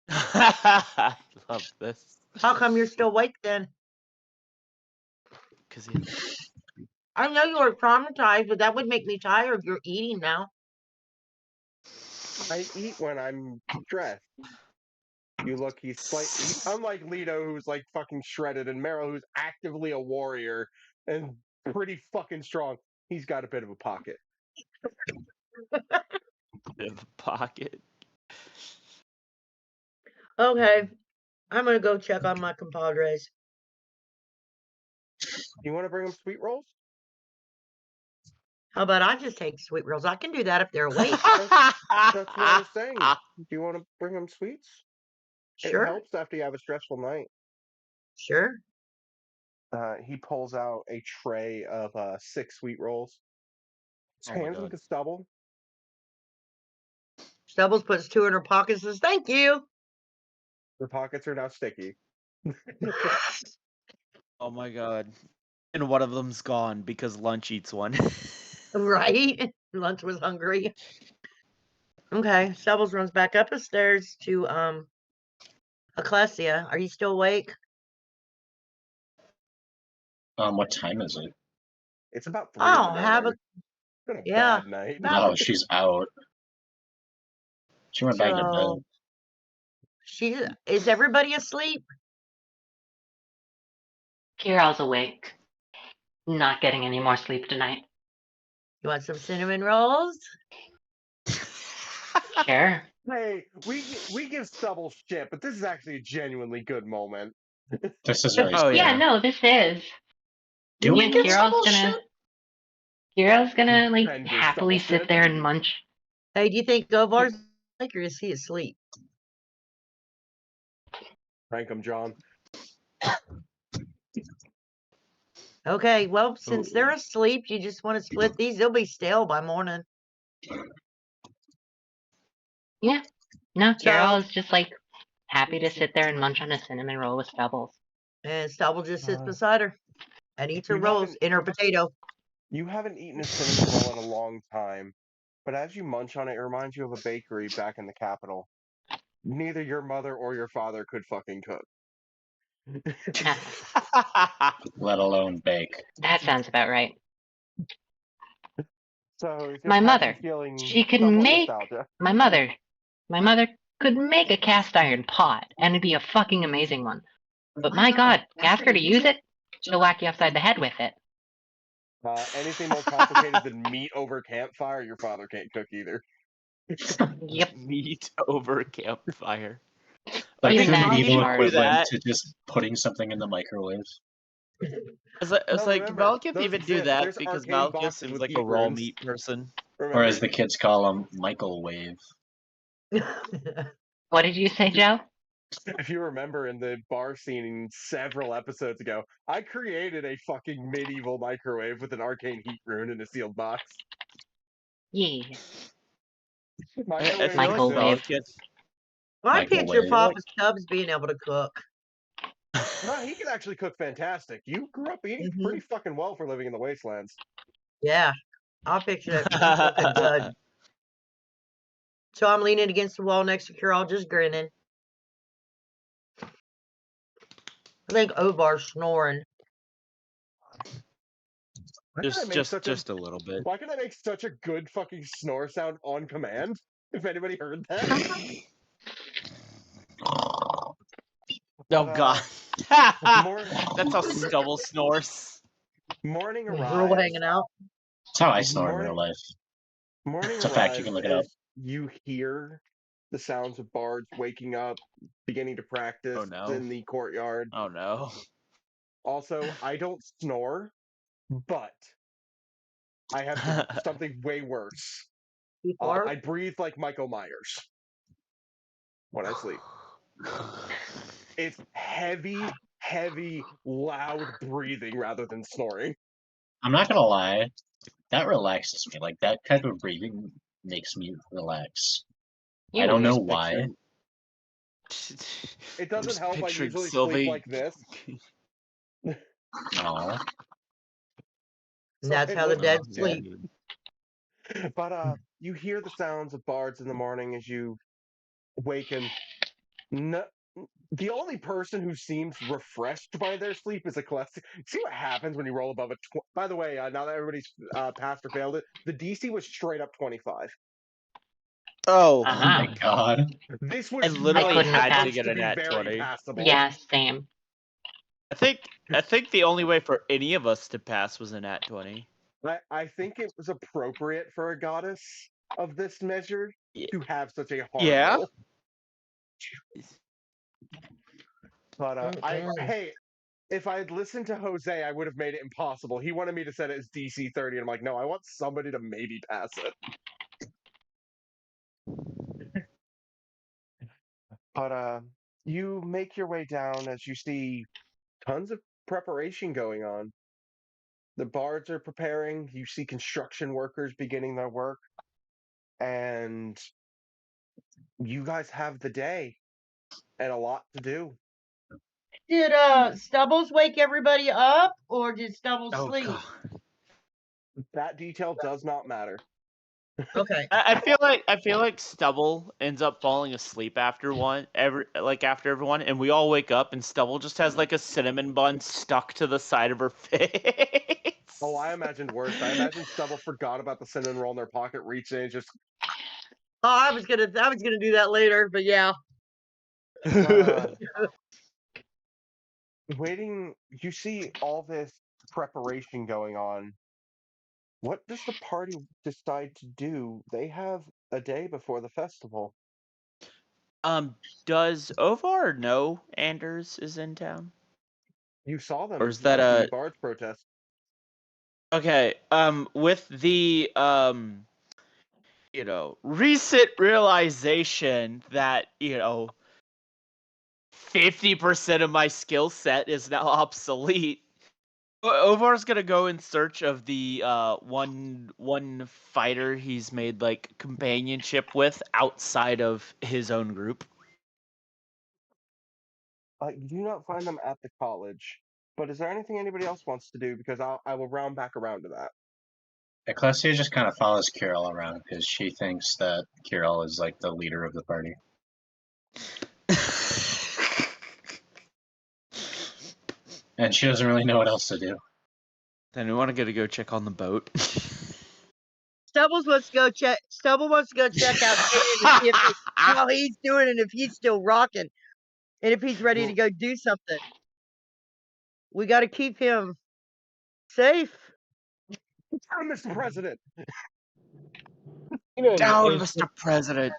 I love this. How come you're still awake then? Because I know you were traumatized, but that would make me tired. You're eating now. I eat when I'm stressed. You look, he's unlike Leto, who's like fucking shredded, and Meryl, who's actively a warrior and pretty fucking strong. He's got a bit of a pocket. in the pocket. Okay, I'm gonna go check on my compadres. You want to bring him sweet rolls? How about I just take sweet rolls? I can do that if they're awake. That's what I was saying. Do you want to bring him sweets? Sure. It helps after you have a stressful night. Sure. He pulls out a tray of 6 sweet rolls. Oh my Hands them God. to Stubble. Stubbles puts 2 in her pocket and says, "Thank you." The pockets are now sticky. Oh my god. And one of them's gone because Lunch eats one. Right? Lunch was hungry. Okay, Stubbles runs back up the stairs to Ecclesia. Are you still awake? What time is it? It's about 3 in the Oh, morning. have a It's been a yeah. bad night. No, she's out. She went back to So bed. is everybody asleep? Kiral's awake. Not getting any more sleep tonight. You want some cinnamon rolls? Sure. Hey, we give Stubble shit, but this is actually a genuinely good moment. This is very Oh, Yeah, yeah. no, this is. Do we get Kiral's Stubble gonna like Tender happily Stubble sit shit. there and munch. Hey, do you think Govar's awake or is he asleep? Rank 'em, John. Okay, well, since they're asleep, you just want to split these. They'll be stale by morning. Yeah. No, So- Kiral is just like happy to sit there and munch on a cinnamon roll with Stubbles. And Stubble just sits Uh. beside her. and eats her You rolls haven't- in her potato. You haven't eaten a cinnamon roll in a long time, but as you munch on it, it reminds you of a bakery back in the capital. Neither your mother or your father could fucking cook. Let alone bake. That sounds about right. So it just My has mother, you feeling she can somewhat make nostalgia. my mother could make a cast iron pot, and it'd be a fucking amazing one. But my God, ask her to use it, she'll whack you upside the head with it. Anything more complicated than meat over campfire, your father can't cook either. Yep. Meat over campfire. Like Even the that medieval is hard. equivalent to just putting something in the microwave. It's No, like remember, Malekith those even do exist. that There's because arcane Malekith boxes seems with like a heat raw runes. meat person. Or Remember, as the kids call them, Michael Wave. What did you say, Joe? if you remember in the bar scene several episodes ago, I created a fucking medieval microwave with an arcane heat rune in a sealed box. Yeah. I feel like Microwave. Malekith. I picture Microwave. Papa Stubbs being able to cook. No, he can actually cook fantastic. You grew up eating Mhm. pretty fucking well for living in the wastelands. Yeah, I picture him cooking good. So I'm leaning against the wall next to Carol, just grinning. I think Ovar's snoring. Why can I make such Just a little bit. Why can I make such a good fucking snore sound on command? If anybody heard that. Oh But, God. more- That's how Stubble snores. Morning Rule arrives. hanging out. That's how I snore in Morning- real life. Morning It's a fact, you arrives can look it up. as you hear the sounds of bards waking up, beginning to practice Oh, no. in the courtyard. Oh no. Also, I don't snore, but I have something way worse. You fart? I breathe like Michael Myers when I sleep. It's heavy, loud breathing rather than snoring. I'm not gonna lie, that relaxes me. Like, that type of breathing makes me relax. I don't know why. It doesn't Just help. I picturing usually Sylvie- sleep like this. Aw. And that's how the dead sleep. But you hear the sounds of bards in the morning as you waken. No, the only person who seems refreshed by their sleep is a classic. See what happens when you roll above a. By the way, now that everybody's passed or failed it, the DC was straight up 25. Oh, Oh my god. This was I literally couldn't have had to passed. get a be nat very 20. passable. Yeah, same. I think the only way for any of us to pass was a nat 20. I think it was appropriate for a goddess of this measure to have such a hard Yeah? roll. But hey, if I had listened to Jose, I would have made it impossible. He wanted me to set it as DC 30, and I'm like, no, I want somebody to maybe pass it. But you make your way down as you see tons of preparation going on. The bards are preparing. You see construction workers beginning their work. And you guys have the day and a lot to do. Did Stubbles wake everybody up, or did Stubbles Oh sleep? God. That detail does not matter. Okay. I feel like Stubble ends up falling asleep after everyone, and we all wake up, and Stubble just has like a cinnamon bun stuck to the side of her face. Oh, I imagined worse. I imagined Stubble forgot about the cinnamon roll in their pocket, reached in and just. Oh, I was gonna do that later, but yeah. Waiting, you see all this preparation going on. What does the party decide to do? They have a day before the festival. Does Ovar know Anders is in town? You saw them Or is that at the Bards protest. Okay, with the recent realization that 50% of my skill set is now obsolete, Ovar's gonna go in search of the one fighter he's made like companionship with outside of his own group. You do not find them at the college. But is there anything anybody else wants to do? Because I will round back around to that. Ecclesia just kind of follows Kirill around because she thinks that Kirill is like the leader of the party. And she doesn't really know what else to do. Then we want to go check on the boat. Stubbles wants to go check. Stubble wants to go check out Kaden to see how he's doing and if he's still rocking, and if he's ready to go do something. We got to keep him safe. Mr. President. Down, is Mr. President.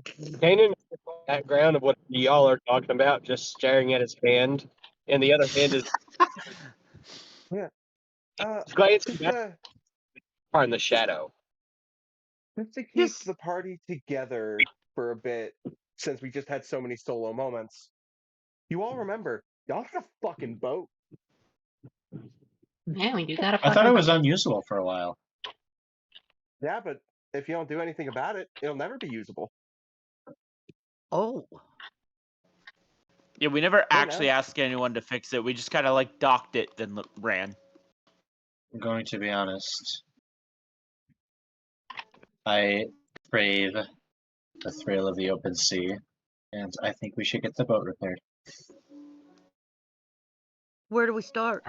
Kanan in the background of what y'all are talking about, just staring at his hand, and the other hand is glancing back in the shadow. Just to keep the party together for a bit, since we just had so many solo moments. You all remember, y'all had a fucking boat. Yeah, we do got a I thought it was unusable for a while. Yeah, but if you don't do anything about it, it'll never be usable. Oh. Yeah, we never actually asked anyone to fix it. We just kind of like docked it, then ran. I'm going to be honest. I crave the thrill of the open sea, and I think we should get the boat repaired. Where do we start?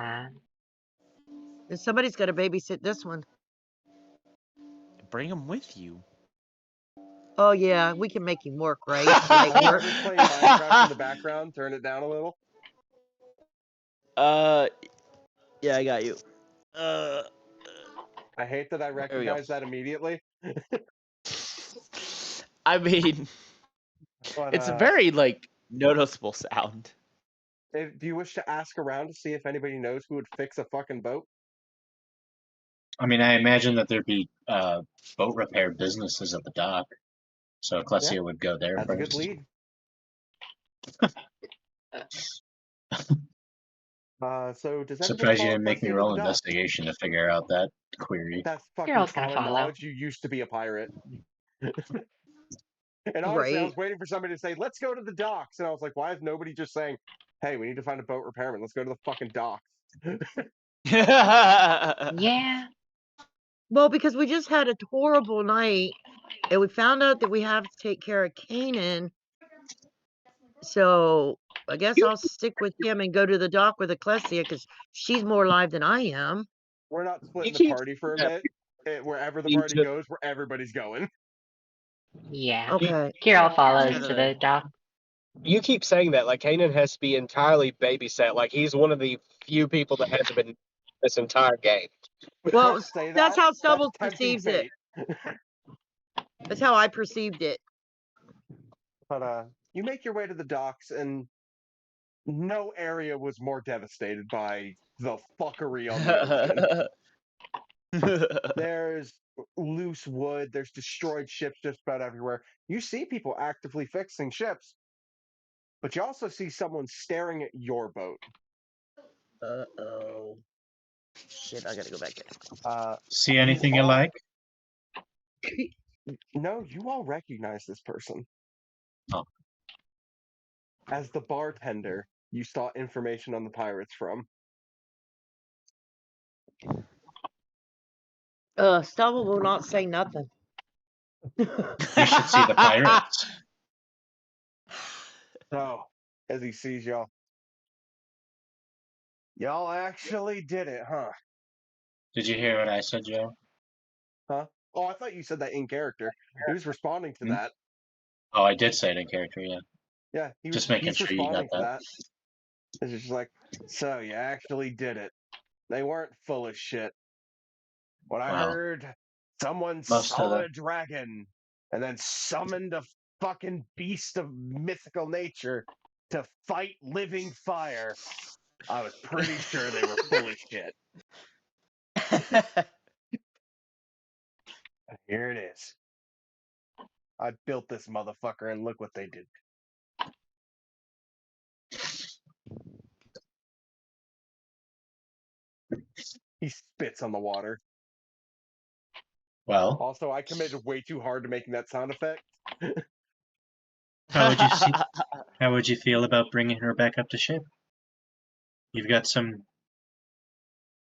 And somebody's got to babysit this one. Bring him with you. Oh yeah, we can make him work, right? Like, just play Minecraft in the background. Turn it down a little. Yeah, I got you. I hate that I recognize that immediately. I mean, but, it's a very like noticeable sound. Do you wish to ask around to see if anybody knows who would fix a fucking boat? I mean, I imagine that there'd be boat repair businesses at the dock, so Ecclesia would go there That's first. a good lead. So does Surprised you didn't make me roll investigation to figure out that query. That's fucking common knowledge. You used to be a pirate. And honestly, I was waiting for somebody to say, "Let's go to the docks," and I was like, "Why is nobody just saying, hey, we need to find a boat repairman. Let's go to the fucking docks." Yeah. Well, because we just had a horrible night, and we found out that we have to take care of Kanan. So I guess I'll stick with him and go to the dock with Ecclesia because she's more alive than I am. We're not splitting the party for a bit. Wherever the party goes, where everybody's going. Yeah. Okay. Kirill follows to the dock. You keep saying that, like Kanan has to be entirely babysat, like he's one of the few people that hasn't been this entire game. Well, that's how Stubbles perceives it. That's how I perceived it. But you make your way to the docks, and no area was more devastated by the fuckery on the ocean. There's loose wood, there's destroyed ships just about everywhere. You see people actively fixing ships, but you also see someone staring at your boat. Uh-oh. Shit, I gotta go back in. See anything you like? No, you all recognize this person. Oh. As the bartender you saw information on the pirates from. Stubble will not say nothing. You should see the pirates. So, as he sees y'all. Y'all actually did it, huh? Did you hear what I said, Joe? Huh? Oh, I thought you said that in character. He was responding to that. Oh, I did say it in character, yeah. Yeah, just making sure you got that. It's just like, so you actually did it. They weren't full of shit. When I heard someone saw a dragon and then summoned a fucking beast of mythical nature to fight living fire, I was pretty sure they were full of shit. Here it is. I built this motherfucker and look what they did. He spits on the water. Well. Also, I committed way too hard to making that sound effect. How would you feel about bringing her back up to ship? You've got some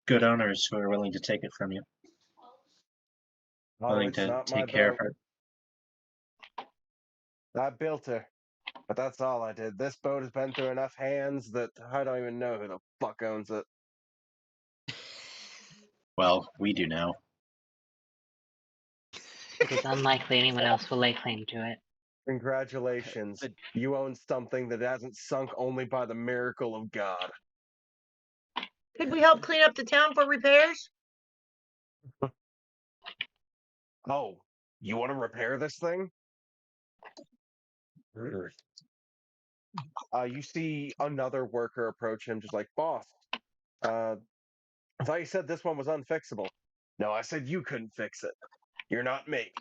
good owners who are willing to take it from you, Oh, willing it's to not my take care of boat. her. I built her, but that's all I did. This boat has been through enough hands that I don't even know who the fuck owns it. Well, we do now. It is unlikely anyone else will lay claim to it. Congratulations. You own something that hasn't sunk only by the miracle of God. Could we help clean up the town for repairs? Oh, you want to repair this thing? You see another worker approach him, just like, boss, I thought you said this one was unfixable. No, I said you couldn't fix it. You're not me.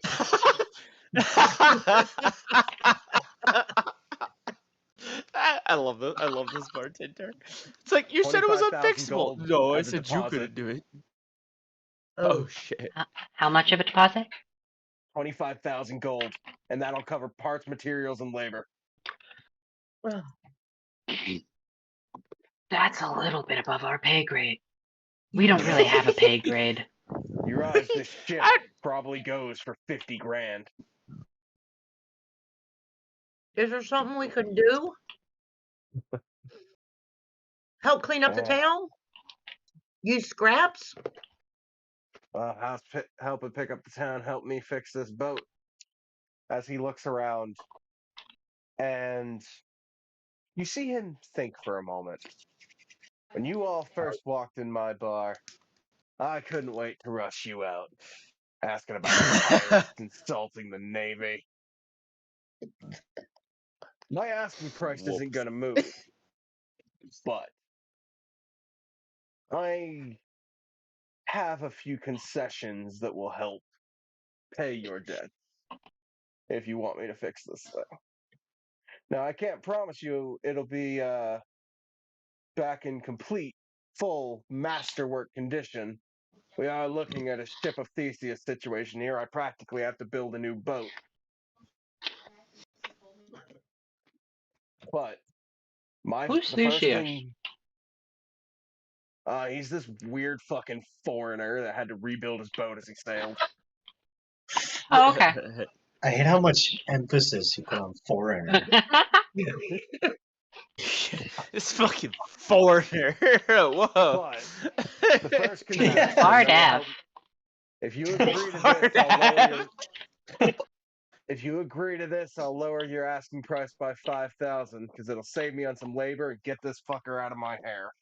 I love this. I love this bartender. It's like you said it was 25,000 unfixable. gold No, I as a said you deposit. couldn't do it. Oh, Oh shit. How much of a deposit? 25,000 gold, and that'll cover parts, materials, and labor. well, That's a little bit above our pay grade. We don't really have a pay grade. You realize this ship probably goes for 50 grand. is there something we could do? Help clean up the town? Use scraps? Help it pick up the town, help me fix this boat. As he looks around, and you see him think for a moment. When you all first walked in my bar, I couldn't wait to rush you out. Asking about pirates insulting the Navy. My asking price isn't going to move. But I have a few concessions that will help pay your debt if you want me to fix this thing. Now, I can't promise you it'll be back in complete, full masterwork condition. We are looking at a ship of Theseus situation here. I practically have to build a new boat. But Who's the first Theseus? thing, he's this weird fucking foreigner that had to rebuild his boat as he sailed. Oh, okay. I hate how much emphasis you put on foreigner. This fucking foreigner. Whoa. But the first condition, Hard F. if you agree to this, I'll lower your, if you agree to this, I'll lower your asking price by 5,000 because it'll save me on some labor and get this fucker out of my hair.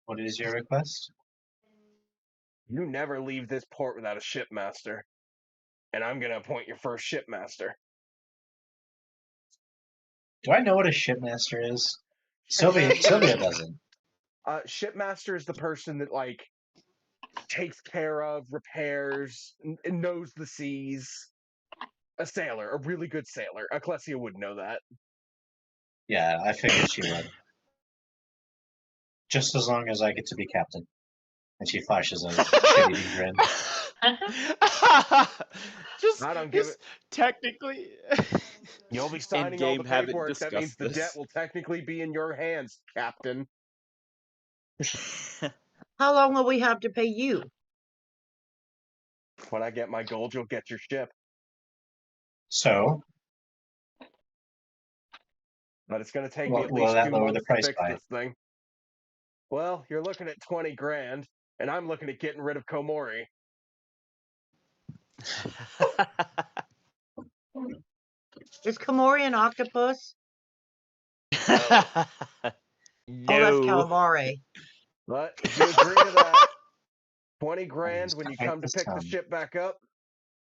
What is your request? You never leave this port without a shipmaster, and I'm gonna appoint your first shipmaster. Do I know what a shipmaster is? Sylvia doesn't. Shipmaster is the person that like takes care of, repairs, and knows the seas. A sailor, a really good sailor. Ecclesia would know that. Yeah, I figured she would. Just as long as I get to be captain. And she flashes a shitty grin. I don't give it. Technically, You'll be signing all the paperwork. That means the debt will technically be in your hands, Captain. How long will we have to pay you? When I get my gold, you'll get your ship. So, But it's going to take me at least will that 2 lower months the price to fix by? this thing. Well, you're looking at 20 grand, and I'm looking at getting rid of Komori. Is Komori an octopus? No. Oh, that's calamari. But if you agree to that, 20 grand when you come to pick the ship back up,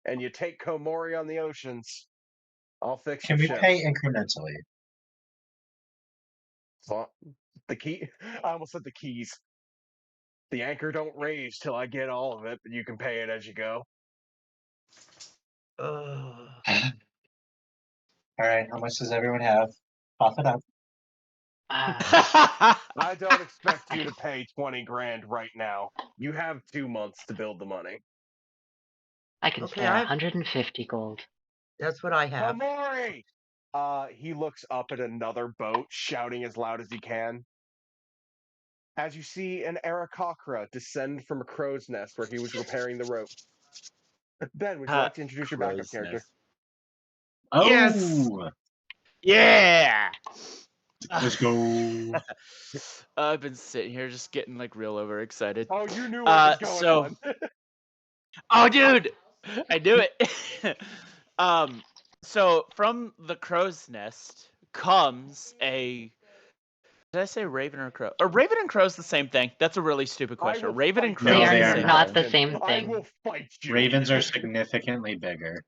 and you take Komori on the oceans, I'll fix Can the we ship. pay incrementally? So, the key? I almost said the keys. The anchor don't raise till I get all of it, but you can pay it as you go. Alright, how much does everyone have? Cough it up. I don't expect you to pay 20 grand right now. You have 2 months to build the money. I can Okay, spare 150 gold. That's what I have. Komori! he looks up at another boat, shouting as loud as he can. As you see an Aarakocra descend from a crow's nest where he was repairing the rope. Ben, would you like to introduce your backup Crow's character? nest. Oh, Yes! Yeah! let's go. I've been sitting here just getting like real overexcited. Oh, you knew what was going on. Oh, dude, I knew it. So from the crow's nest comes a. Did I say raven or crow? Are raven and crow's the same thing? That's a really stupid question. will Raven and fight crow No, They is they are are the same not thing. the same I thing. will fight you. Ravens are significantly bigger.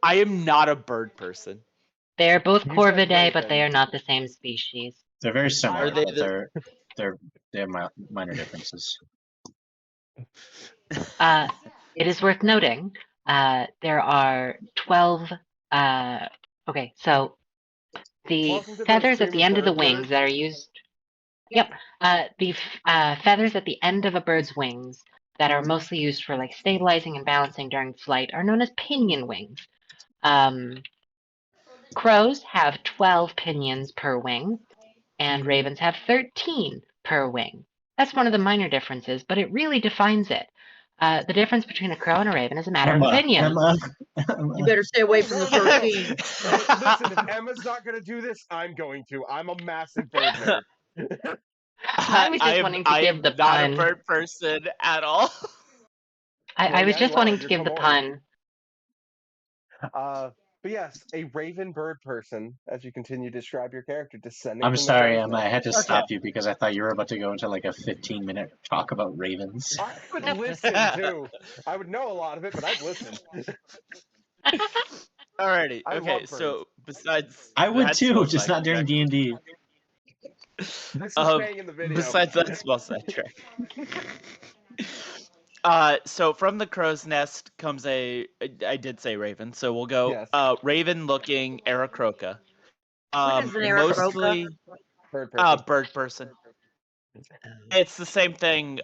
I am not a bird person. They are both You said Corvidae, but they raven. are not the same species. They're very similar, Are they but they have minor differences. It is worth noting, there are 12. Okay, so the Welcome to the feathers at stream the of end of the bird wings nerds. that are used. Yep. The feathers at the end of a bird's wings that are mostly used for like stabilizing and balancing during flight are known as pinion wings. Crows have 12 pinions per wing, and ravens have 13 per wing. That's one of the minor differences, but it really defines it. The difference between a crow and a raven is a matter of opinion. You better stay away from the 13. Listen, if Emma's not going to do this, I'm going to. I'm a massive bird nerd. I was just wanting to give the not pun. a bird person at all. I was yeah, just you are. wanting to You're give the Komori. pun. But yes, a raven bird person, as you continue to describe your character, descending I'm from sorry, the crow's Emma. I nest. had to stop you because I thought you were about to go into like a 15-minute talk about ravens. I would listen too. I would know a lot of it, but I'd listen. Alrighty. I Okay. love So besides, I would that too, small just not during sidetrack- D&D. This is staying in the video. Besides that small sidetrack. So from the crow's nest comes I did say raven, so we'll go Yes. raven looking Aarakocra. What is an Aarakocra? Mostly Bird person. bird person. It's the same thing.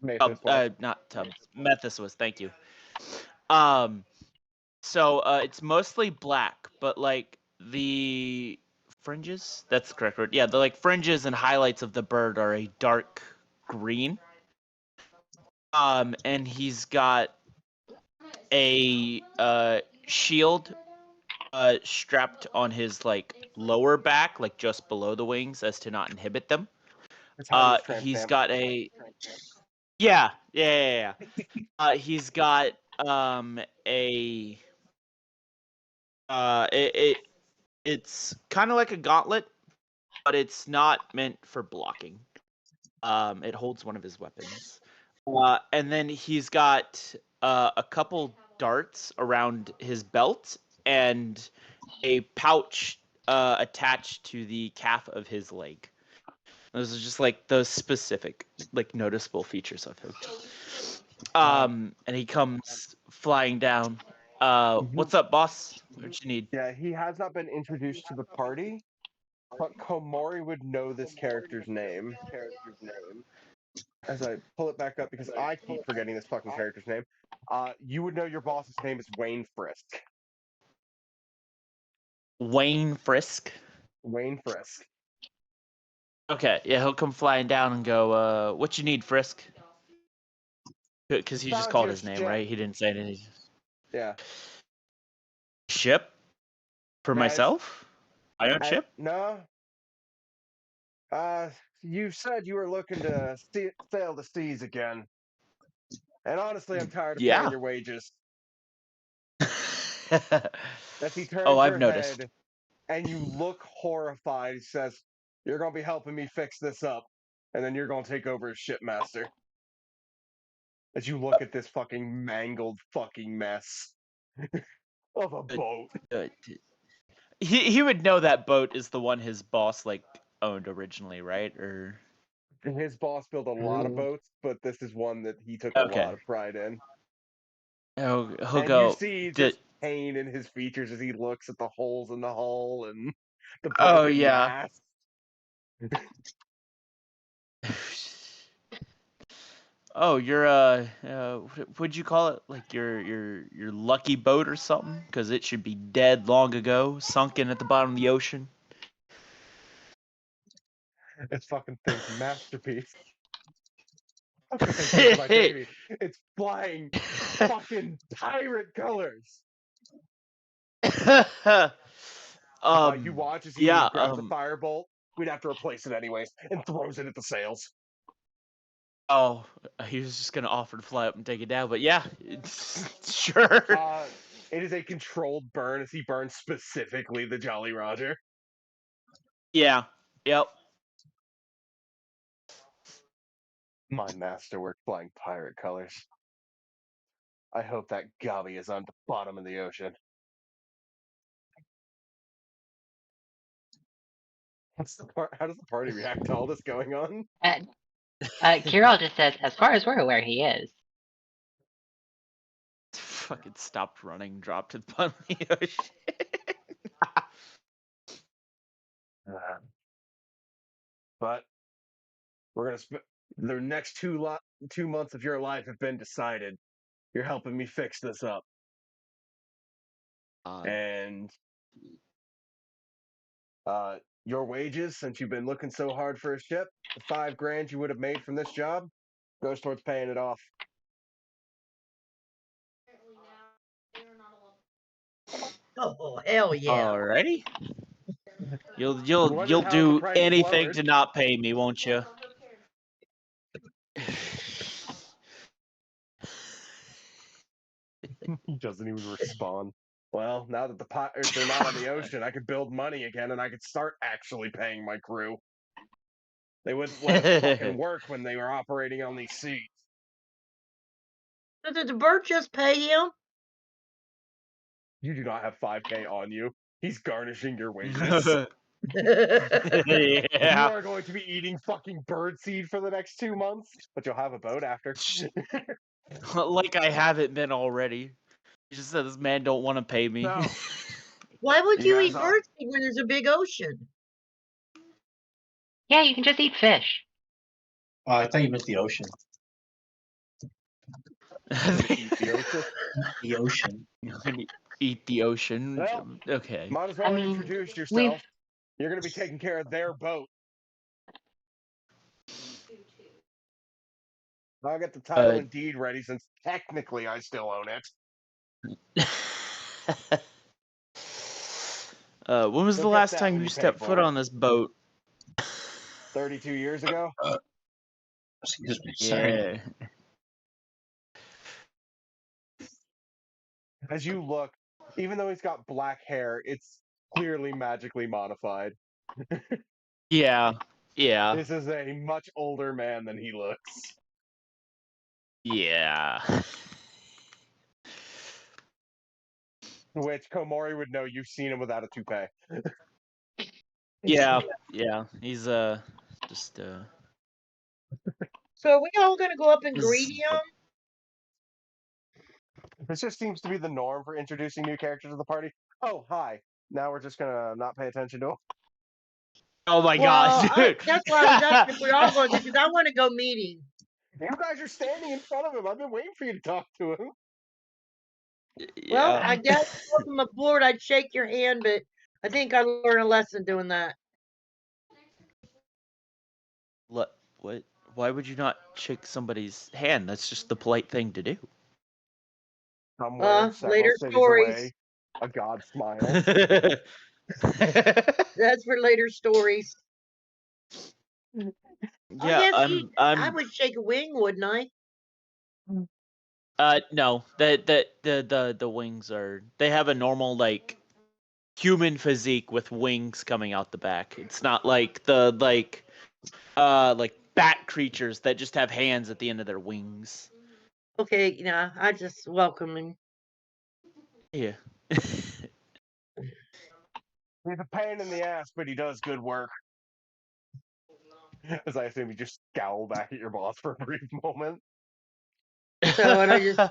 Mathis was. Not Tubbs. Methus was. Thank you. So it's mostly black, but like the fringes. That's the correct word. Yeah, the like fringes and highlights of the bird are a dark green. And he's got a shield strapped on his like lower back, like just below the wings, as to not inhibit them. It's how it is tramp He's stamp. got a yeah. He's got a it's kind of like a gauntlet, but it's not meant for blocking. It holds one of his weapons. And then he's got a couple darts around his belt and a pouch attached to the calf of his leg. Those are just like those specific, like noticeable features of him. And he comes flying down. What's up, boss? What you need? Yeah, he has not been introduced to the party, but Komori would know this character's name. As I pull it back up because I keep forgetting this fucking character's name. You would know your boss's name is Wayne Frisk. Wayne Frisk. Wayne Frisk. Okay, yeah, he'll come flying down and go, what you need, Frisk? Because he just Found called your his name, ship. right? He didn't say anything. Yeah. Ship? For Guys, myself? My own ship? No. You said you were looking to sail the seas again. And honestly, I'm tired of paying your wages. As he turns Oh, I've your noticed. head and you look horrified, he says, "You're going to be helping me fix this up, and then you're going to take over as shipmaster." As you look at this fucking mangled fucking mess of a boat. He would know that boat is the one his boss like owned originally, right? Or His boss built a lot of boats, but this is one that he took a lot of pride in. He'll And go. you see just pain in his features as he looks at the holes in the hull and the broken Oh yeah. mast. Oh, your what'd you call it? Like your lucky boat or something? Because it should be dead long ago, sunken at the bottom of the ocean. It's fucking thing's masterpiece. Okay, here's my baby. It's flying fucking pirate colors. You watch as he yeah, grabs a firebolt. We'd have to replace it anyways, and throws it at the sails. Oh, he was just gonna offer to fly up and take it down, but yeah, sure. It is a controlled burn as he burns specifically the Jolly Roger. Yeah. Yep. My masterwork flying pirate colors. I hope that gobby is on the bottom of the ocean. How does the party react to all this going on? Kirill just says, as far as we're aware, he is. Fucking stopped running, dropped to the bottom of the ocean. But we're gonna spend the next 2 months of your life have been decided. You're helping me fix this up, and your wages, since you've been looking so hard for a ship, the $5,000 you would have made from this job goes towards paying it off. Oh, hell yeah. Alrighty. You'll Wondered how the do price anything lowered. to not pay me, won't you? He doesn't even respond. Well, now that the pirates are not on the ocean, I could build money again, and I could start actually paying my crew. They wouldn't let us fucking work when they were operating on these seas. So did the bird just pay him? You do not have $5,000 on you. He's garnishing your wages. You Yeah. are going to be eating fucking birdseed for the next 2 months, but you'll have a boat after. Like I haven't been already. You just said this man don't want to pay me. No. Why would You you guys eat are- birdseed when there's a big ocean? Yeah, you can just eat fish. Oh, I thought you meant the ocean. The ocean. Eat the ocean. Well, Okay. Might as well I mean, introduce yourself. You're going to be taking care of their boat. I'll get the title and deed ready since technically I still own it. When was You'll the get last that time when you you pay stepped for foot it. on this boat? 32 years ago? Excuse me. Sorry. Yeah. As you look, even though he's got black hair, it's clearly magically modified. Yeah. Yeah. This is a much older man than he looks. Yeah. Which Komori would know. You've seen him without a toupee. Yeah. Yeah. He's just So are we all gonna go up and Is- greet him? This just seems to be the norm for introducing new characters to the party. Oh, hi. Now we're just gonna not pay attention to him. Oh my god, dude. That's why I was asking if we're all going to, because I want to go meet him. You guys are standing in front of him. I've been waiting for you to talk to him. Well, Yeah. I guess welcome aboard. I'd shake your hand, but I think I learned a lesson doing that. What? Why would you not shake somebody's hand? That's just the polite thing to do. Somewhere, several later cities stories. away, a god smiles. That's for later stories. Yeah, yes, I I'm. would shake a wing, wouldn't I? No. The wings are. They have a normal like human physique with wings coming out the back. It's not like the like bat creatures that just have hands at the end of their wings. Okay, I just welcome him. Yeah. He's a pain in the ass, but he does good work. As I assume you just scowl back at your boss for a brief moment. So, and I just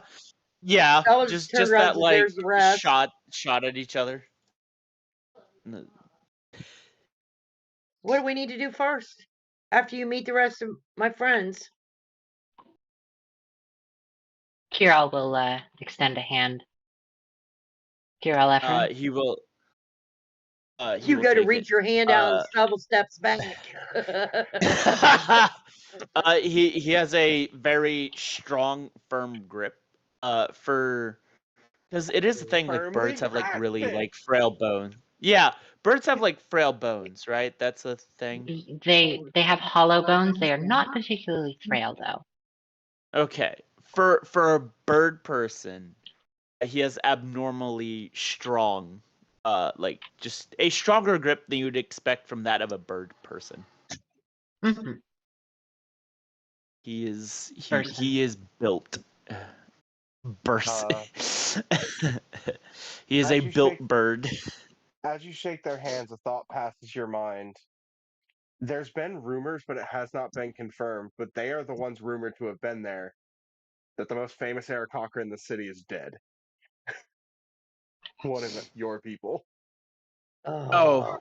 yeah, I'll just turn around that and like there's the rest. shot at each other. What do we need to do first? After you meet the rest of my friends. Kiral will extend a hand. Kiral Ephraim. He will. He You will got to take reach it. your hand out and several steps back. He has a very strong, firm grip. Because it is the thing, like Firmly birds have like grasp really it. like frail bones. Yeah, birds have like frail bones, right? That's a thing. They have hollow bones. They are not particularly frail, though. Okay, for a bird person, he has abnormally strong, like just a stronger grip than you'd expect from that of a bird person. Mm-hmm. He is Person. he is built. Burst. He is As a you built shake- bird. As you shake their hands, a thought passes your mind. There's been rumors, but it has not been confirmed. But they are the ones rumored to have been there. That the most famous Aarakocra in the city is dead. One of your people. Oh,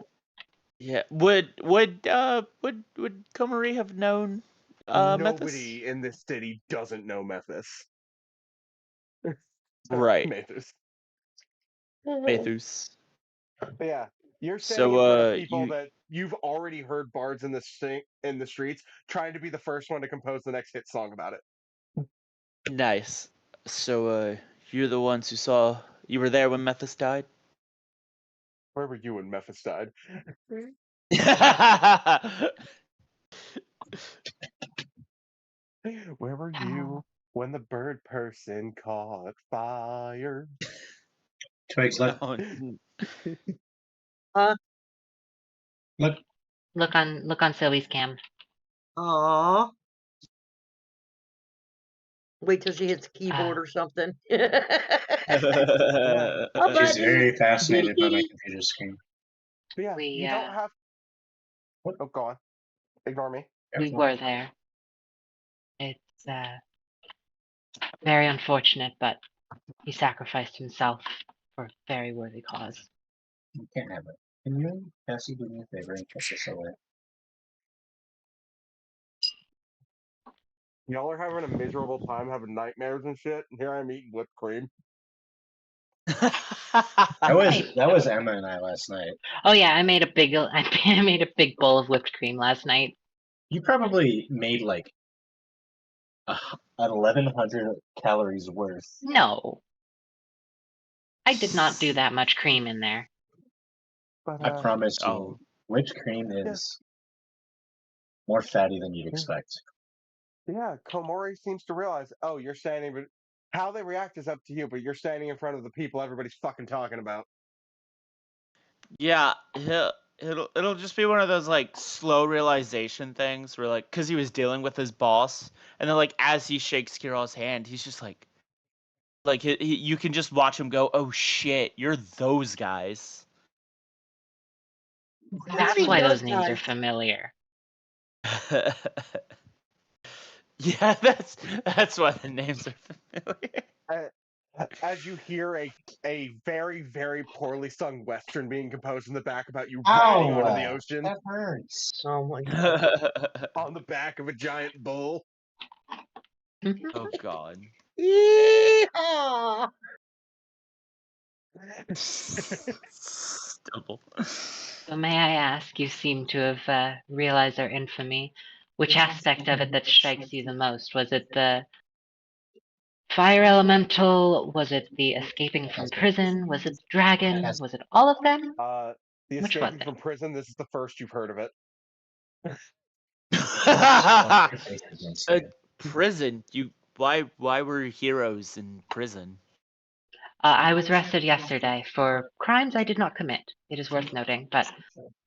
yeah. Would Komari have known? Nobody Methus? in this city doesn't know Methus. Right. Methus. Methus. But yeah, you're standing in front of people that you've already heard bards in the streets trying to be the first one to compose the next hit song about it. Nice. So you're the ones who saw. You were there when Methus died. Where were you when Methus died? Where were you when the bird person caught fire? Twigs, look. Look on Sylvie's cam. Aw. Wait till she hits keyboard or something. She's very fascinated by my computer screen. But yeah, you don't have. Oh, go on. Ignore me. We were there. It's very unfortunate, but he sacrificed himself for a very worthy cause. You can't have it. Can you, Cassie, do me a favor and kick this away? Y'all are having a miserable time, having nightmares and shit, and here I'm eating whipped cream. That was Emma and I last night. Oh yeah, I made a big bowl of whipped cream last night. You probably made like 1,100 calories worth. No, I did not do that much cream in there. But, I promise you, whipped cream is more fatty than you'd expect. Yeah, Komori seems to realize, oh, you're standing, but how they react is up to you, but you're standing in front of the people everybody's fucking talking about. Yeah, it'll just be one of those like slow realization things where like because he was dealing with his boss, and then like as he shakes Kirill's hand, he's just like you can just watch him go, oh shit, you're those guys. That's why those names are familiar. Yeah, that's why the names are familiar. As you hear a very, very poorly sung Western being composed in the back about you riding onto the ocean. That hurts. Oh my god. On the back of a giant bull. Oh god. Yeehaw! Stubble. So may I ask, you seem to have realized our infamy. Which aspect of it that strikes you the most? Was it the fire elemental? Was it the escaping from prison? Was it the dragon? Was it all of them? The Which escaping was from prison, this is the first you've heard of it. Prison? Why were heroes in prison? I was arrested yesterday for crimes I did not commit. It is worth noting, but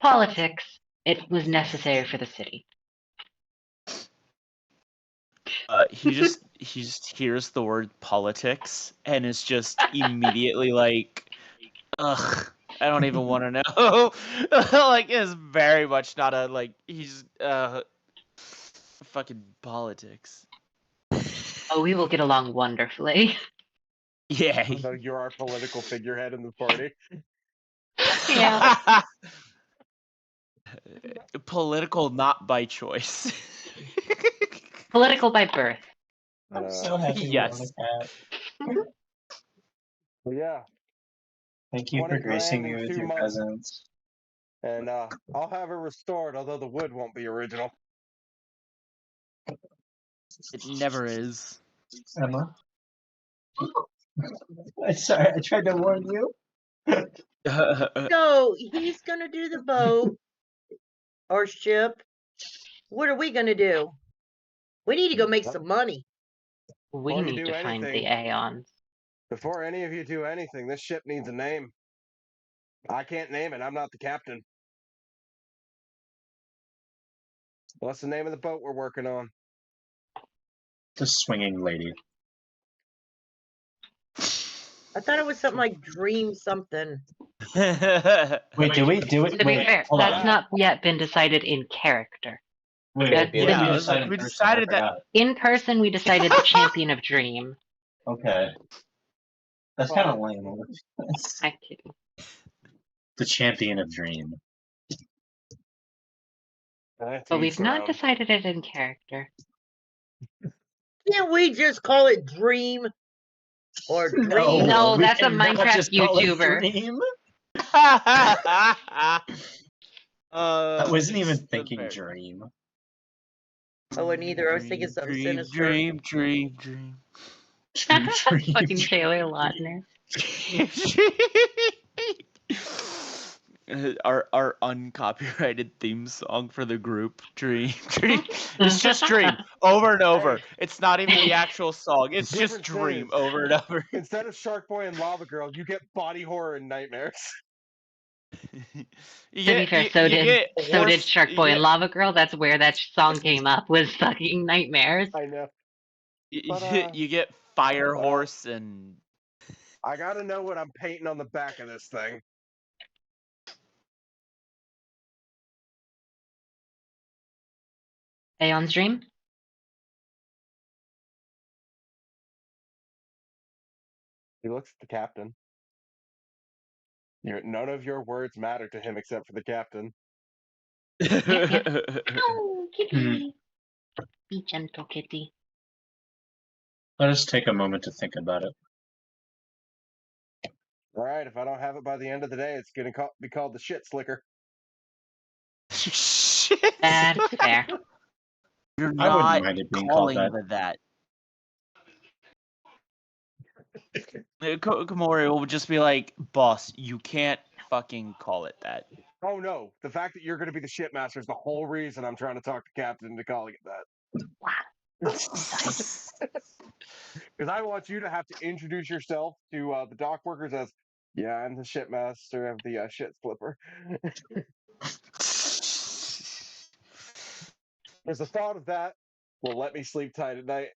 politics, it was necessary for the city. He just hears the word politics and is just immediately like, ugh, I don't even want to know. Like, it's very much not a like. He's fucking politics. Oh, we will get along wonderfully. Yeah. So you're our political figurehead in the party. Yeah. Political, not by choice. Political by birth. And, So happy you Yes. own a cat. but yeah, Thank you for 20 gracing grand me in with 2 your months, presence. and I'll have her restored, although the wood won't be original. It never is. Emma? Sorry, I tried to warn you. So he's gonna do the boat or ship. What are we gonna do? We need to go make some money. We Before you need do to find the anything, Aeons. before any of you do anything, this ship needs a name. I can't name it. I'm not the captain. What's the name of the boat we're working on? The swinging lady. I thought it was something like dream something. Wait, do we do it? To be Wait, fair, hold that's on. not yet been decided in character. Wait, That's what did been- we Yeah, decide in we person? decided I that- forgot. In person, we decided the champion of dream. Okay. That's kind of lame. I'm kidding. The champion of dream. But we've not decided it in character. Can't we just call it dream or dream? No, we that's a cannot Minecraft just call it YouTuber. dream. I I wasn't even thinking dream. Oh, and neither. I was thinking something sinister. Dream. Dream. Fucking Taylor Lautner. Our uncopyrighted theme song for the group, Dream. It's just Dream over and over. It's not even the actual song. It's just Different Dream is, over and over. Instead of Shark Boy and Lava Girl, you get body horror and nightmares. To be fair, so did Shark Boy and Lava Girl. That's where that song came up. Was fucking nightmares. I know. You get Fire Horse and. I gotta know what I'm painting on the back of this thing. Aeon's Dream? He looks at the captain. None of your words matter to him except for the captain. Oh, kitty. Be gentle, kitty. Let us take a moment to think about it. All right, if I don't have it by the end of the day, it's gonna be called the shit slicker. Shit. That's fair. You're I wouldn't not mind it being called calling that. Komori will just be like, boss, you can't fucking call it that. Oh no, the fact that you're gonna be the shit master is the whole reason I'm trying to talk the captain into calling it that. Because I want you to have to introduce yourself to the dock workers as, yeah, I'm the shit master of the shit slipper. Because the thought of that will let me sleep tight at night,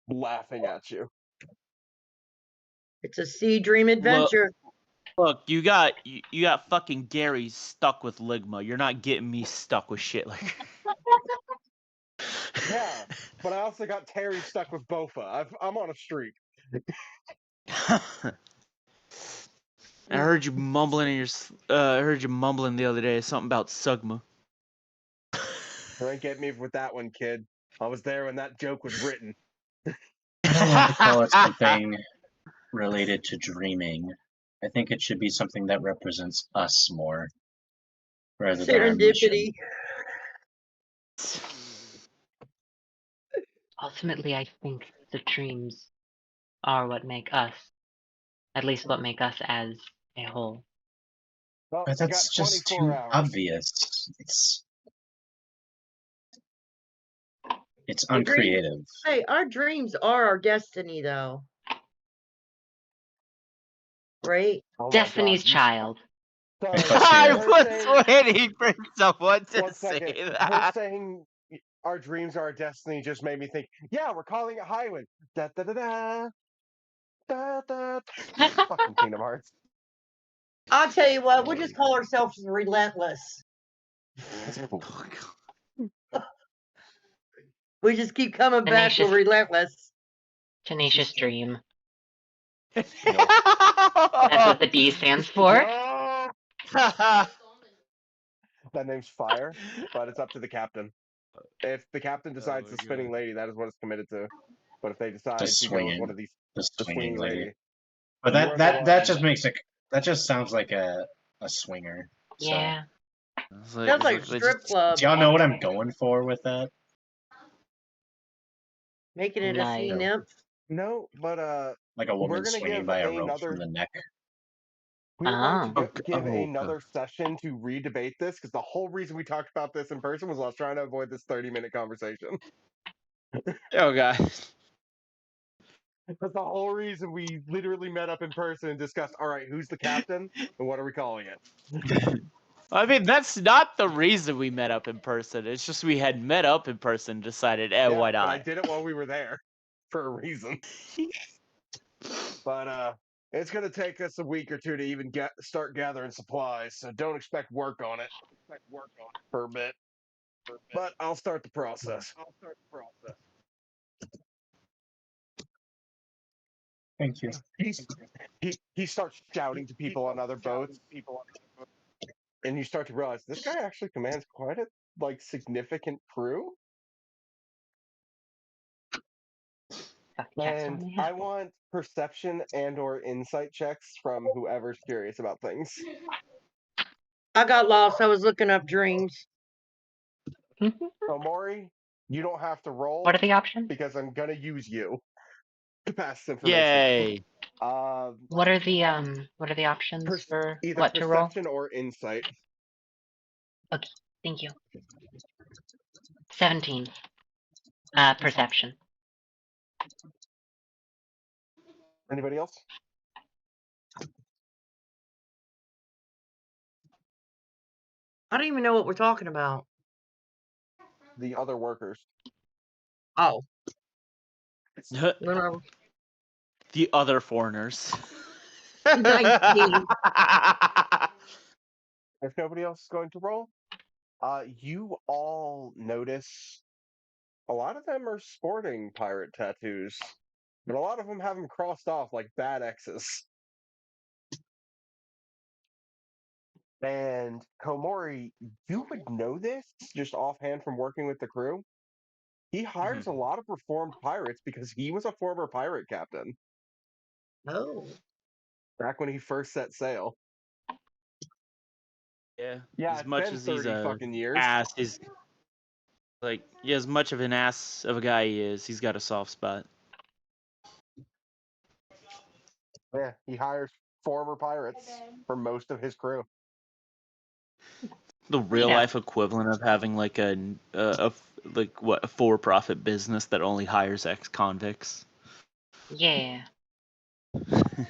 laughing at you. It's a sea dream adventure. Look, you got fucking Gary stuck with Ligma. You're not getting me stuck with shit like. Yeah, but I also got Terry stuck with Bofa. I'm on a streak. I heard you mumbling the other day something about Sugma. You ain't getting me with that one, kid. I was there when that joke was written. I don't want to call it something related to dreaming. I think it should be something that represents us more, rather than our mission. Serendipity. Ultimately, I think the dreams are what make us. At least what make us as a whole. Well, But you that's got just 24 too hours. obvious. It's uncreative. Hey, our dreams are our destiny, though. Right? Oh my Destiny's God. Child. Sorry, I her was saying- waiting for someone to One say second. Her that. saying our dreams are our destiny just made me think, yeah, we're calling it Highwind. Da da da da. Da da. Fucking Kingdom Hearts. I'll tell you what, we'll just call ourselves relentless. We just keep coming back to Tenacious. relentless. Tenacious Dream. That's That's what the D stands for. Oh! That name's Fire, but it's up to the captain. If the captain decides my the spinning God. lady, that is what it's committed to. But if they decide The to go with swinging, one of these, the the swinging lady. But you are the that one- just makes it. That just sounds like a swinger. So, Yeah. Sounds like a strip club. do y'all know what I'm going for with that? Making it a sea No. nymph. No, but Like a woman gonna swinging give by a rope another- from the neck. we're going to give okay. another session to re-debate this because the whole reason we talked about this in person was I was trying to avoid this 30-minute conversation. Oh god. That's the whole reason we literally met up in person and discussed, all right, who's the captain and what are we calling it? I mean, that's not the reason we met up in person. It's just we had met up in person, decided, why But I not? did it while we were there for a reason. But it's gonna take us a week or two to even start gathering supplies, so don't expect work on it. For a bit. But I'll start the process. Thank you. He starts shouting to people on other boats, and you start to realize this guy actually commands quite a significant crew. And I want perception and/or insight checks from whoever's curious about things. I got lost. I was looking up dreams. So Maury, you don't have to roll. What are the options? Because I'm gonna use you to pass this information. Yay! What are the options for either what to roll? perception or insight. Okay, thank you. 17. Perception. Anybody else? I don't even know what we're talking about. The other workers. Oh. The other foreigners. 19. If nobody else is going to roll, you all notice a lot of them are sporting pirate tattoos, but a lot of them have them crossed off like bad X's. And Komori, you would know this just offhand from working with the crew. He hires a lot of reformed pirates because he was a former pirate captain. Oh. Back when he first set sail. Yeah. Yeah, As much been as he's 30 a fucking years. ass, is as much of an ass of a guy he is, he's got a soft spot. Yeah, he hires former pirates for most of his crew. The real life equivalent of having like a for-profit business that only hires ex-convicts. Yeah. That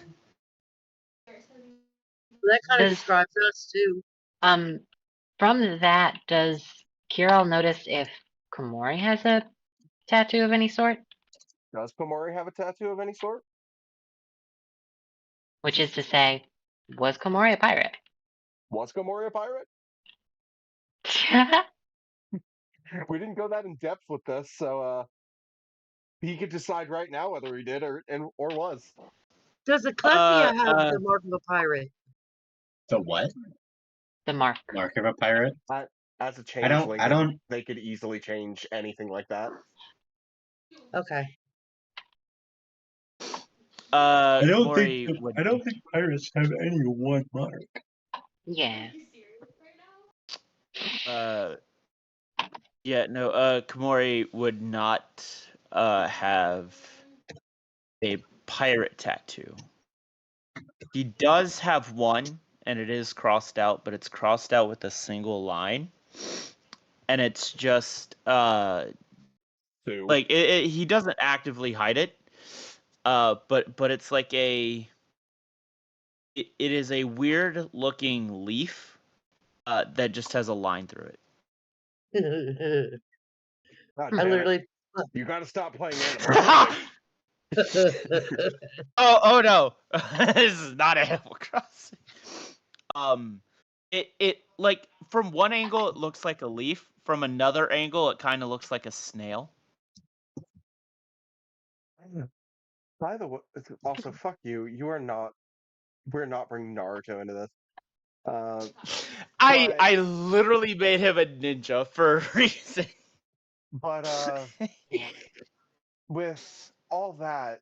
kind of describes us too. From that, does Kirill notice if Komori has a tattoo of any sort? Does Komori have a tattoo of any sort? Which is to say, was Komori a pirate? Was Komori a pirate? We didn't go that in depth with this, so he could decide right now whether he did or was. Does Ecclesia have the mark of a pirate? The what? The mark. Mark of a pirate? As a changeling, I don't. They could easily change anything like that. Okay. I don't think pirates have any one mark. Yeah. Yeah, no, Komori would not have a pirate tattoo. He does have one, and it is crossed out, but it's crossed out with a single line. And it's just, like, he doesn't actively hide it, but it's like it is a weird-looking leaf that just has a line through it. God I damn it. literally. You got to stop playing Animal Oh no, this is not Animal Crossing. It like from one angle it looks like a leaf. From another angle, it kind of looks like a snail. By the way, also fuck you. You are not. We're not bringing Naruto into this. I literally made him a ninja for a reason. But with all that,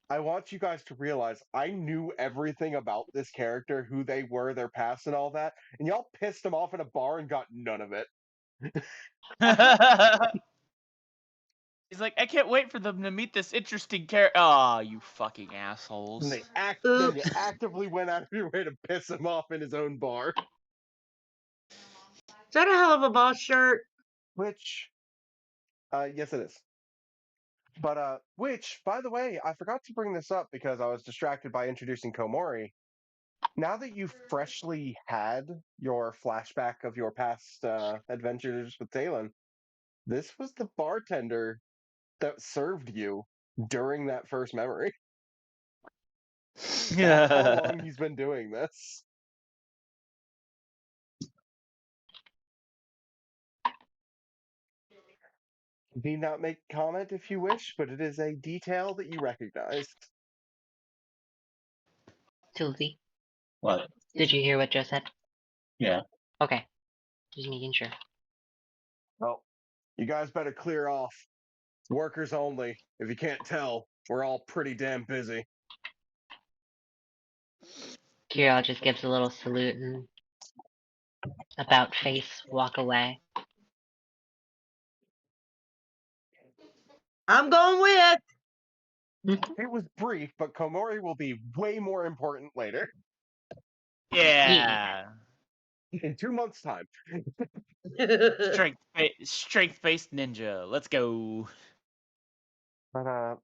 I want you guys to realize I knew everything about this character, who they were, their past, and all that, and y'all pissed them off in a bar and got none of it. He's like, I can't wait for them to meet this interesting character. Oh, you fucking assholes. And then you Oops. actively went out of your way to piss him off in his own bar. Is that a hell of a boss shirt? Which, yes, it is. But, which, by the way, I forgot to bring this up because I was distracted by introducing Komori. Now that you've freshly had your flashback of your past adventures with Talon, this was the bartender that served you during that first memory. That's how long he's been doing this. Need not make comment if you wish, but it is a detail that you recognize. Sylvie, What? did you hear what Joe said? Yeah. Okay. Just making sure. Well, you guys better clear off. Workers only. If you can't tell, we're all pretty damn busy. Kirill just gives a little salute and about face walk away. I'm going with. It was brief, but Komori will be way more important later. Yeah. In 2 months' time. Strength-based ninja. Let's go. But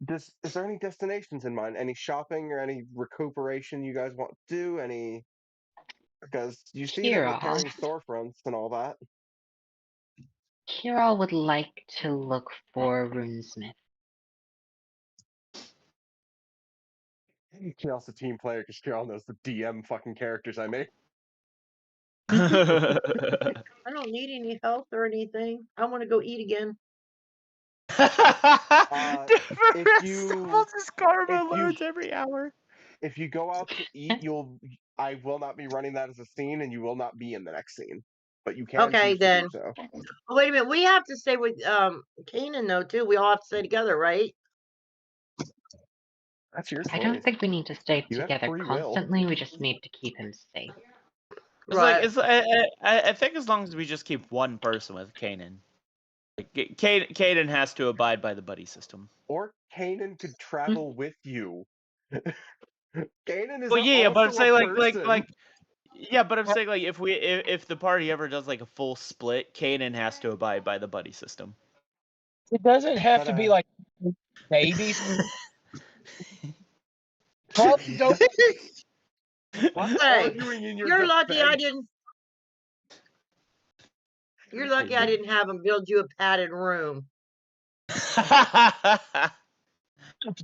is there any destinations in mind? Any shopping or any recuperation you guys want to do? Any, because you see them Kirill. repairing storefronts and all that. Kirill would like to look for Runesmith. Kirill's a team player because Kirill knows the DM fucking characters I made. I don't need any help or anything. I want to go eat again. If you- his karma if you- loads every hour. If you go out to eat, I will not be running that as a scene, and you will not be in the next scene. But you can Okay, choose then. to do so. Oh, wait a minute. We have to stay with Kanan though too. We all have to stay together, right? That's your choice. I don't think we need to stay You have together free will. constantly. We just need to keep him safe. Right. I think as long as we just keep one person with Kanan. Like, Kanan has to abide by the buddy system. Or Kanan could travel with you. Kanan is Well, yeah, but I'm also saying a person. yeah, but I'm saying like if the party ever does like a full split, Kanan has to abide by the buddy system. It doesn't have But, to be like babies. Probably don't. What's Hey, arguing in your You're lucky I defense? didn't. You're lucky I didn't have him build you a padded room.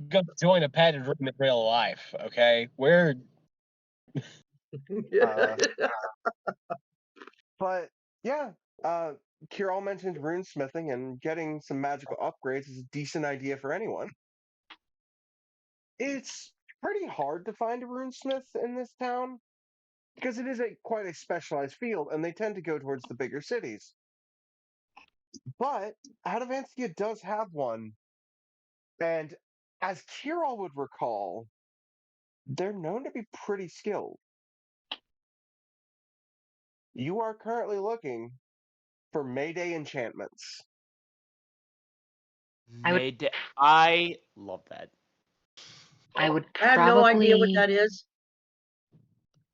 Go join a padded room in real life. Okay, we're But yeah, Kirill mentioned runesmithing, and getting some magical upgrades is a decent idea for anyone. It's pretty hard to find a runesmith in this town because it is quite a specialized field, and they tend to go towards the bigger cities. But Advancia does have one, and as Kirill would recall, they're known to be pretty skilled. You are currently looking for Mayday enchantments. I love that. I would I have no idea what that is.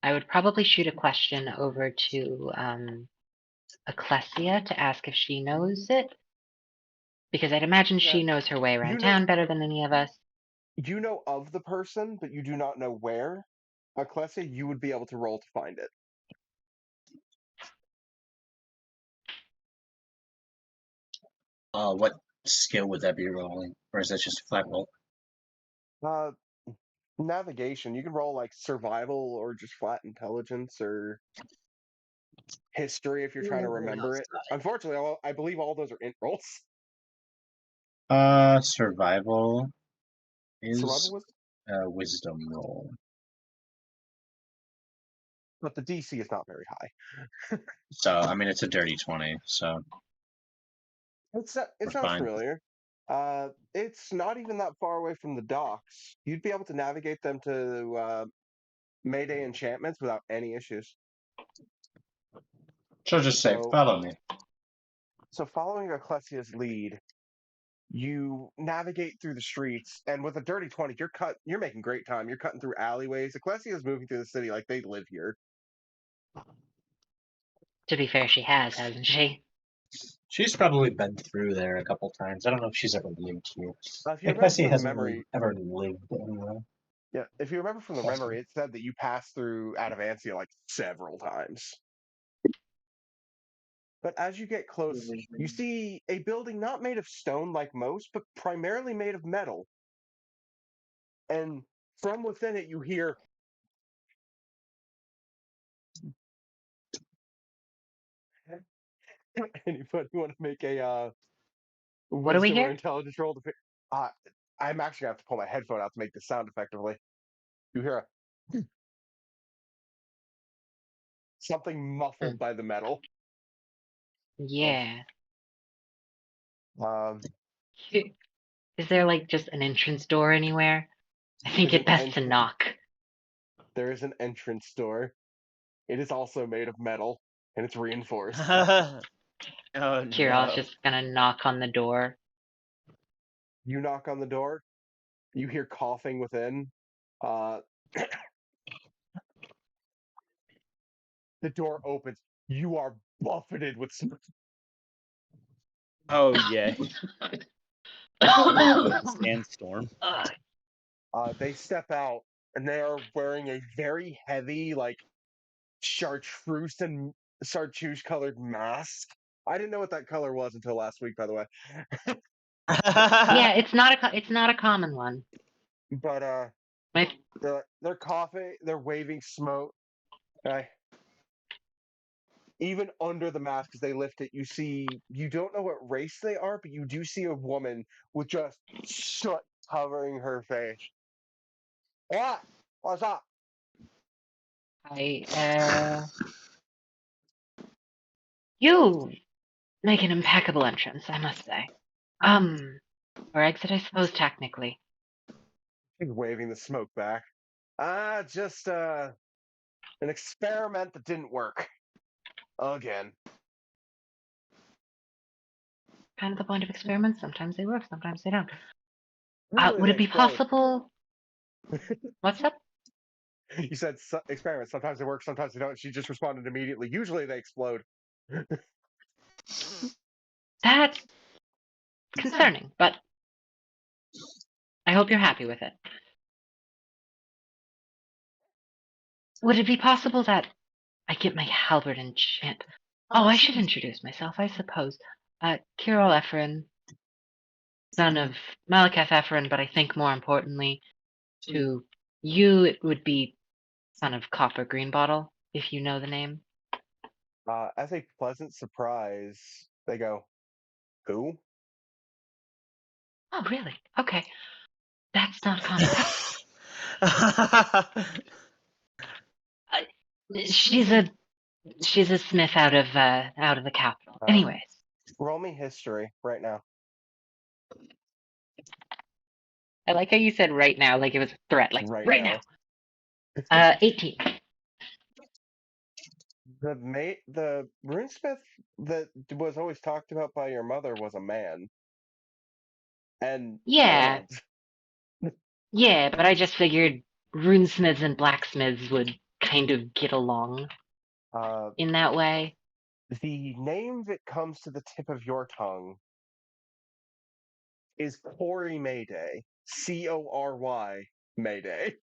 I would probably shoot a question over to Ecclesia to ask if she knows it. Because I'd imagine she knows her way around town better than any of us. You know of the person, but you do not know where. Ecclesia, you would be able to roll to find it. What skill would that be rolling? Or is that just a flat roll? Navigation. You can roll like survival or just flat intelligence or history if you're trying to remember it. Unfortunately, I believe all those are int rolls. Survival is Survival was, wisdom roll. but the DC is not very high. So I mean, it's a dirty 20. So It sounds fine. familiar. It's not even that far away from the docks. You'd be able to navigate them to Mayday enchantments without any issues. She'll just say, So- follow me. So following Ecclesia's lead, you navigate through the streets, and with a dirty 20, you're making great time. You're cutting through alleyways. Ecclesia's moving through the city like they live here. To be fair, she has, hasn't she? She's probably been through there a couple times. I don't know if she's ever lived here. If you remember Bessie from the hasn't memory, really ever lived anywhere. yeah, if you remember from the memory, it said that you passed through Adavancia like several times. But as you get close, you see a building not made of stone like most, but primarily made of metal. And from within it, you hear. Anybody want to make a What do we wisdom or hear? intelligence roll? I'm actually gonna have to pull my headphone out to make this sound effectively. You hear something muffled by the metal. Yeah. Um, Is there like just an entrance door anywhere? I think There's it an best to knock. there is an entrance door. It is also made of metal and it's reinforced. Oh Kirill's no. just gonna knock on the door. You knock on the door. You hear coughing within. Uh, the door opens. You are buffeted with smoke. Oh yeah. Sandstorm. They step out and they are wearing a very heavy, like chartreuse colored mask. I didn't know what that color was until last week, by the way. Yeah, it's not a common one. But My, they're coughing. They're waving smoke. Even under the mask, as they lift it, you don't know what race they are, but you do see a woman with just soot covering her face. What? What's up? You make an impeccable entrance, I must say. Or exit, I suppose, technically. She's waving the smoke back. Just an experiment that didn't work. Again. Kind of the point of experiments. Sometimes they work, sometimes they don't. Usually Would they it be explode. possible? What's up? You said experiments. Sometimes they work, sometimes they don't. She just responded immediately. Usually they explode. That's concerning, but I hope you're happy with it. Would it be possible that I get my halberd enchant? Oh, I should introduce myself, I suppose. Kirill Ephron, son of Malakath Ephron, but I think more importantly, to you it would be son of Copper Greenbottle, if you know the name. As a pleasant surprise, they go, "Who?" Oh, really? Okay. That's not common. She's a smith out of the capital. Anyways. Roll me history right now. I like how you said right now, like it was a threat, like right now. 18. The runesmith that was always talked about by your mother was a man. And Yeah. Yeah, but I just figured runesmiths and blacksmiths would kind of get along in that way. The name that comes to the tip of your tongue is Cory Mayday. Cory Mayday.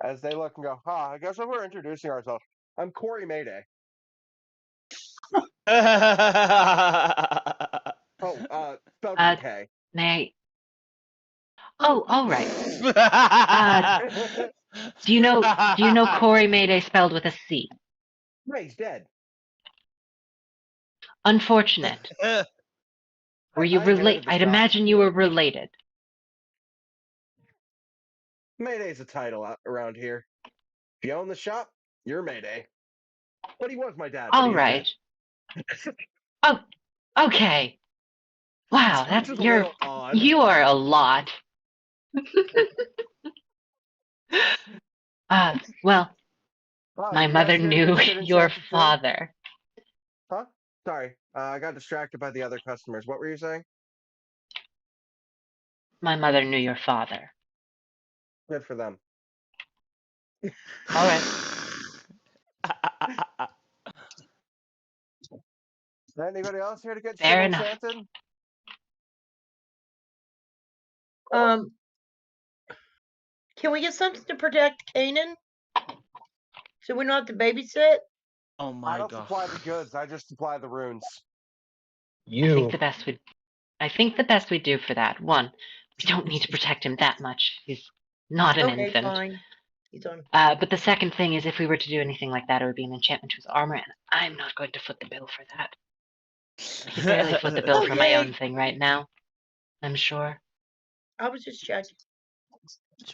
As they look and go, I guess we're introducing ourselves. I'm Cory Mayday. Spelled with K. May I? Oh, all right. Do you know Cory Mayday spelled with a C? Ray's dead. Unfortunate. Were you related? I'd imagine you were related. Mayday's a title around here. If you own the shop, you're Mayday. But he was my dad. All right. Oh, okay. Wow, Which is a you're little odd. you are a lot. Well, Wow, my you mother guys here to knew get shit your enchanted too? father. Huh? Sorry, I got distracted by the other customers. What were you saying? My mother knew your father. Good for them. All right. Anybody else here to get shit Fair enough. enchanted? Can we get something to protect Kanan? So we don't have to babysit? Oh I my don't god. supply the goods. I just supply the runes. I think the best we do for that, one, we don't need to protect him that much. He's not an Okay, infant. fine. He's on. But the second thing is, if we were to do anything like that, it would be an enchantment to his armor, and I'm not going to foot the bill for that. I could barely foot the bill for my own Okay. thing right now. I'm sure. I was just checking.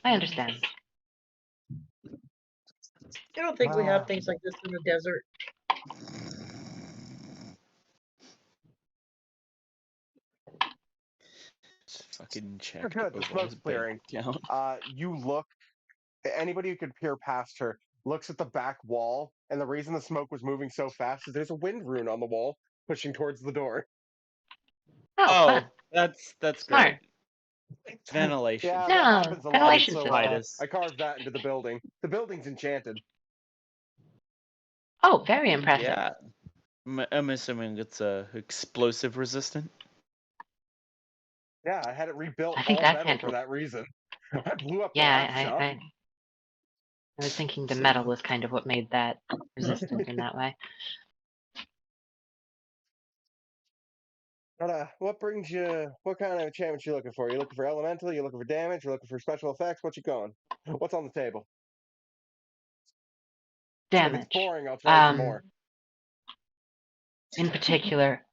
I understand. I don't think we have things like this in the desert. Fucking check. You're good. The smoke's clearing. You look. Anybody who could peer past her looks at the back wall, and the reason the smoke was moving so fast is there's a wind rune on the wall pushing towards the door. Oh, fun. That's Smart. great. Ventilation. Yeah, No, that happens a lot. ventilation So system. I carved that into the building. The building's enchanted. Oh, very impressive. Yeah. I'm assuming it's explosive resistant. Yeah, I had it rebuilt I think all that's metal for handled. that reason. I blew up the Yeah, lab shop. I was thinking the So- metal was kind of what made that resistant in that way. But what brings you? What kind of enchantment you looking for? You looking for elemental? You looking for damage? You looking for special effects? What you going? What's on the table? If Damage. it's boring, I'll try some more. In particular,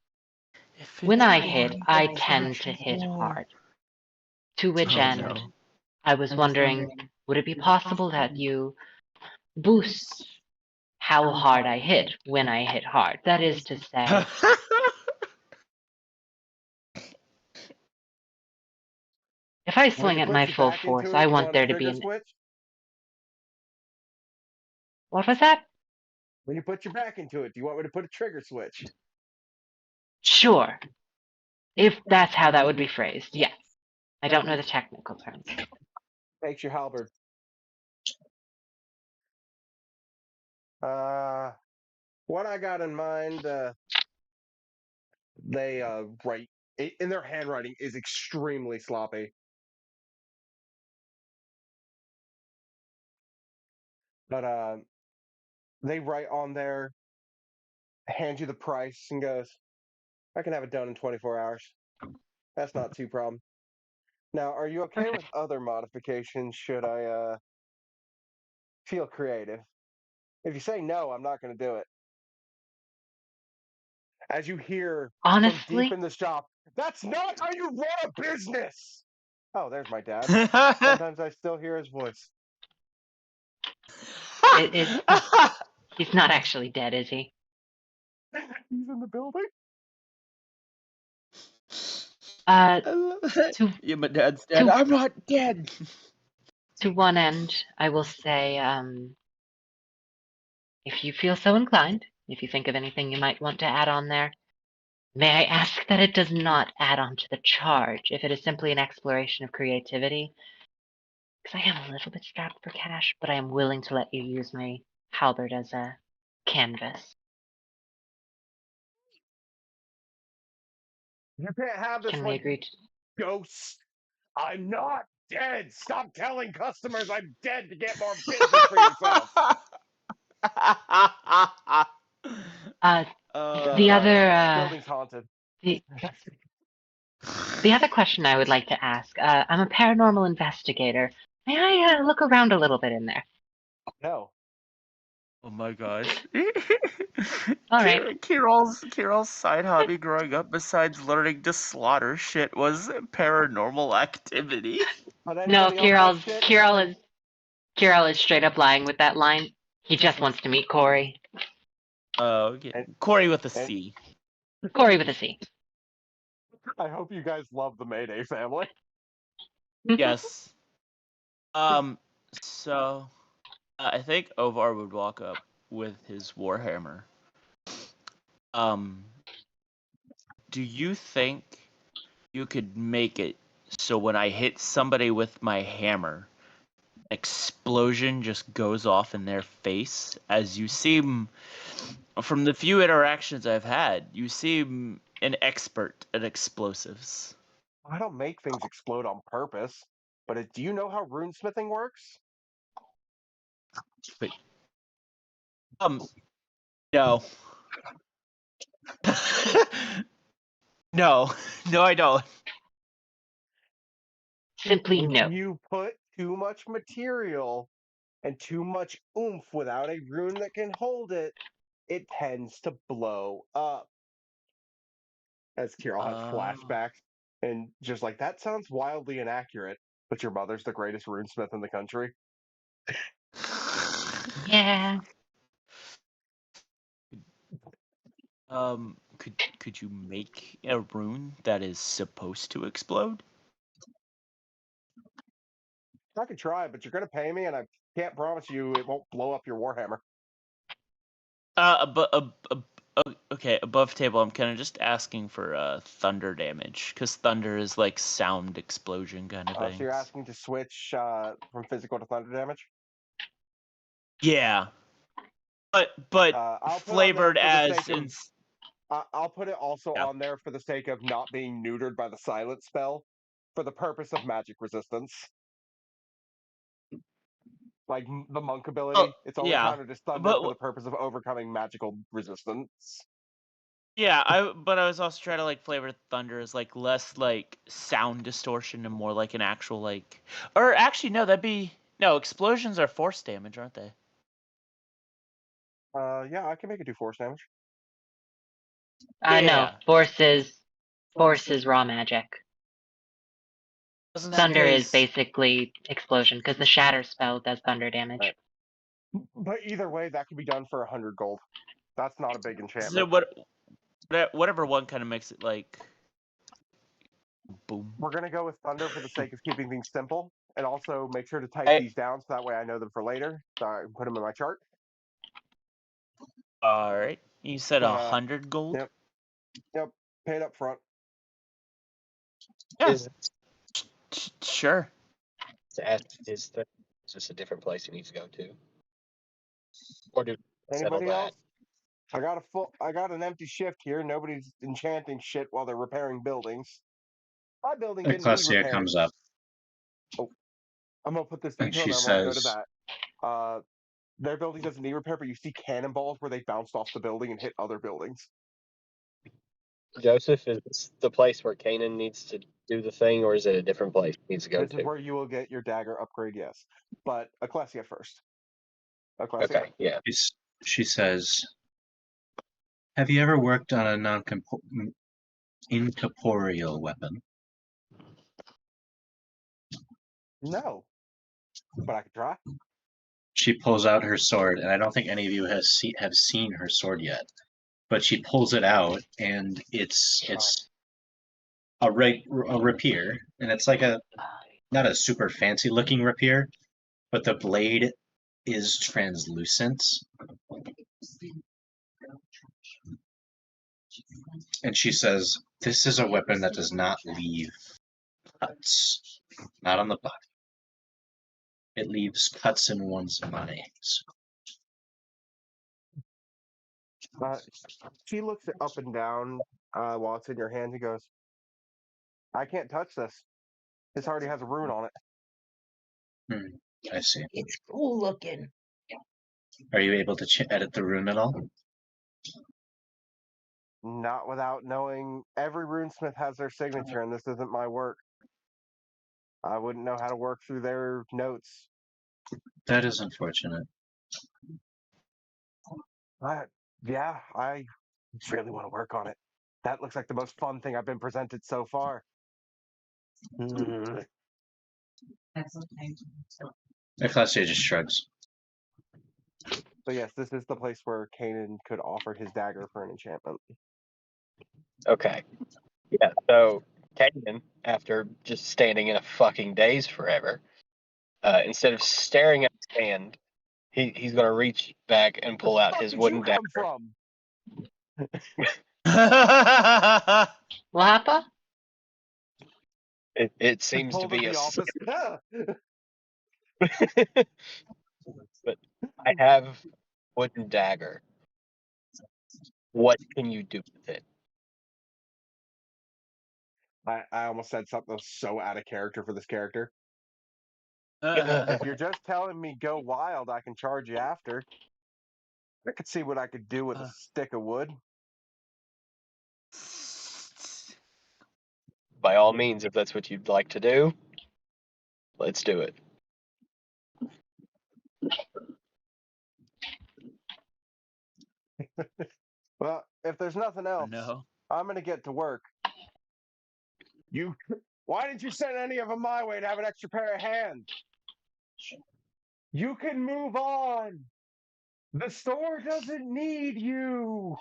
when I hit, I tend to hit hard. To which end, I was wondering, would it be possible that you boost how hard I hit when I hit hard? That is to say, if I When swing you at put my your full back force, into it, I you want a there to be trigger an. switch. What was that? When you put your back into it, do you want me to put a trigger switch? Sure. If that's how that would be phrased, yes. I don't know the technical terms. Makes your halberd. What I got in mind, they write in their handwriting is extremely sloppy. But they write on there, hand you the price, and goes, "I can have it done in 24 hours. That's not too problem." Now, are you okay with other modifications? Should I feel creative? If you say no, I'm not going to do it. As you hear from deep Honestly, in the shop, that's not how you run a business. Oh, there's my dad. Sometimes I still hear his voice. he's not actually dead, is he? He's in the building. Yeah, my dad's dead. I'm not dead. To one end, I will say, if you feel so inclined, if you think of anything you might want to add on there, may I ask that it does not add on to the charge, if it is simply an exploration of creativity? Because I am a little bit strapped for cash, but I am willing to let you use my halberd as a canvas. You can't have this Can we one, agree to... ghost. I'm not dead. Stop telling customers I'm dead to get more business for yourself. The other, building's haunted. The other question I would like to ask, I'm a paranormal investigator. May I look around a little bit in there? No. Oh my gosh. All right. Kirill's side hobby growing up, besides learning to slaughter shit, was paranormal activity. No, Kirill is straight up lying with that line. He just wants to meet Corey. Oh, okay. Corey with a C. Corey with a C. I hope you guys love the Mayday family. Yes. So I think Ovar would walk up with his warhammer. Do you think you could make it so when I hit somebody with my hammer, explosion just goes off in their face? As you seem, from the few interactions I've had, you seem an expert at explosives. I don't make things explode on purpose, but do you know how runesmithing works? But, no. No, I don't. Simply If no. you put too much material and too much oomph without a rune that can hold it, it tends to blow up. As Kirill has flashbacks, and just like, that sounds wildly inaccurate, but your mother's the greatest runesmith in the country. Yeah. Could you make a rune that is supposed to explode? I could try, but you're going to pay me, and I can't promise you it won't blow up your warhammer. Okay, above table, I'm kind of just asking for thunder damage, because thunder is like sound explosion kind of So thing. you're asking to switch from physical to thunder damage? Yeah, but I'll flavored put on there for the as sake in. of, I'll put it also Yeah. on there for the sake of not being neutered by the silent spell, for the purpose of magic resistance. Like the monk ability, it's only yeah, countered as thunder but for the purpose of overcoming magical resistance. yeah, but I was also trying to like flavor thunder as like less like sound distortion and more like an actual like, or actually no, explosions are force damage, aren't they? Yeah, I can make it do force damage. No, Yeah. force is raw magic. Thunder is basically explosion, because the shatter spell does thunder damage. Right. But either way, that could be done for 100 gold. That's not a big enchantment. So whatever one kind of makes it like boom. We're gonna go with thunder for the sake of keeping things simple, and also make sure to type these down so that way I know them for later, so I can put them in my chart. All right, you said 100 gold. Yep. Paid up front. Yeah. Is Sure. to ask is this a different place he needs to go to, or do settle Anybody that? else? I got an empty shift here. Nobody's enchanting shit while they're repairing buildings. My building didn't need Ecclesia repairs. comes up Oh, I'm gonna put this and detail she and I won't go to says, that. Their building doesn't need repair, but you see cannonballs where they bounced off the building and hit other buildings. Joseph, is this the place where Kanan needs to do the thing, or is it a different place he needs to go This to? is where you will get your dagger upgrade, yes. But Ecclesia first. Ecclesia? Okay, yeah. she says, have you ever worked on a incorporeal weapon? No. But I could try. She pulls out her sword, and I don't think any of you have seen her sword yet. But she pulls it out, and it's a rapier, and it's like not a super fancy looking rapier, but the blade is translucent. And she says, this is a weapon that does not leave cuts, not on the body. It leaves cuts in one's mind. She looks it up and down while it's in your hand. He goes, I can't touch this. This already has a rune on it. I see. It's cool looking. Are you able to edit the rune at all? Not without knowing. Every runesmith has their signature, and this isn't my work. I wouldn't know how to work through their notes. That is unfortunate. Yeah, I really want to work on it. That looks like the most fun thing I've been presented so far. Ecclesia just shrugs. So yes, this is the place where Kanan could offer his dagger for an enchantment. Okay. Yeah, so Kanan, after just standing in a fucking daze forever, instead of staring at the sand, he's gonna reach back and pull out his Where wooden did you come dagger. from? Lapa? It seems to Pulled up be the opposite. but I have wooden dagger. What can you do with it? I almost said something so out of character for this character. Uh, If you're just telling me go wild, I can charge you after. I could see what I could do with a stick of wood. By all means, if that's what you'd like to do, let's do it. Well, if there's nothing else, no. I'm gonna get to work. Why didn't you send any of them my way to have an extra pair of hands? You can move on. The store doesn't need you.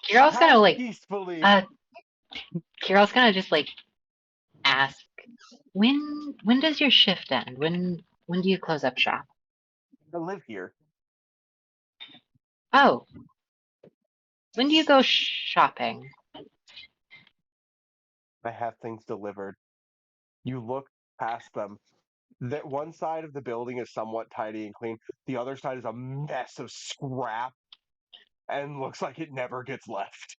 Kirill's gonna Pass like peacefully. Kirill's gonna just like ask, when does your shift end? When do you close up shop? I live here. Oh. When do you go shopping? I have things delivered. You look past them. That one side of the building is somewhat tidy and clean. The other side is a mess of scrap and looks like it never gets left.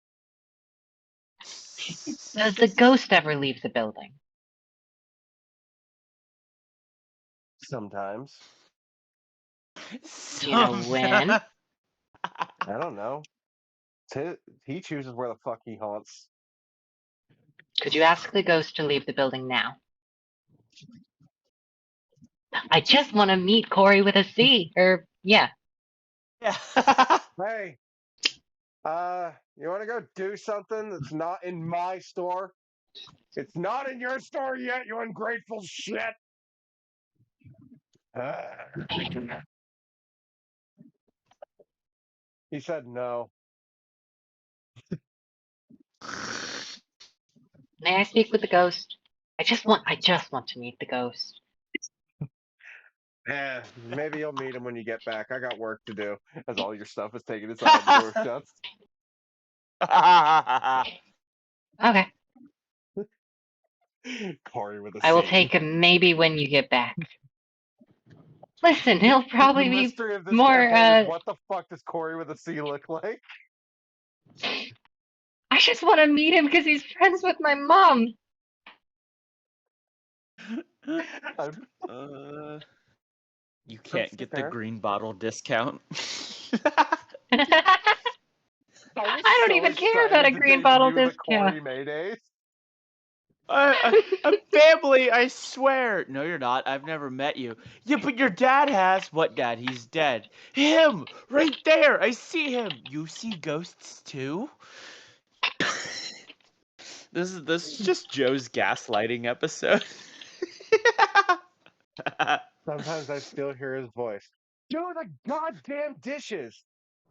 Does the ghost ever leave the building? Sometimes. Do you know when? I don't know. He chooses where the fuck he haunts. Could you ask the ghost to leave the building now? I just want to meet Corey with a C. Yeah. Yeah. Hey, you want to go do something that's not in my store? It's not in your store yet, you ungrateful shit. He said no. May I speak with the ghost? I just want to meet the ghost. Maybe you'll meet him when you get back. I got work to do, as all your stuff is taken inside the door shuts. Okay. Corey with a I will C. take him maybe when you get back. Listen, he'll probably The be mystery of this more, campaign is what the fuck does Corey with a C look like? I just want to meet him because he's friends with my mom. You can't get the fair. green bottle discount. I don't even care about a green bottle discount. Corey Maydays. I'm family, I swear. No, you're not. I've never met you. Yeah, but your dad has. What dad? He's dead. Him! Right there! I see him! You see ghosts too? This is just Joe's gaslighting episode. Sometimes I still hear his voice. Do the goddamn dishes!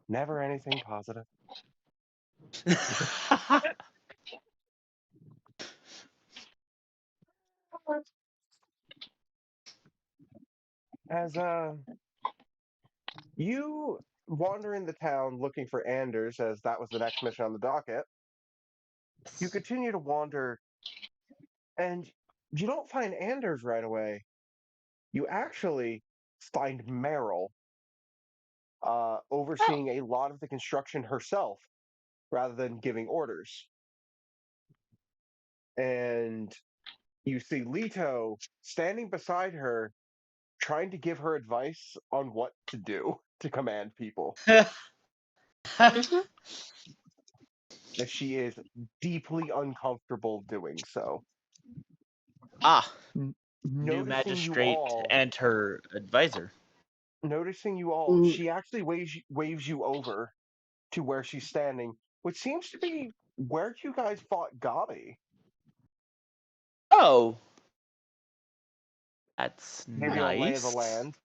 Never anything positive. As you wander in the town looking for Anders, as that was the next mission on the docket, you continue to wander, and you don't find Anders right away. You actually find Meryl overseeing a lot of the construction herself, rather than giving orders. And you see Leto standing beside her, trying to give her advice on what to do to command people. As she is deeply uncomfortable doing so. New Noticing magistrate you all, and her advisor. she actually waves you over to where she's standing, which seems to be where you guys fought Gabi. Oh. That's Maybe nice. a lay of the land.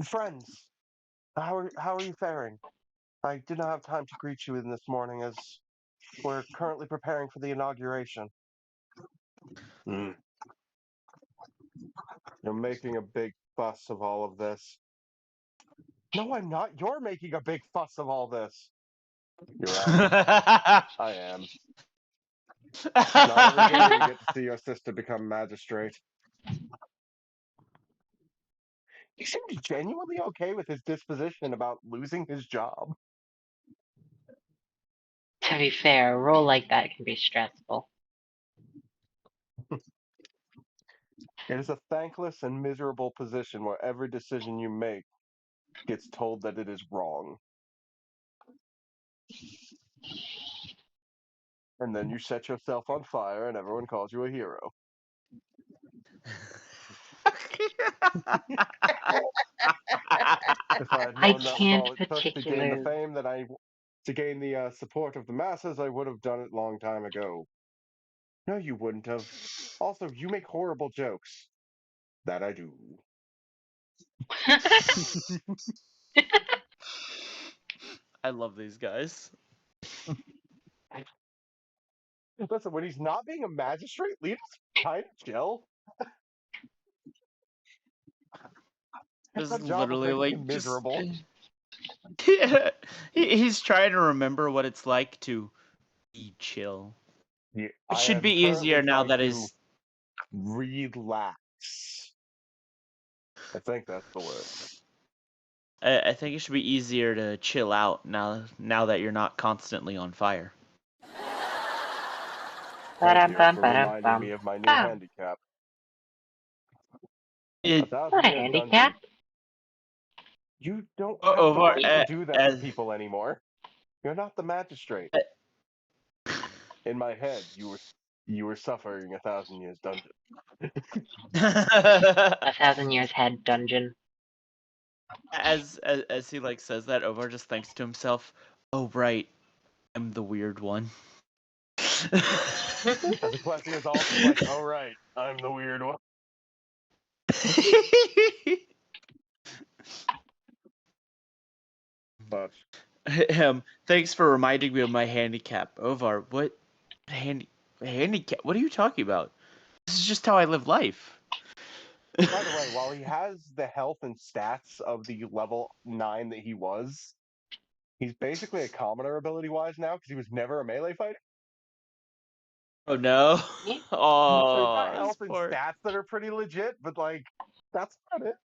Friends, How are you faring? I did not have time to greet you in this morning as we're currently preparing for the inauguration. You're making a big fuss of all of this. No, I'm not. You're making a big fuss of all this. You're right. I am. Not every day you get to see your sister become magistrate. He seemed genuinely okay with his disposition about losing his job. To be fair, a role like that can be stressful. It is a thankless and miserable position where every decision you make gets told that it is wrong. And then you set yourself on fire and everyone calls you a hero. If I had I known that was can't all it took to gain the particularly. fame to gain the support of the masses, I would have done it long time ago. No, you wouldn't have. Also, you make horrible jokes. That I do. I love these guys. Listen, when he's not being a magistrate, leave us kind of chill. It's Just a job of literally making like him miserable. Yeah, he's trying to remember what it's like to be chill. Yeah, It should be easier now that his. Relax. I think that's the word. I think it should be easier to chill out now that you're not constantly on fire. Thank you for reminding me of my new handicap. It, 1,000 Not a year handicap. dungeon. You don't have the right to do that to as people anymore. You're not the magistrate. In my head, you were suffering 1,000 years dungeon. 1,000 years head dungeon. as he like says that, Ovar just thinks to himself, "Oh right, I'm the weird one." As the question is also like, oh right, I'm the weird one. But Thanks for reminding me of my handicap, Ovar. What handicap? What are you talking about? This is just how I live life. by the way, while he has the health and stats of the level 9 that he was, he's basically a commoner ability-wise now because he was never a melee fighter. Oh no! Yeah. So he's got Oh, health and poor. stats that are pretty legit, but like that's about it.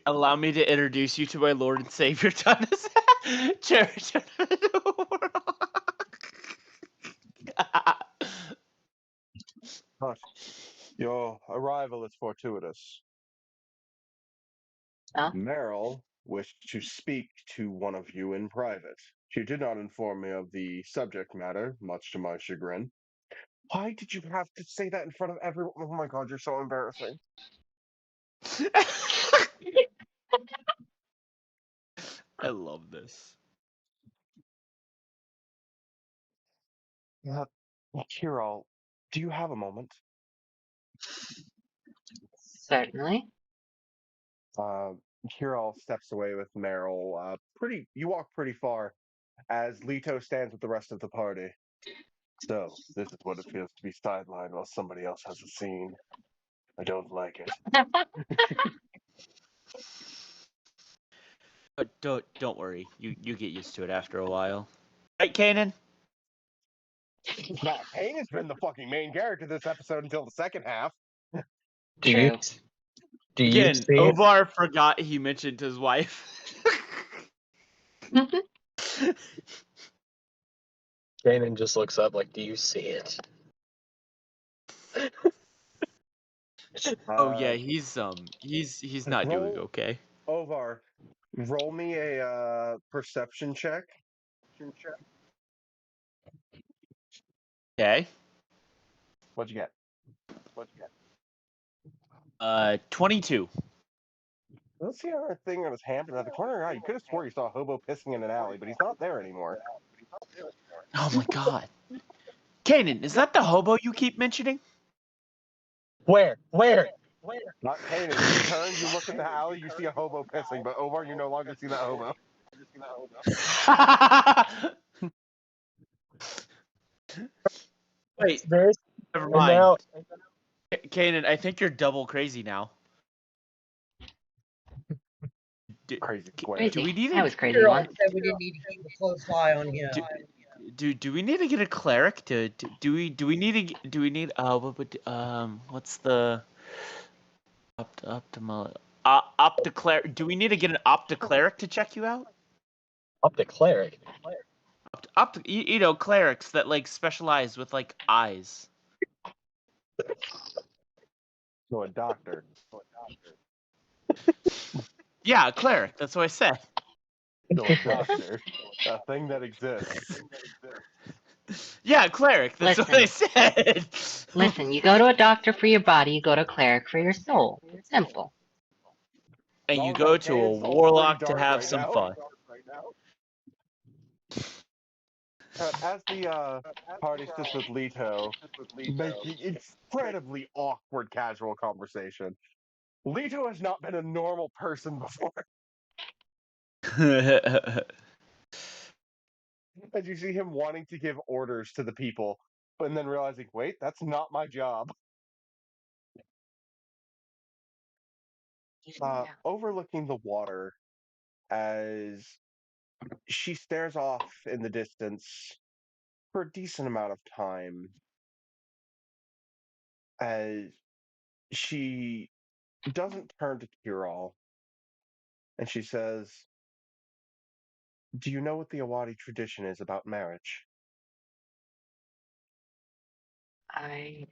Allow me to introduce you to my Lord and Savior, Thomas. But your arrival is fortuitous. Oh. Meryl wished to speak to one of you in private. She did not inform me of the subject matter, much to my chagrin. Why did you have to say that in front of everyone? Oh my god, you're so embarrassing. I love this. Kirol, do you have a moment? Certainly. Kirol steps away with Meryl. You walk pretty far as Leto stands with the rest of the party. So, this is what it feels to be sidelined while somebody else has a scene. I don't like it. But don't worry. You get used to it after a while. Right, Kanan? Nah, Kane has been the fucking main character this episode until the second half. True. Do you Again, see it? Ovar forgot he mentioned his wife. Kanan just looks up like, do you see it? Oh yeah, he's not doing okay. Ovar, roll me a perception check. Okay. What'd you get? 22. Let's see our thing on his hand around the corner. You could have swore you saw a hobo pissing in an alley, but he's not there anymore. Oh my god. Kanan, is that the hobo you keep mentioning? Where? Kanan, you turn, you look in the alley, you see a hobo pissing, but Omar, you no longer see that hobo. Wait, This, never and mind. now Kanan, I think you're double crazy now. Crazy square. Crazy. Do we need I a was crazy Cyril once. said we didn't need to keep a close eye on him. do we need to get a cleric to do we need what's the optimal do we need to get an opticleric to check you out? up the cleric. You know, clerics that like specialize with like eyes. So a doctor. Yeah, a cleric. That's what I said. So a doctor. A thing that exists. Yeah, cleric. That's what I said. Listen, you go to a doctor for your body, you go to a cleric for your soul. Simple. And you All go right, to a Kanan's all warlock pretty to dark have right some now. fun. As the party sits with Leto, making incredibly awkward casual conversation. Leto has not been a normal person before. As you see him wanting to give orders to the people, but then realizing, wait, that's not my job. Overlooking the water as she stares off in the distance for a decent amount of time as she doesn't turn to Kiral and she says, "Do you know what the Awadi tradition is about marriage?" I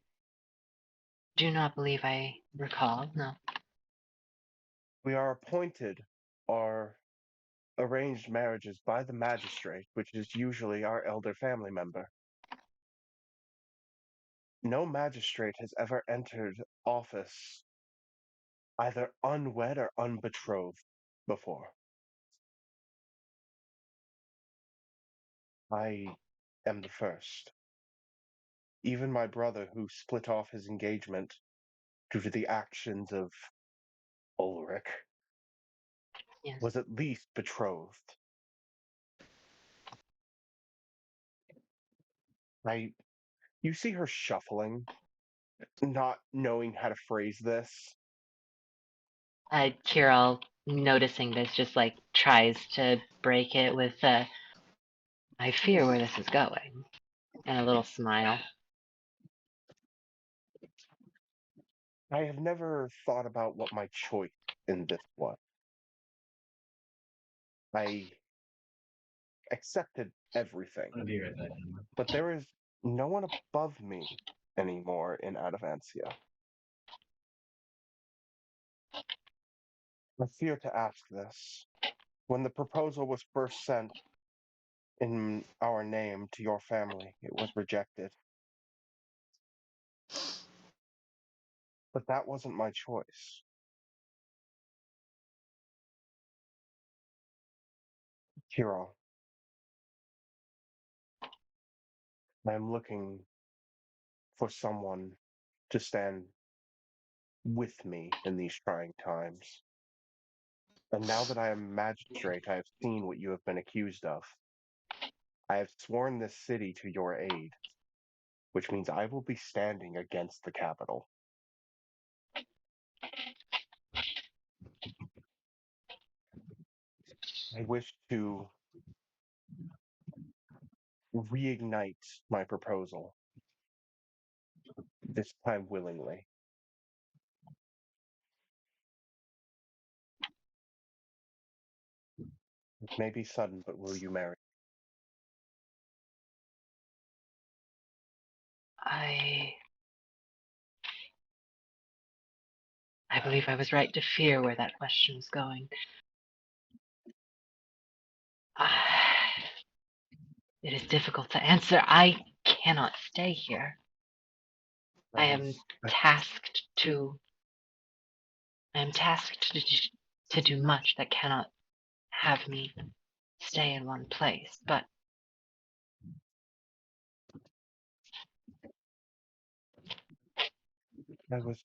do not believe I recall, no. We are appointed or arranged marriages by the magistrate, which is usually our elder family member. No magistrate has ever entered office either unwed or unbetrothed before. I am the first. Even my brother, who split off his engagement due to the actions of Ulrich, Yes. was at least betrothed. You see her shuffling, not knowing how to phrase this. Kirill, noticing this, just like tries to break it with I fear where this is going. And a little smile. I have never thought about what my choice in this was. I accepted everything, but there is no one above me anymore in Adavancia. I fear to ask this. When the proposal was first sent in our name to your family, it was rejected. But that wasn't my choice. Hero, I am looking for someone to stand with me in these trying times. And now that I am magistrate, I have seen what you have been accused of. I have sworn this city to your aid, which means I will be standing against the capital. I wish to reignite my proposal, this time willingly. It may be sudden, but will you marry? I believe I was right to fear where that question was going. It is difficult to answer. I cannot stay here. I am tasked to do much that cannot have me stay in one place, but I was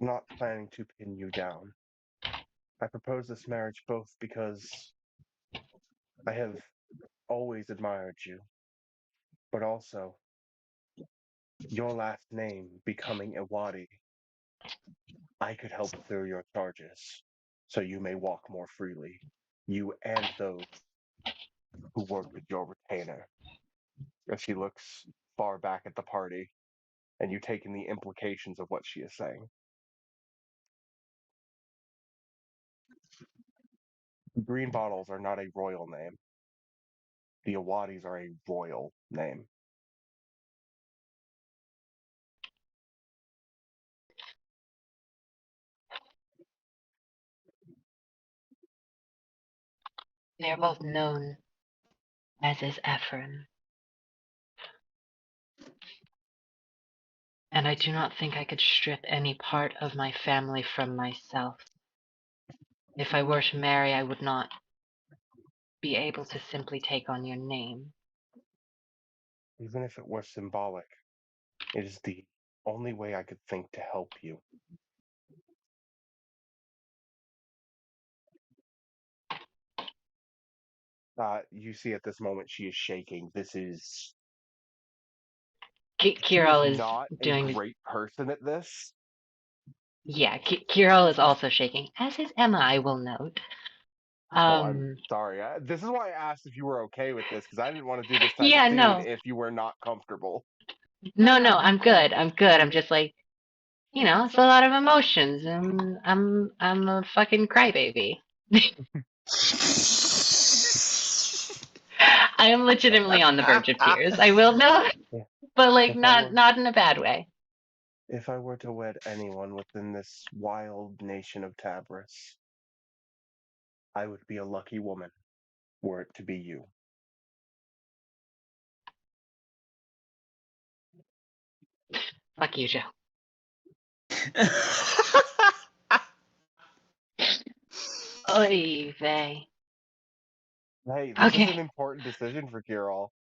not planning to pin you down. I propose this marriage both because I have always admired you, but also your last name becoming Iwadi, I could help clear your charges so you may walk more freely. You and those who work with your retainer. As she looks far back at the party, and you take in the implications of what she is saying. Green bottles are not a royal name. The Awadis are a royal name. They're both known as is Ephraim. And I do not think I could strip any part of my family from myself. If I were to marry, I would not be able to simply take on your name. Even if it were symbolic, it is the only way I could think to help you. You see at this moment she is shaking. This is... She Kirill is is not a doing... great person at this. Yeah, Kirill is also shaking, as is Emma, I will note. I'm sorry. This is why I asked if you were okay with this, because I didn't want to do this type yeah, of scene no. if you were not comfortable. No, I'm good. I'm just like, you know, it's a lot of emotions, and I'm a fucking crybaby. I am legitimately on the verge of tears. I will note, but like not in a bad way. If I were to wed anyone within this wild nation of Tabris, I would be a lucky woman, were it to be you. Fuck you, Joe. Oy vey. Hey, this is Okay. an important decision for Kirill.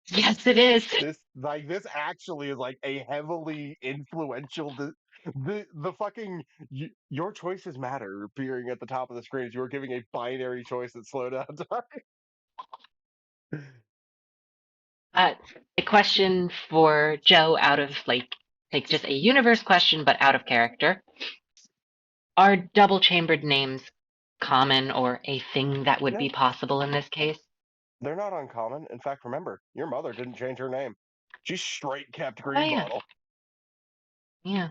Yes, it is. This actually is like a heavily influential. The fucking your choices matter appearing at the top of the screen as you are giving a binary choice that slow down time. A question for Joe out of like just a universe question, but out of character. Are double chambered names common or a thing that would be No, possible in this case? they're not uncommon. In fact, remember, your mother didn't change her name. She straight kept Oh Green yeah. Bottle. Yeah.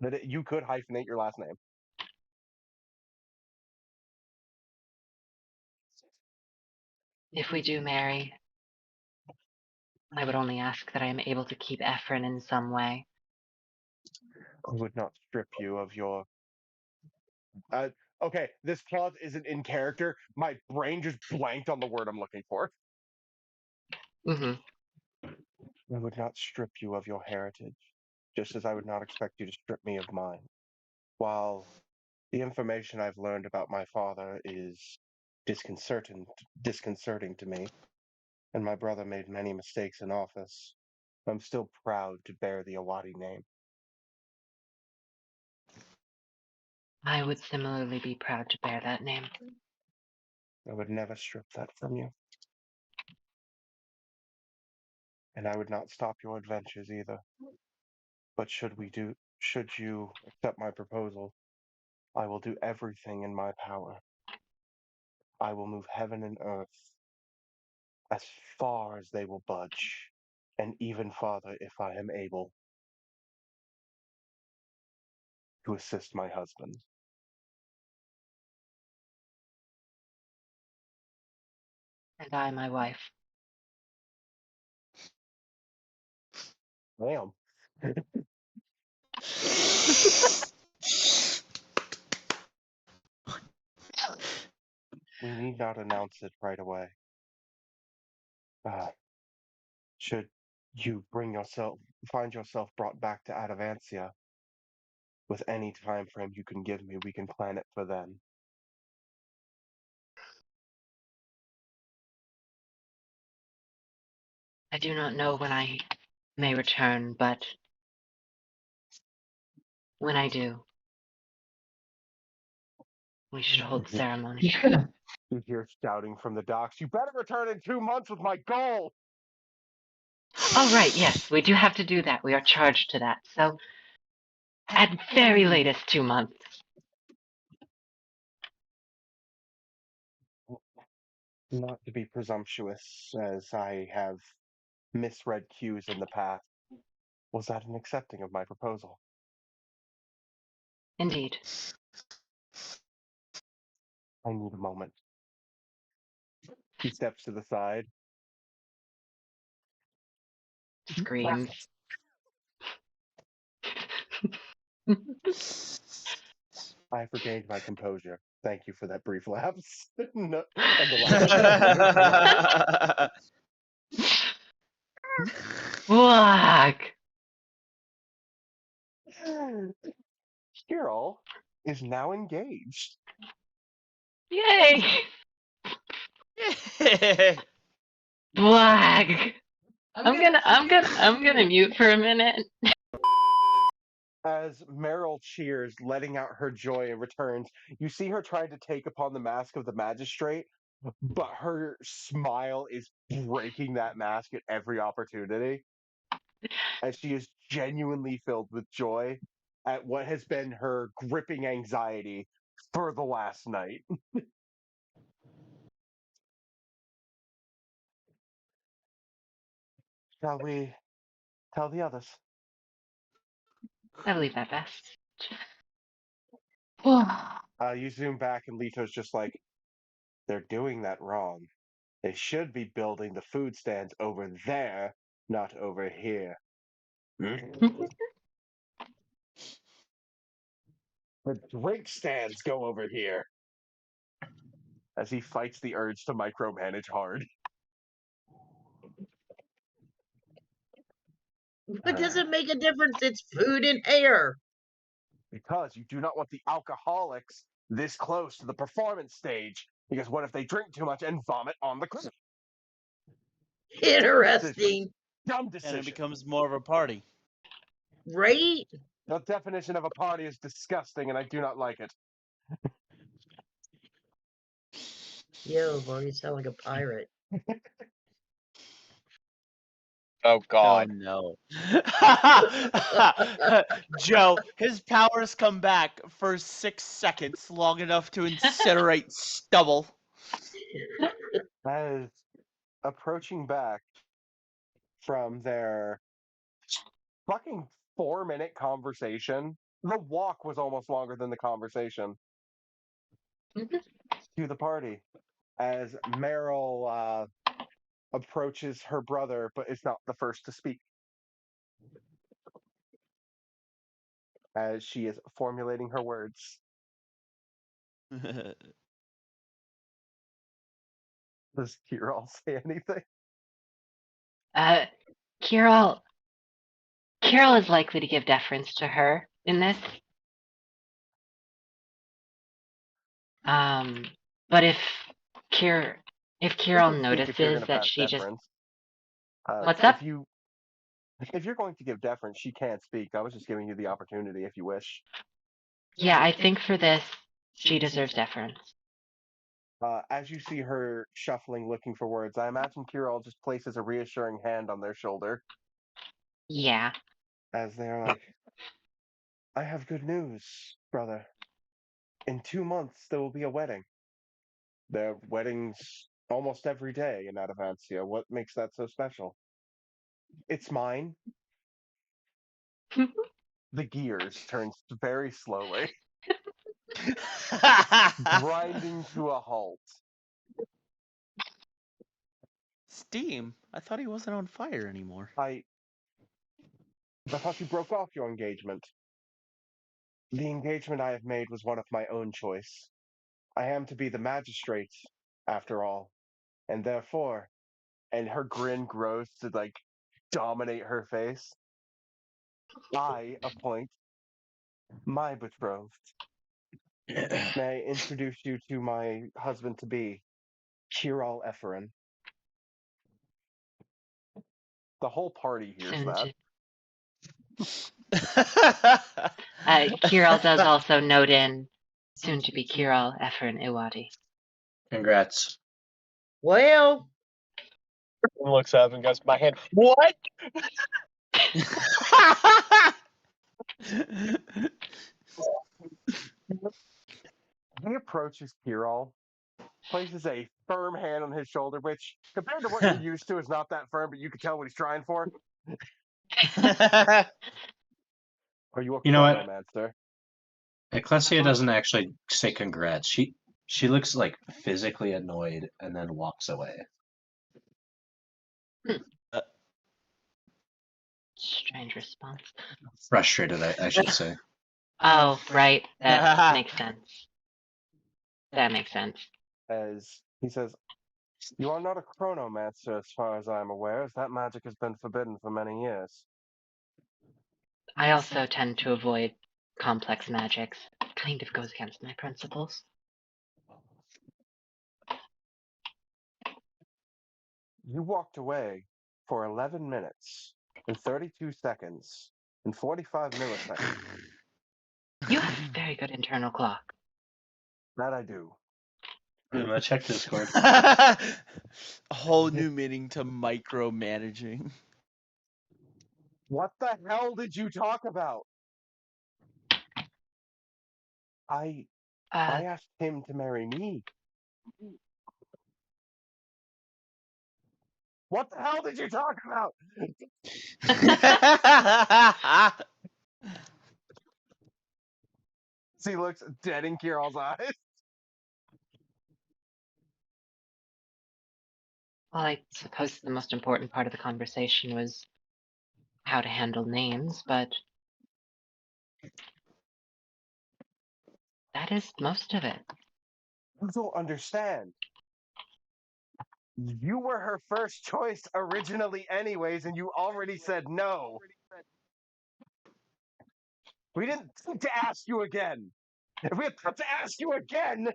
That you could hyphenate your last name. If we do marry, I would only ask that I am able to keep Ephraim in some way. I would not strip you of your. Okay, this clause isn't in character. My brain just blanked on the word I'm looking for. Mm-hmm. I would not strip you of your heritage, just as I would not expect you to strip me of mine. While the information I've learned about my father is disconcerting to me, and my brother made many mistakes in office, I'm still proud to bear the Awadi name. I would similarly be proud to bear that name. I would never strip that from you. And I would not stop your adventures either. But should you accept my proposal, I will do everything in my power. I will move heaven and earth as far as they will budge, and even farther if I am able, to assist my husband. And I, my wife. Damn. We need not announce it right away. Should you find yourself brought back to Adavancia, with any time frame you can give me, we can plan it for then. I do not know when I may return, but When I do, we should hold the ceremony. You hear shouting from the docks. You better return in 2 months with my goal. Oh, right, yes, we do have to do that. We are charged to that. So, at very latest 2 months. Not to be presumptuous, as I have misread cues in the past. Was that an accepting of my proposal? Indeed. I need a moment. He steps to the side. Screams. I've regained my composure. Thank you for that brief lapse. No, and the laugh. Whack! Skirl is now engaged. Yay! Black. I'm gonna mute for a minute. As Meryl cheers, letting out her joy and returns, you see her trying to take upon the mask of the magistrate, but her smile is breaking that mask at every opportunity. As she is genuinely filled with joy at what has been her gripping anxiety for the last night. Shall we tell the others? I believe that best. You zoom back and Lito's just like, they're doing that wrong. They should be building the food stands over there, not over here. The drink stands go over here. As he fights the urge to micromanage hard. What does it make a difference? It's food and air. Because you do not want the alcoholics this close to the performance stage. Because what if they drink too much and vomit on the cliff? Interesting. Dumb And decision. it becomes more of a party. Right? The definition of a party is disgusting, and I do not like it. Yo, boy, you sound like a pirate. Oh God. Oh no. Joe, his powers come back for 6 seconds, long enough to incinerate stubble. As approaching back from their fucking 4-minute conversation, the walk was almost longer than the conversation, to the party. As Meryl approaches her brother, but is not the first to speak. As she is formulating her words. Does Kirol say anything? Carol is likely to give deference to her in this. But if Carol notices that she just what's up? If you're going to give deference, she can't speak. I was just giving you the opportunity if you wish. Yeah, I think for this, she deserves deference. As you see her shuffling, looking for words, I imagine Kirol just places a reassuring hand on their shoulder. Yeah. As they're like, I have good news, brother. In 2 months, there will be a wedding. There are weddings almost every day in Adavancia. What makes that so special? It's mine. The gears turns very slowly, grinding to a halt. Steam? I thought he wasn't on fire anymore. I thought you broke off your engagement. The engagement I have made was one of my own choice. I am to be the magistrate, after all, and therefore, and her grin grows to like dominate her face. I appoint my betrothed. May I introduce you to my husband-to-be, Kirol Efferin. The whole party hears that. Kiral does also note in soon to be Kiral, Efren, Iwadi. Congrats. Well, Looks up and goes, my head. What? He approaches Kiral, places a firm hand on his shoulder, which, compared to what you're used to, is not that firm, but you can tell what he's trying for. Are you a You know what? chronomancer? Ecclesia doesn't actually say congrats. She looks like physically annoyed and then walks away. Strange response. Frustrated, I should say. Oh, right. That makes sense. That makes sense. As he says, you are not a chronomancer as far as I am aware, as that magic has been forbidden for many years. I also tend to avoid complex magics. Kind of goes against my principles. You walked away for 11 minutes and 32 seconds and 45 milliseconds. You have a very good internal clock. That I do. I'm gonna check Discord. A whole new meaning to micromanaging. What the hell did you talk about? I asked him to marry me. What the hell did you talk about? He looks dead in Kiral's eyes. Well, I suppose the most important part of the conversation was how to handle names, but that is most of it. You don't understand. You were her first choice originally anyways, and you already said no. We didn't think to ask you again. If we had thought to ask you again,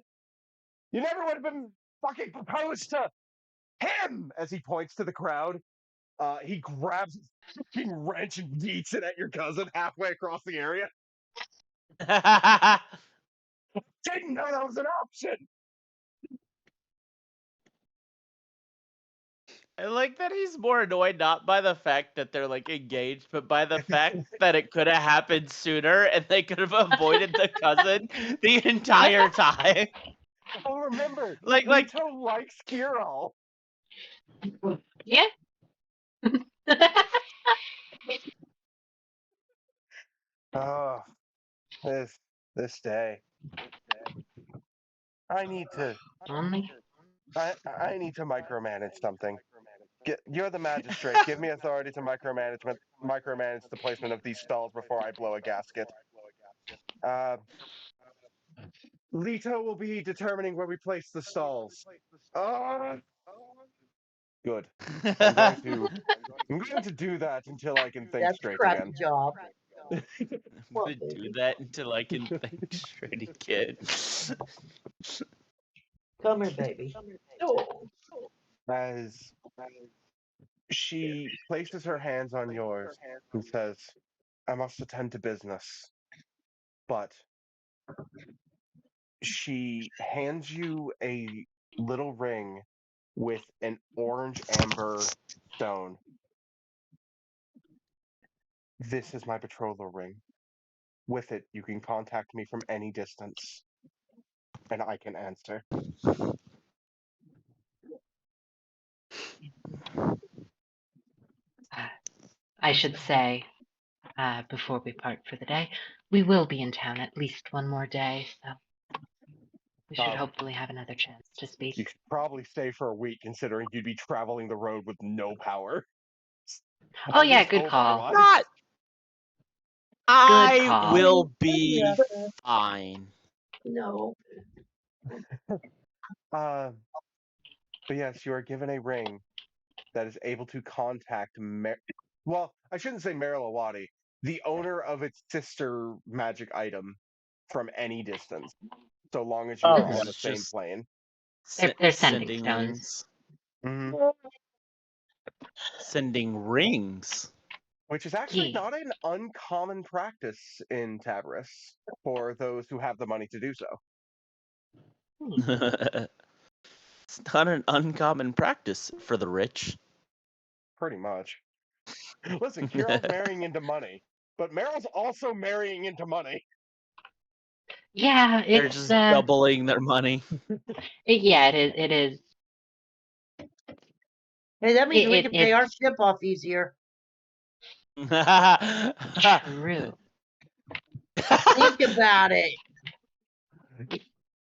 you never would have been fucking proposed to him, as he points to the crowd. He grabs a fucking wrench and yeets it at your cousin halfway across the area. Didn't know that was an option. I like that he's more annoyed not by the fact that they're like engaged, but by the fact that it could have happened sooner and they could have avoided the cousin the entire time. Well, remember, Like Leto likes Kiral. Yeah. Oh, this day. I need to Only I need to micromanage something. You're the magistrate. Give me authority to micromanage the placement of these stalls before I blow a gasket. Leto will be determining where we place the stalls. Good. I'm going to do that until I can think that's a straight crappy again. job. I'm gonna do that until I can think straight again. Come here, baby. Oh. As she places her hands on yours and says, I must attend to business. But she hands you a little ring with an orange amber stone. This is my betrothal ring. With it, you can contact me from any distance, and I can answer. I should say, before we part for the day, we will be in town at least one more day, so we should hopefully have another chance to speak. You should probably stay for a week, considering you'd be traveling the road with no power. Oh yeah, good call. Not. I call. will be fine. No. But yes, you are given a ring that is able to contact well, I shouldn't say Merilawadi, the owner of its sister magic item from any distance, so long as you are on the same plane. They're sending stones. Sending rings. which is actually Yeah. not an uncommon practice in Tabris for those who have the money to do so. It's not an uncommon practice for the rich. Pretty much. Listen, Kirill's marrying into money, but Meryl's also marrying into money. Yeah, They're it's just doubling their money. yeah, it is. Hey, that means we It, can pay it, our ship off easier. True. Think about it.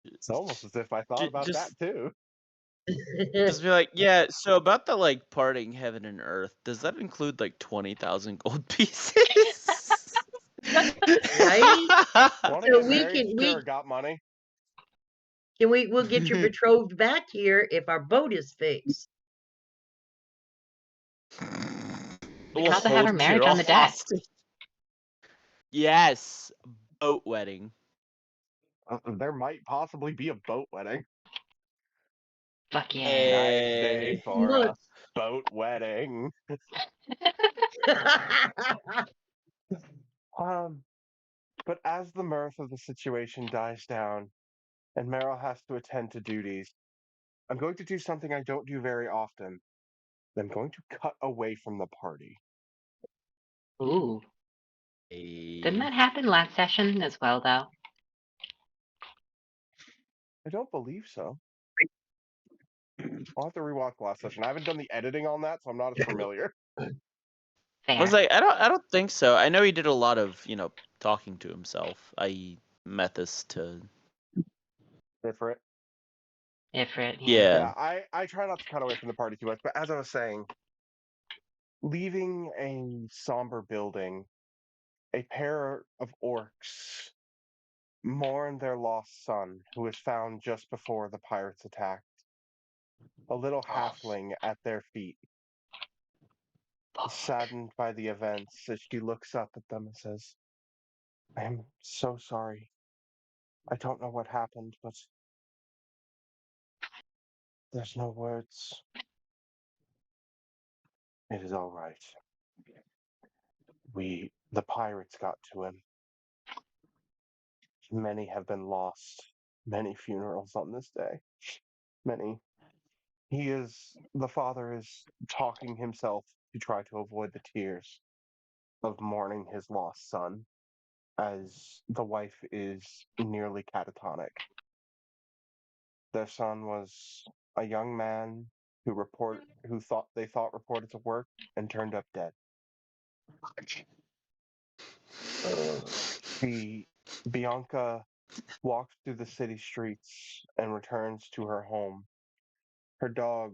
It's almost as if I thought about that too. Just be like, yeah, so about the like parting heaven and earth, does that include like 20,000 gold pieces? Right? Want to So get we married? can Sure, got money. we'll get your betrothed back here if our boat is fixed. We can also have her marriage on the deck. Yes, boat wedding. There might possibly be a boat wedding. Fuck yeah. Nice day for Look. a boat wedding. But as the mirth of the situation dies down and Meryl has to attend to duties, I'm going to do something I don't do very often. I'm going to cut away from the party. Ooh. Didn't that happen last session as well, though? I don't believe so. I'll have to rewatch last session. I haven't done the editing on that, so I'm not as familiar. Fair. I was like, I don't think so. I know he did a lot of, talking to himself, i.e. Methus to Ifrit. Ifrit, Yeah. I try not to cut away from the party too much, but as I was saying, leaving a somber building, a pair of orcs mourn their lost son, who was found just before the pirates attacked. A little halfling at their feet, saddened by the events, as she looks up at them and says, I am so sorry. I don't know what happened, but there's no words. It is all right. The pirates got to him. Many have been lost. Many funerals on this day. Many. The father is talking himself to try to avoid the tears of mourning his lost son, as the wife is nearly catatonic. Their son was a young man who they thought reported to work and turned up dead. Bianca walks through the city streets and returns to her home. Her dog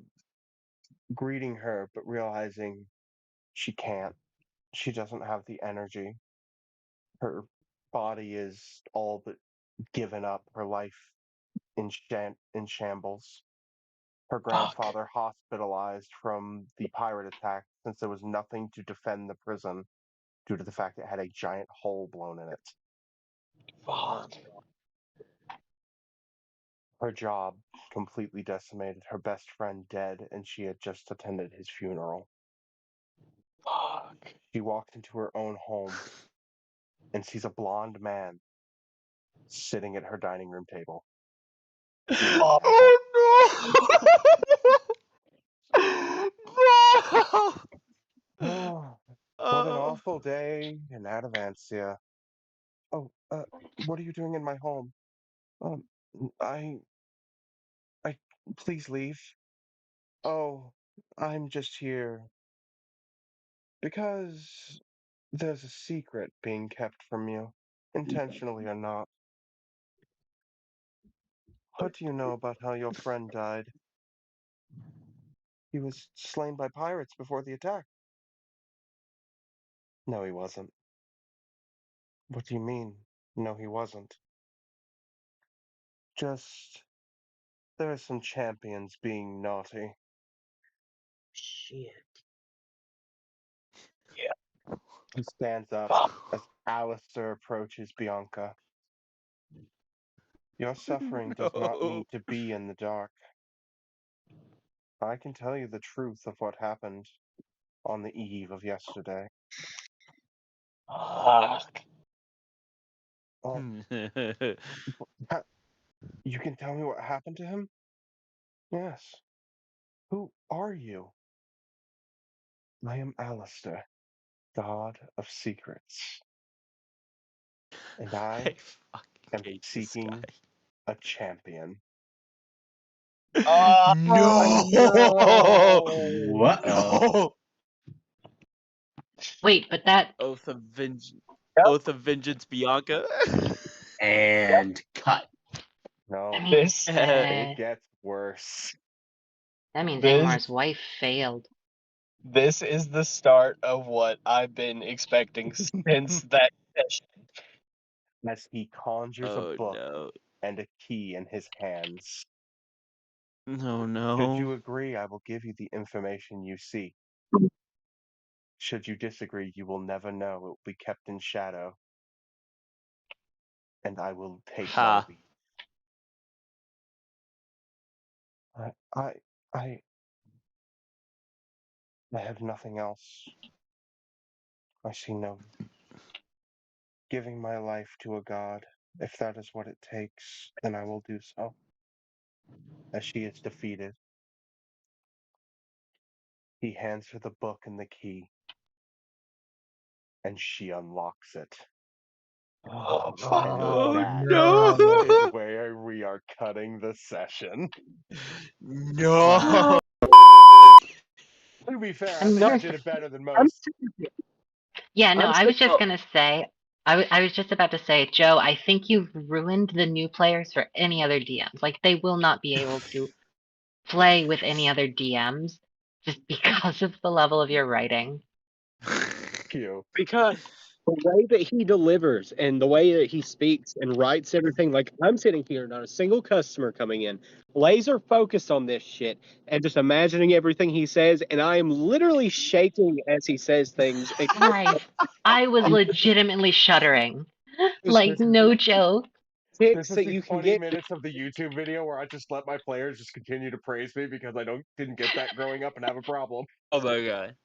greeting her, but realizing she can't. She doesn't have the energy. Her body is all but given up. Her life in shambles. Her grandfather hospitalized from the pirate attack since there was nothing to defend the prison due to the fact it had a giant hole blown in it. Fuck. Her job completely decimated. Her best friend dead, and she had just attended his funeral. Fuck. She walked into her own home and sees a blonde man sitting at her dining room table. Oh no! Oh, what an awful day in Advancia. Oh, what are you doing in my home? Um, I, please leave. Oh, I'm just here because there's a secret being kept from you, intentionally or not. What do you know about how your friend died? He was slain by pirates before the attack. No, he wasn't. What do you mean? No, he wasn't. Just, there are some champions being naughty. Shit. He stands up as Alistair approaches Bianca. Your suffering does not need to be in the dark. I can tell you the truth of what happened on the eve of yesterday. Fuck. Oh, you can tell me what happened to him? Yes. Who are you? I am Alistair, God of Secrets. And I fucking am hate this seeking guy. a champion. Oh, No! What? Wait, but that Oath of Vengeance. Yep. Oath of Vengeance, Bianca. And cut. No, I mean, This it gets worse. that means this Ingmar's wife failed. this is the start of what I've been expecting since that session. As he conjures a Oh book no. and a key in his hands. No, Should you no. agree, I will give you the information you seek. Should you disagree, you will never know. It will be kept in shadow. And I will take my Ha. leave. I have nothing else. I see no giving my life to a god. If that is what it takes, then I will do so. As she is defeated, he hands her the book and the key, and she unlocks it. Oh, Oh That no. is where we are cutting the session. No. To be fair, I I'm think I here's did it better than I'm most. Yeah, no, I'm I was just still- gonna say, I was just about to say, Joe, I think you've ruined the new players for any other DMs. Like, they will not be able to play with any other DMs just because of the level of your writing. Thank you. because the way that he delivers and the way that he speaks and writes everything, like I'm sitting here, not a single customer coming in, laser focused on this shit and just imagining everything he says, and I am literally shaking as he says things. Guys, I was legitimately shuddering. Just Like, no joke. This ticks is that the you can 20 get. minutes of the YouTube video where I just let my players just continue to praise me because I didn't get that growing up and have a problem. Oh my god.